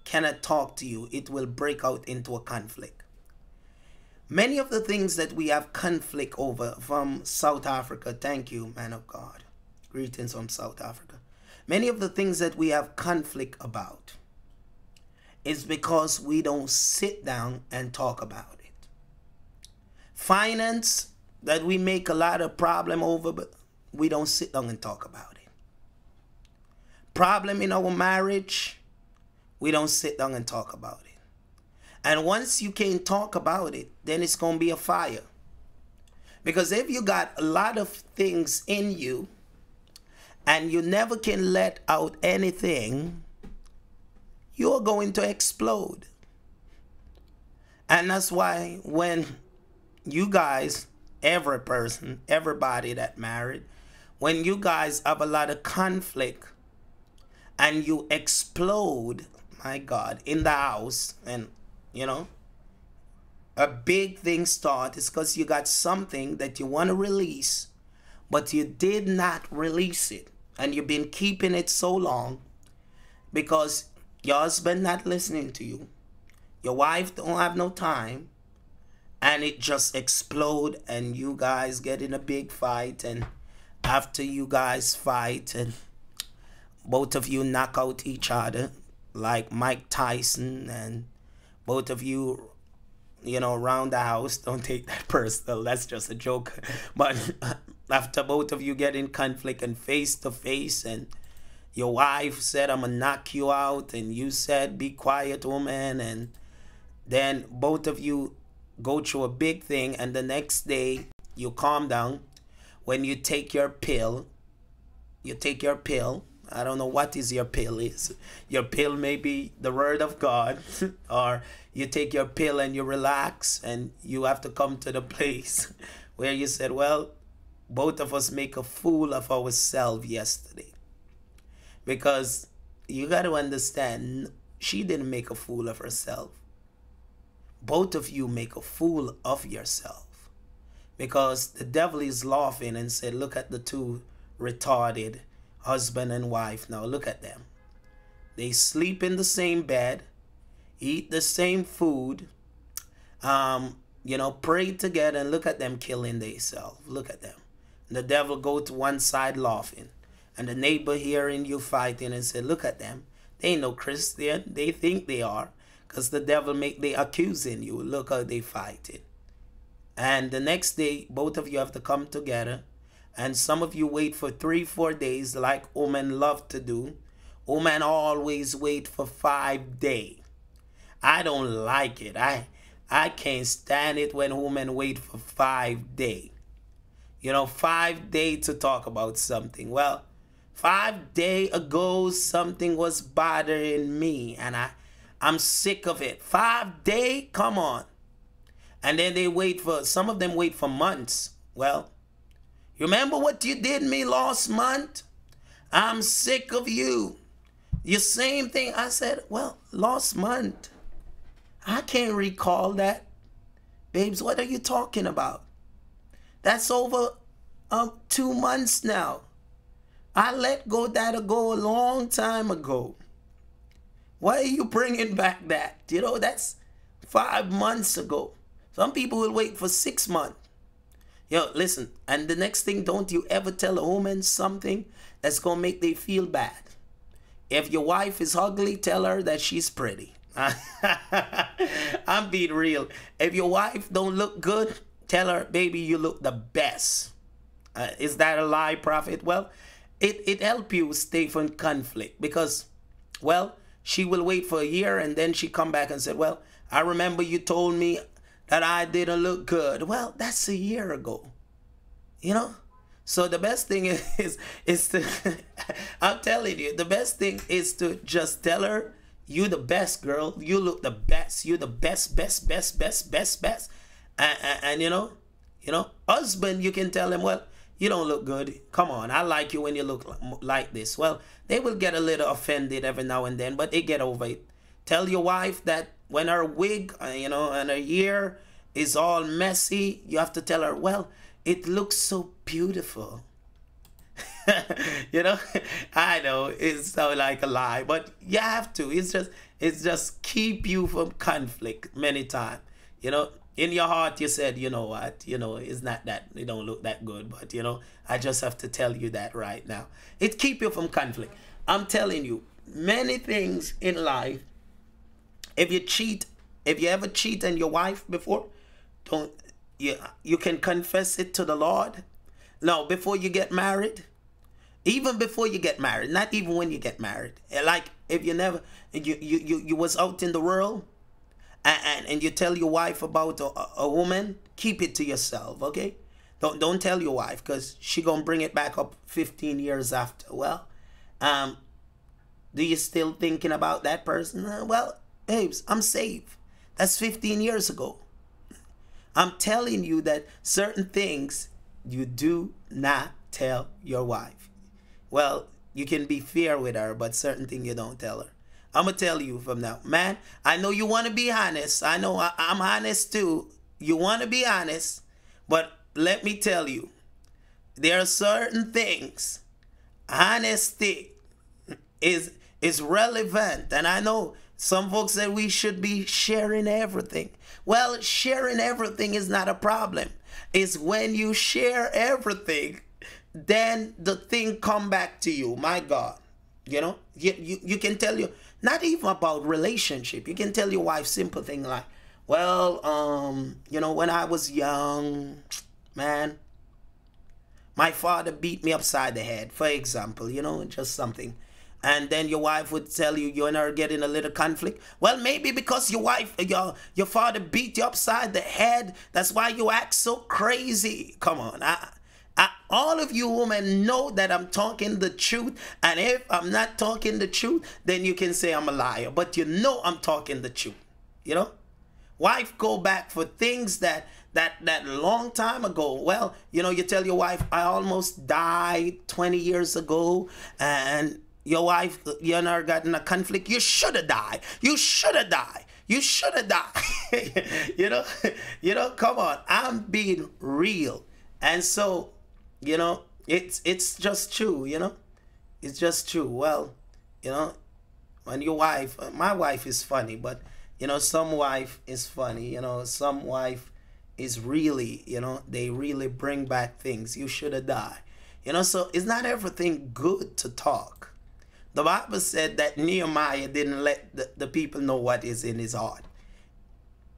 cannot talk to you, it will break out into a conflict. Many of the things that we have conflict over from South Africa, thank you, man of God. Greetings from South Africa. Many of the things that we have conflict about is because we don't sit down and talk about it. Finance, that we make a lot of problem over, but we don't sit down and talk about it. Problem in our marriage, we don't sit down and talk about it. And once you can't talk about it, then it's going to be a fire. Because if you got a lot of things in you and you never can let out anything, you're going to explode. And that's why when you guys, every person, everybody that married, when you guys have a lot of conflict and you explode, my God, in the house, and you know, a big thing start is because you got something that you want to release, but you did not release it. And you've been keeping it so long because your husband not listening to you. Your wife don't have no time. And it just explode and you guys get in a big fight. And after you guys fight and both of you knock out each other like Mike Tyson, and both of you, you know, around the house, don't take that personal, that's just a joke. But after both of you get in conflict and face to face, and your wife said, I'm gonna knock you out, and you said, be quiet, woman, and then both of you go through a big thing, and the next day you calm down. When you take your pill, I don't know what is your pill is. Your pill may be the word of God, or you take your pill and you relax, and you have to come to the place where you said, well, both of us make a fool of ourselves yesterday. Because you got to understand, she didn't make a fool of herself. Both of you make a fool of yourself. Because the devil is laughing and said, look at the two retarded husband and wife. Now look at them. They sleep in the same bed, eat the same food, you know, pray together, and look at them killing themselves. Look at them. And the devil go to one side laughing, and the neighbor hearing you fighting and say, look at them. They ain't no Christian. They think they are, because the devil they accusing you. Look how they fighting. And the next day, both of you have to come together. And some of you wait for 3-4 days like women love to do. Women always wait for 5 days. I don't like it. I can't stand it when women wait for 5 days. You know, 5 days to talk about something. Well, 5 days ago, something was bothering me. And I'm sick of it. 5 days? Come on. And then they wait for, some of them wait for months. Well, you remember what you did me last month? I'm sick of you. The same thing. I said, well, last month. I can't recall that. Babes, what are you talking about? That's over 2 months now. I let go that go a long time ago. Why are you bringing back that? You know, that's 5 months ago. Some people will wait for 6 months. Yo, listen, and the next thing, don't you ever tell a woman something that's going to make them feel bad. If your wife is ugly, tell her that she's pretty. I'm being real. If your wife don't look good, tell her, baby, you look the best. Is that a lie, Prophet? Well, it helps you stay from conflict because, well, she will wait for a year and then she come back and said, well, I remember you told me that I didn't look good. Well, that's a year ago, you know? So the best thing is to, I'm telling you, the best thing is to just tell her, you the best, girl. You look the best. You the best. And husband, you can tell him, well, you don't look good. Come on, I like you when you look like this. Well, they will get a little offended every now and then, but they get over it. Tell your wife that when her wig, and her hair is all messy, you have to tell her, well, it looks so beautiful. you know, I know it sounds like a lie, but you have to. It's just keep you from conflict many times. In your heart you said, you know what, it's not that it don't look that good, but I just have to tell you that right now. It keep you from conflict. I'm telling you, many things in life, if you ever cheat on your wife before, don't you can confess it to the Lord. No, before you get married, even before you get married, not even when you get married. Like if you never you was out in the world, and you tell your wife about a woman, keep it to yourself, okay? Don't tell your wife, because she gonna bring it back up 15 years after. Well, do you still thinking about that person? Well, babes, I'm saved. That's 15 years ago. I'm telling you that certain things you do not tell your wife. Well, you can be fair with her, but certain things you don't tell her. I'm going to tell you from now. Man, I know you want to be honest. I know I'm honest too. You want to be honest. But let me tell you, there are certain things. Honesty is relevant. And I know some folks say we should be sharing everything. Well, sharing everything is not a problem. It's when you share everything, then the thing come back to you. My God. You can tell you, not even about relationship. You can tell your wife simple thing like, well, when I was young, man, my father beat me upside the head, for example, just something. And then your wife would tell you, you and her getting a little conflict. Well, maybe because your father beat you upside the head, that's why you act so crazy. Come on. All of you women know that I'm talking the truth. And if I'm not talking the truth, then you can say I'm a liar. But I'm talking the truth. Wife go back for things that long time ago. Well, you tell your wife, I almost died 20 years ago. And your wife, you and her got in a conflict. You should have died. You should have died. You should have died. Come on. I'm being real. And so, it's just true, It's just true. Well, when your wife, my wife is funny, but, some wife is funny, some wife is really, they really bring back things. You should have died. So it's not everything good to talk. The Bible said that Nehemiah didn't let the people know what is in his heart.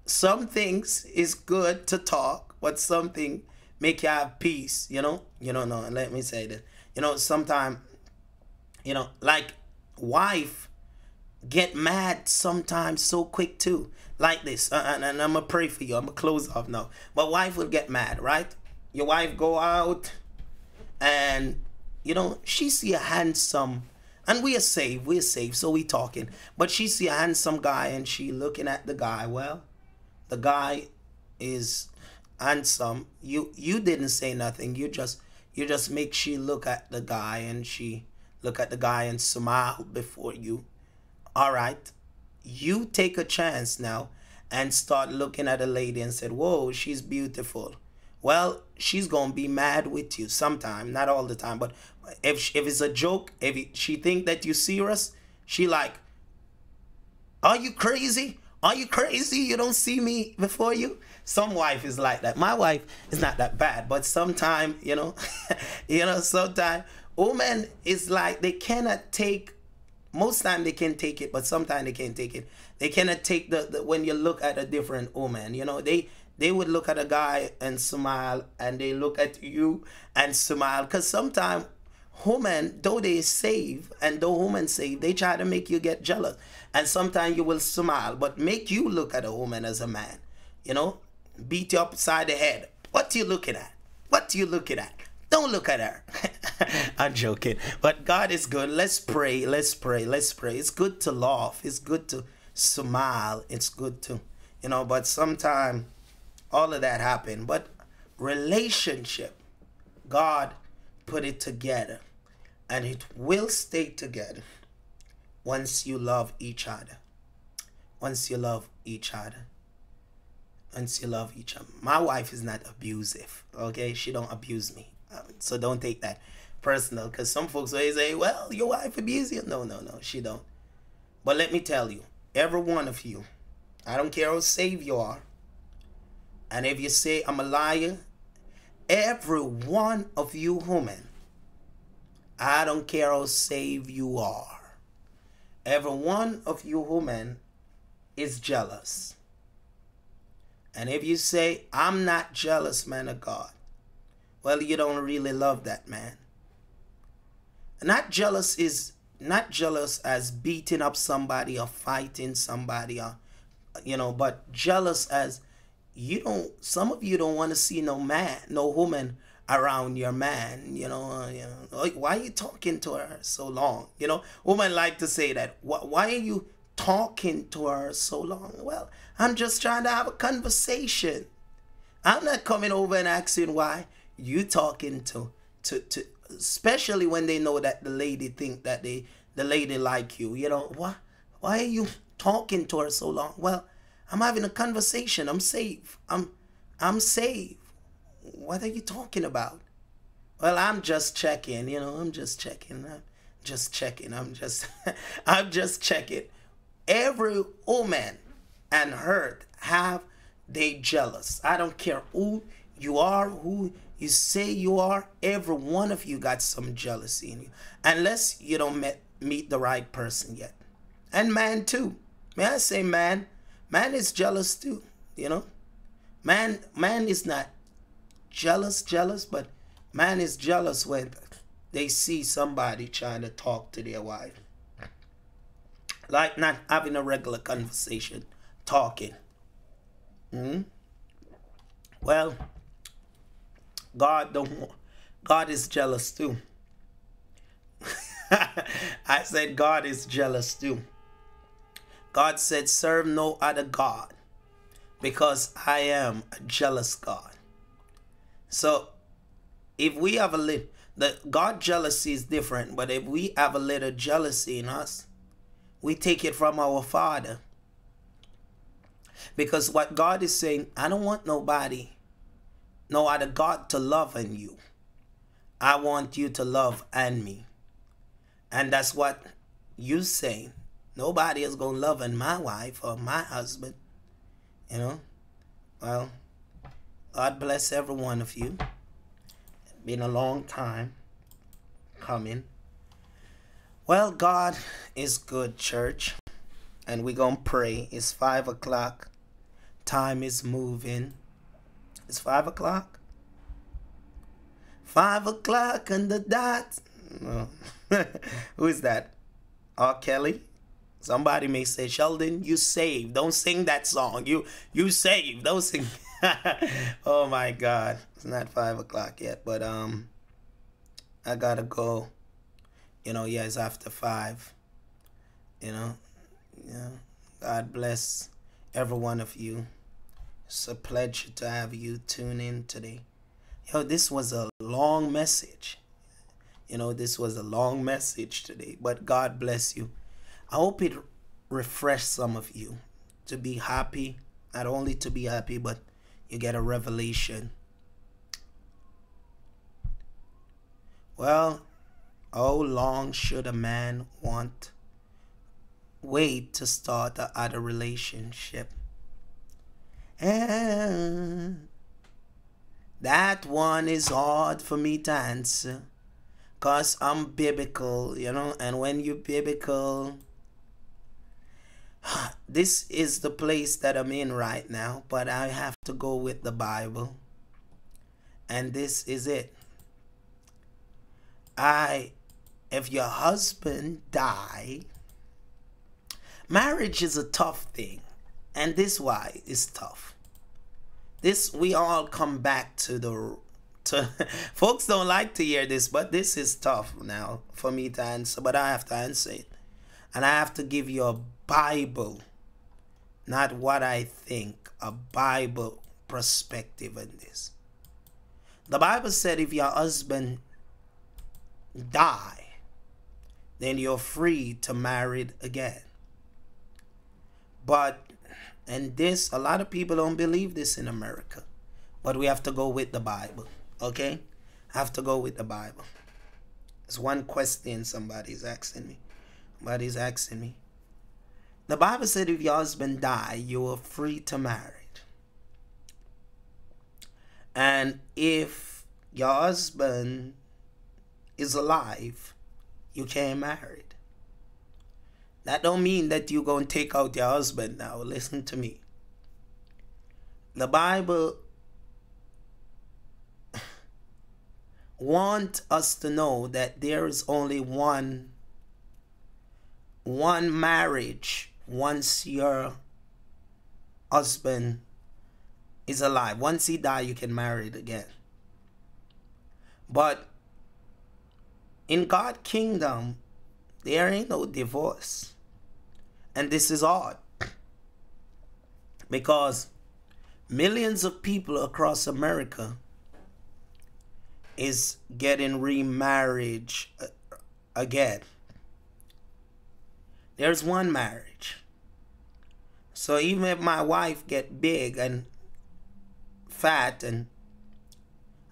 Some things is good to talk, but something make you have peace, no, let me say that. Sometimes, like wife get mad sometimes so quick too. Like this, and I'm going to pray for you. I'm going to close off now. But wife will get mad, right? Your wife go out and, she see a handsome, and we're saved, so we talking. But she see a handsome guy and she looking at the guy. Well, the guy is handsome. You didn't say nothing. You just make she look at the guy, and she look at the guy and smile before you. All right, you take a chance now and start looking at a lady and said, whoa, she's beautiful. Well, she's gonna be mad with you sometime, not all the time, but if it's a joke, she think that you serious, she like, are you crazy? Are you crazy? You don't see me before you? Some wife is like that. My wife is not that bad, but sometimes, sometimes women is like they cannot take. Most time they can take it, but sometimes they can't take it. They cannot take the when you look at a different woman. They would look at a guy and smile, and they look at you and smile. Because sometimes women, though they save, and though women save, they try to make you get jealous. And sometimes you will smile, but make you look at a woman as a man. Beat you upside the head. What you looking at? What you looking at? Don't look at her. I'm joking. But God is good. Let's pray. Let's pray. Let's pray. It's good to laugh. It's good to smile. It's good to, but sometimes all of that happened. But relationship, God put it together, and it will stay together once you love each other. Once you love each other. Once you love each other. My wife is not abusive, okay? She don't abuse me. So don't take that personal, because some folks always say, well, your wife abuses you. No, she don't. But let me tell you, every one of you, I don't care how saved you are, and if you say I'm a liar, every one of you women, I don't care how saved you are, every one of you women is jealous. And if you say, I'm not jealous, man of God, well, you don't really love that man. Not jealous as beating up somebody or fighting somebody, or, but jealous as some of you don't want to see no woman around your man, like, why are you talking to her so long? Women like to say that. Why are you talking to her so long? Well, I'm just trying to have a conversation. I'm not coming over and asking why you talking to especially when they know that the lady think that the lady like you. Why are you talking to her so long? Well, I'm having a conversation. I'm safe. I'm safe. What are you talking about? Well, I'm just checking. I'm just checking. I'm just checking. Every woman and hurt have they jealous. I don't care who you are, who you say you are. Every one of you got some jealousy in you, unless you don't meet the right person yet. And man too. May I say man is jealous too. Man is not jealous, but man is jealous when they see somebody trying to talk to their wife. Like not having a regular conversation, talking. Well, God is jealous too. I said God is jealous too. God said, serve no other God, because I am a jealous God. So if we have the God jealousy is different, but if we have a little jealousy in us, we take it from our Father. Because what God is saying, I don't want no other God to love on you. I want you to love on me. And that's what you saying. Nobody is going to love on my wife or my husband. Well, God bless every one of you. It's been a long time coming. Well, God is good, church. And we're going to pray. It's 5 o'clock. Time is moving. It's 5 o'clock. 5 o'clock on the dot. No. Who is that? R. Kelly? Somebody may say, Sheldon, you saved. Don't sing that song. You saved. Don't sing. Oh my God. It's not 5 o'clock yet, but I gotta go. It's after 5. God bless every one of you. It's a pleasure to have you tune in today. This was a long message. This was a long message today, but God bless you. I hope it refreshed some of you to be happy, not only to be happy, but you get a revelation. Well, how long should a man wait to start another relationship? And that one is hard for me to answer, because I'm biblical, and when you're biblical, this is the place that I'm in right now, but I have to go with the Bible. And this is it. If your husband die, marriage is a tough thing. And this why it's tough. This, we all come back to folks don't like to hear this, but this is tough now for me to answer, but I have to answer it. And I have to give you a Bible, not what I think, a Bible perspective in this. The Bible said if your husband die, then you're free to marry again. But, and this, a lot of people don't believe this in America. But we have to go with the Bible, okay? Have to go with the Bible. There's one question somebody's asking me. Somebody's asking me. The Bible said if your husband die, you are free to marry. And if your husband is alive, you can't marry. That don't mean that you're going to take out your husband now. Listen to me. The Bible wants us to know that there is only one marriage once your husband is alive. Once he dies, you can marry it again. But in God's kingdom, there ain't no divorce. And this is odd. Because millions of people across America is getting remarriage again. There's one marriage. So even if my wife get big and fat, and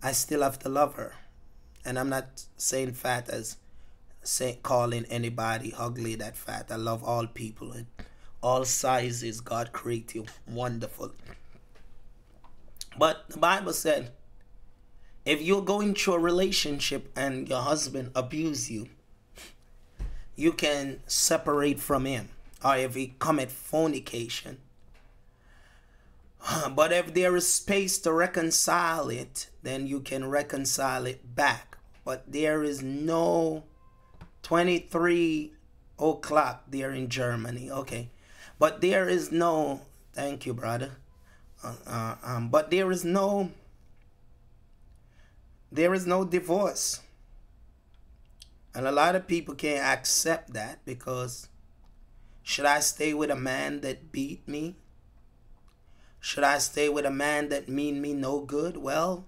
I still have to love her. And I'm not saying fat as calling anybody ugly that fat. I love all people and all sizes. God created you wonderful. But the Bible said, if you're going through a relationship and your husband abuse you, you can separate from him. Or if he commit fornication. But if there is space to reconcile it, then you can reconcile it back. But there is no 23 o'clock there in Germany. Okay. But there is no, thank you, brother. But there is no divorce. And a lot of people can't accept that because should I stay with a man that beat me? Should I stay with a man that mean me no good? Well,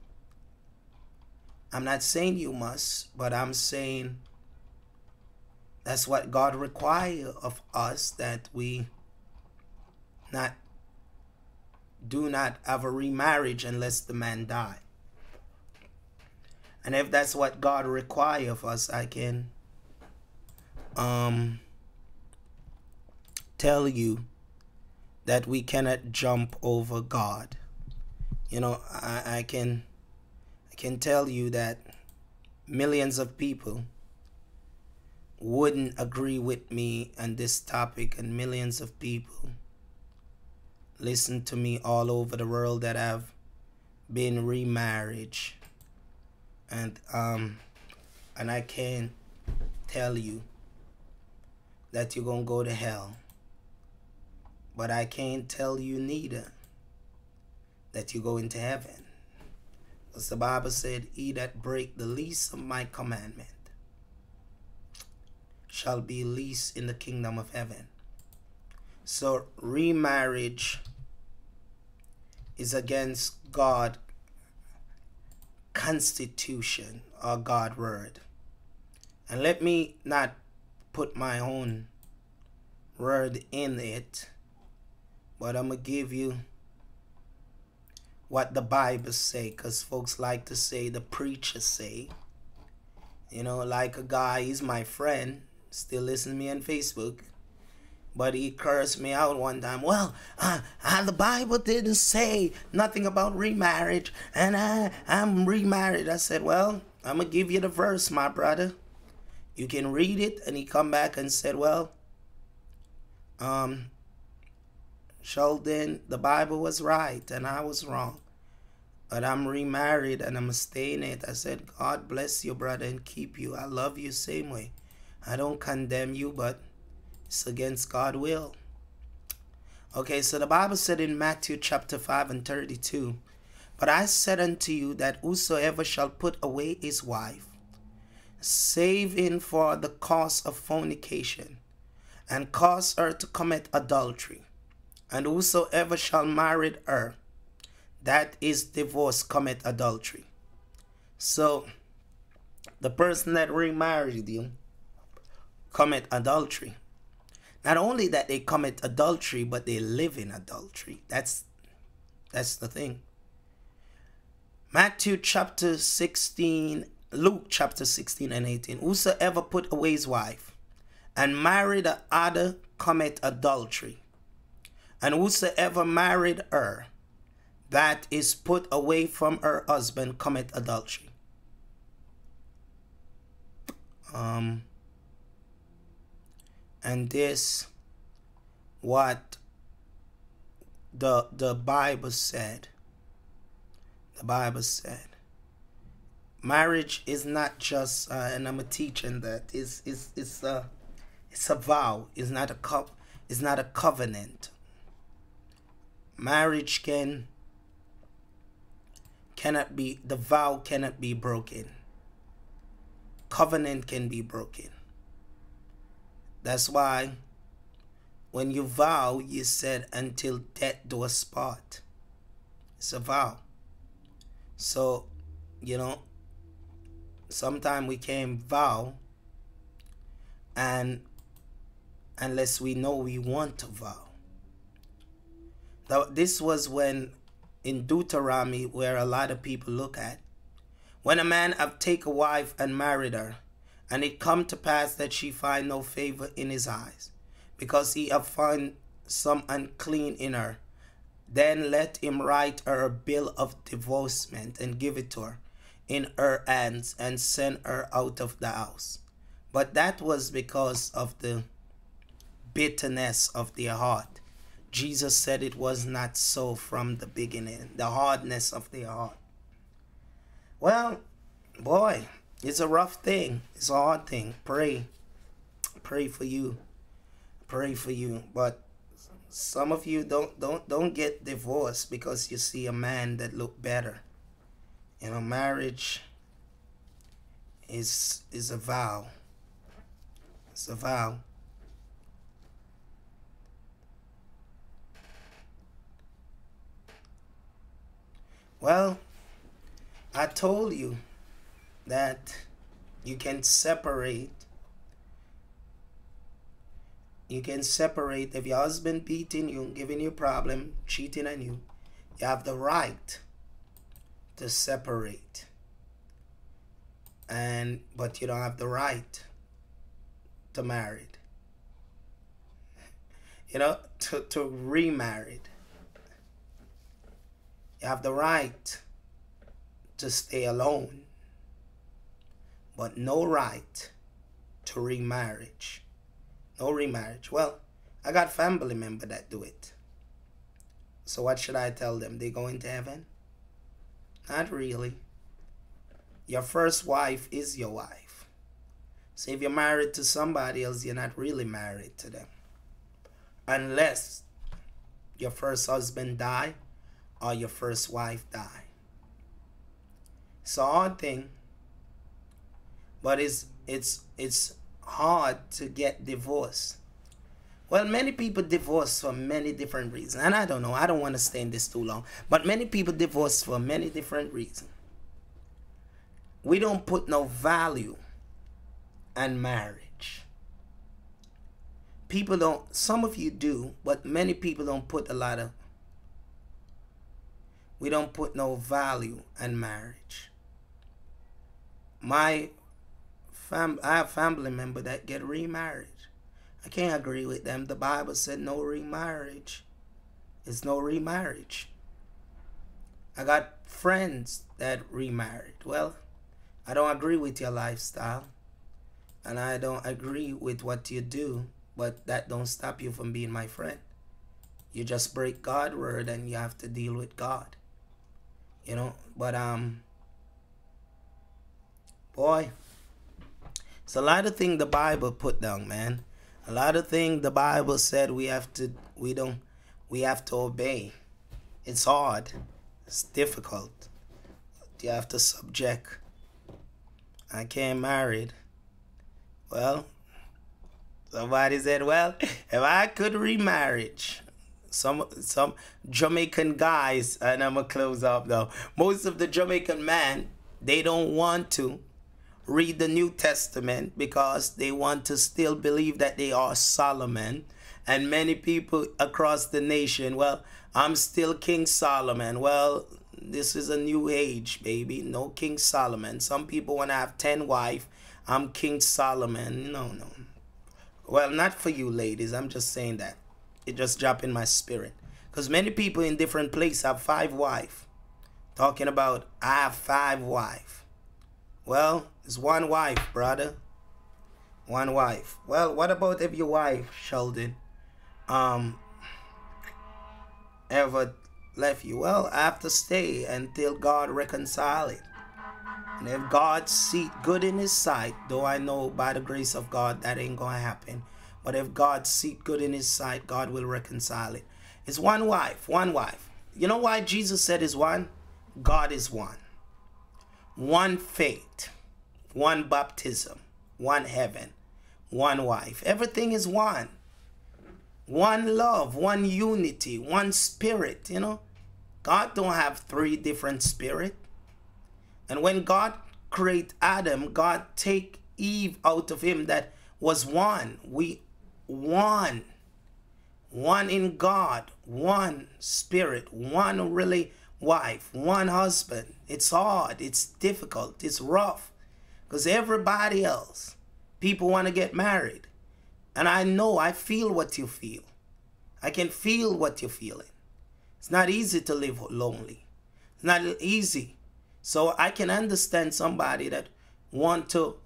I'm not saying you must, but I'm saying that's what God requires of us, that we do not have a remarriage unless the man die. And if that's what God requires of us, I can tell you that we cannot jump over God. You know, I can tell you that millions of people wouldn't agree with me on this topic, and millions of people listen to me all over the world that have been remarried. And I can tell you that you're gonna go to hell. But I can't tell you neither that you go into heaven. Because the Bible said, he that break the least of my commandment shall be least in the kingdom of heaven. So remarriage is against God's constitution or God's word. And let me not put my own word in it, but I'm going to give you what the Bible say, because folks like to say the preacher say. You know, like a guy, he's my friend, still listen to me on Facebook, but he cursed me out one time. Well, the Bible didn't say nothing about remarriage, and I'm remarried. I said, well, I'm going to give you the verse, my brother. You can read it. And he come back and said, well, Sheldon, the Bible was right and I was wrong. But I'm remarried and I'm staying it. I said, God bless you, brother, and keep you. I love you same way. I don't condemn you, but it's against God's will. Okay, so the Bible said in Matthew chapter 5 and 32, but I said unto you that whosoever shall put away his wife, save in for the cause of fornication, and cause her to commit adultery, and whosoever shall marry her, that is divorced commit adultery. So the person that remarried you commit adultery. Not only that they commit adultery, but they live in adultery. That's the thing. Matthew chapter 16, Luke chapter 16 and 18. Whosoever put away his wife and married other commit adultery. And whosoever married her that is put away from her husband commit adultery. And this what the Bible said. The Bible said marriage is not just and I'm teaching that it's a vow. It's not a covenant. Marriage cannot be, the vow cannot be broken. Covenant can be broken. That's why when you vow, you said until death do us part. It's a vow. So, you know, sometimes we can't vow and unless we know we want to vow. Now, this was when in Deuteronomy, where a lot of people look at, when a man have take a wife and married her, and it come to pass that she find no favor in his eyes, because he have found some unclean in her, then let him write her a bill of divorcement and give it to her in her hands and send her out of the house. But that was because of the bitterness of their heart. Jesus said it was not so from the beginning, the hardness of their heart. Well, boy, it's a rough thing. It's a hard thing. Pray for you. Pray for you. But some of you don't get divorced because you see a man that look better. You know, marriage is a vow. It's a vow. Well, I told you that you can separate. You can separate if your husband beating you, giving you a problem, cheating on you. You have the right to separate. But you don't have the right to marry. You know, to remarry. You have the right to stay alone, but no right to remarriage. No remarriage. Well, I got family members that do it. So what should I tell them? They go into heaven? Not really. Your first wife is your wife. So if you're married to somebody else, you're not really married to them. Unless your first husband die or your first wife die. It's a hard thing, but it's hard to get divorced. Well, many people divorce for many different reasons. And I don't know, I don't want to stay in this too long. But many people divorce for many different reasons. We don't put no value on marriage. People don't, some of you do, but many people don't put a lot of, we don't put no value on marriage. I have family members that get remarried. I can't agree with them. The Bible said no remarriage. It's no remarriage. I got friends that remarried. Well, I don't agree with your lifestyle. And I don't agree with what you do. But that don't stop you from being my friend. You just break God's word and you have to deal with God. You know, but boy, it's a lot of things the Bible put down, man. A lot of things the Bible said we have to obey. It's hard. It's difficult. You have to subject. I can't married. Well, somebody said, well, if I could remarriage. some Jamaican guys, and I'm gonna close up now. Most of the Jamaican men, they don't want to read the New Testament because they want to still believe that they are Solomon. And many people across the nation, well, I'm still King Solomon. Well, this is a new age, baby. No King Solomon. Some people want to have 10 wives. I'm King Solomon. No, no. Well, not for you ladies. I'm just saying that. It just dropped in my spirit. Because many people in different places have 5 wives. Talking about, I have 5 wives. Well, it's 1 wife, brother. 1 wife. Well, what about if your wife, Sheldon, ever left you? Well, I have to stay until God reconcile it. And if God see good in his sight, though I know by the grace of God that ain't gonna happen, but if God see good in his sight, God will reconcile it. It's 1 wife, 1 wife. You know why Jesus said is 1? God is 1. 1 faith, 1 baptism, 1 heaven, 1 wife. Everything is 1. 1 love, 1 unity, 1 spirit, you know. God don't have 3 different spirits. And when God create Adam, God take Eve out of him that was 1. We 1. 1 in God, 1 spirit, 1 really wife, 1 husband. It's hard, it's difficult, it's rough. Because everybody else, people want to get married. And I know, I feel what you feel. I can feel what you're feeling. It's not easy to live lonely. It's not easy. So I can understand somebody that want to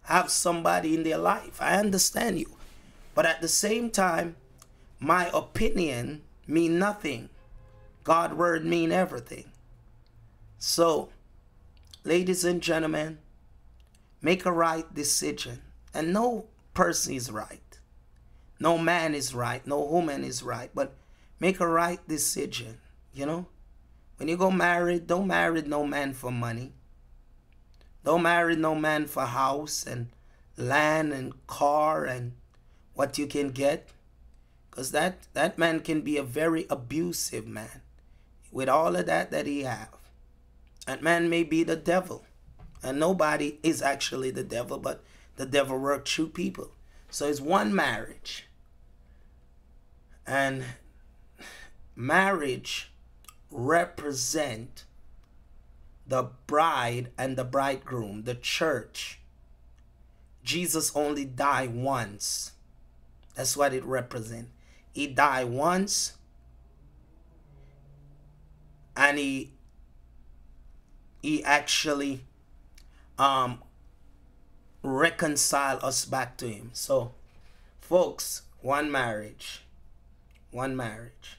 have somebody in their life. I understand you. But at the same time, my opinion mean nothing. God's word mean everything. So, ladies and gentlemen, make a right decision. And no person is right. No man is right. No woman is right. But make a right decision, you know. When you go married, don't marry no man for money. Don't marry no man for house and land and car and what you can get. Because that man can be a very abusive man with all of that he have. That man may be the devil. And nobody is actually the devil, but the devil works through people. So it's 1 marriage. And marriage represent the bride and the bridegroom, the church. Jesus only died once. That's what it represents. He died once, and he actually reconciled us back to him. So, folks, 1 marriage. 1 marriage.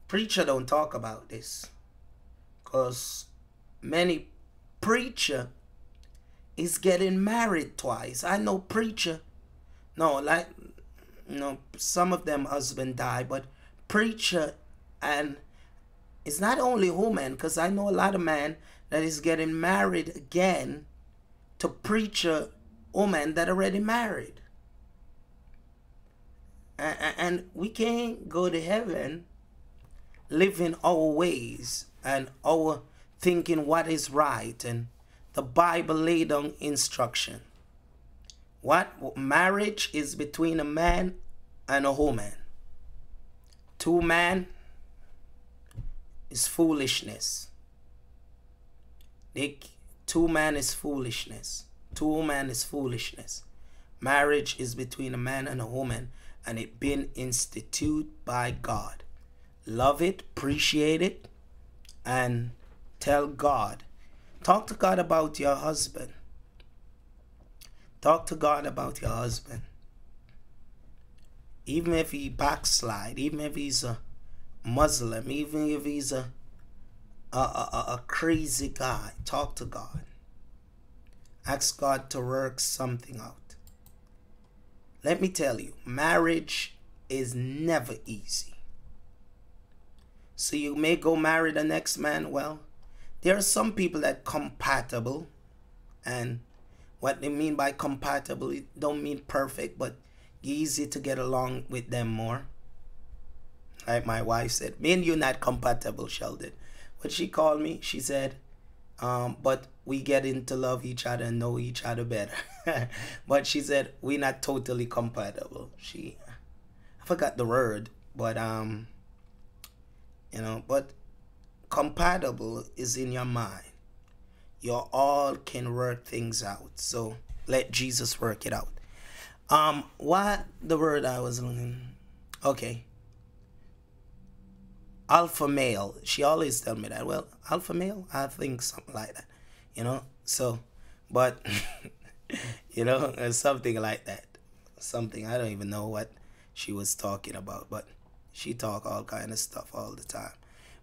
Preacher don't talk about this because many preacher is getting married twice. I know preacher, no, like, you know, some of them husband die, but preacher, and it's not only women, because I know a lot of men that is getting married again to preacher woman that already married. And we can't go to heaven living our ways and our thinking what is right, and the Bible laid down instruction. What marriage is between a man and a woman. 2 men is foolishness. 2 men is foolishness. 2 women is foolishness. Marriage is between a man and a woman, and it been instituted by God. Love it, appreciate it, and tell God. Talk to God about your husband. Talk to God about your husband. Even if he backslide, even if he's a Muslim, even if he's a crazy guy, talk to God. Ask God to work something out. Let me tell you, marriage is never easy. So you may go marry the next man. Well, there are some people that compatible, and what they mean by compatible, it don't mean perfect, but easy to get along with them more. Like my wife said, me and you not compatible, Sheldon. When she called me, she said, but we getting to love each other and know each other better. But she said, we not totally compatible. I forgot the word, but but compatible is in your mind. You all can work things out. So let Jesus work it out. What the word I was looking? Okay. Alpha male. She always tell me that. Well, alpha male, I think something like that. So, but something like that. Something I don't even know what she was talking about, but she talk all kind of stuff all the time.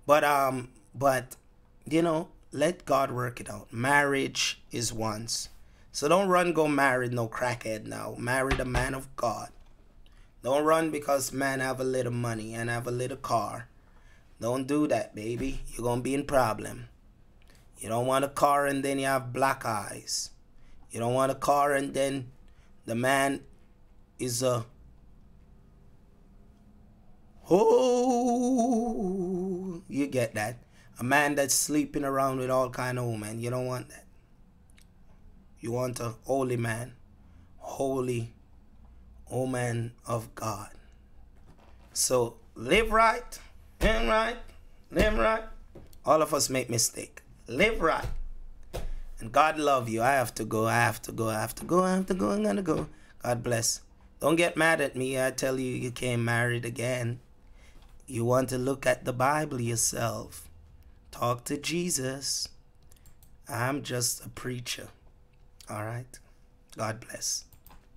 But let God work it out. Marriage is once. So don't run go marry no crackhead now. Marry the man of God. Don't run because man have a little money and have a little car. Don't do that, baby. You're going to be in problem. You don't want a car and then you have black eyes. You don't want a car and then the man is you get that. A man that's sleeping around with all kind of women. You don't want that. You want a holy man. Holy woman of God. So live right. Live right. All of us make mistake. Live right. And God love you. I have to go. I'm gonna go. God bless. Don't get mad at me. I tell you, you came married again. You want to look at the Bible yourself. Talk to Jesus. I'm just a preacher. All right. God bless.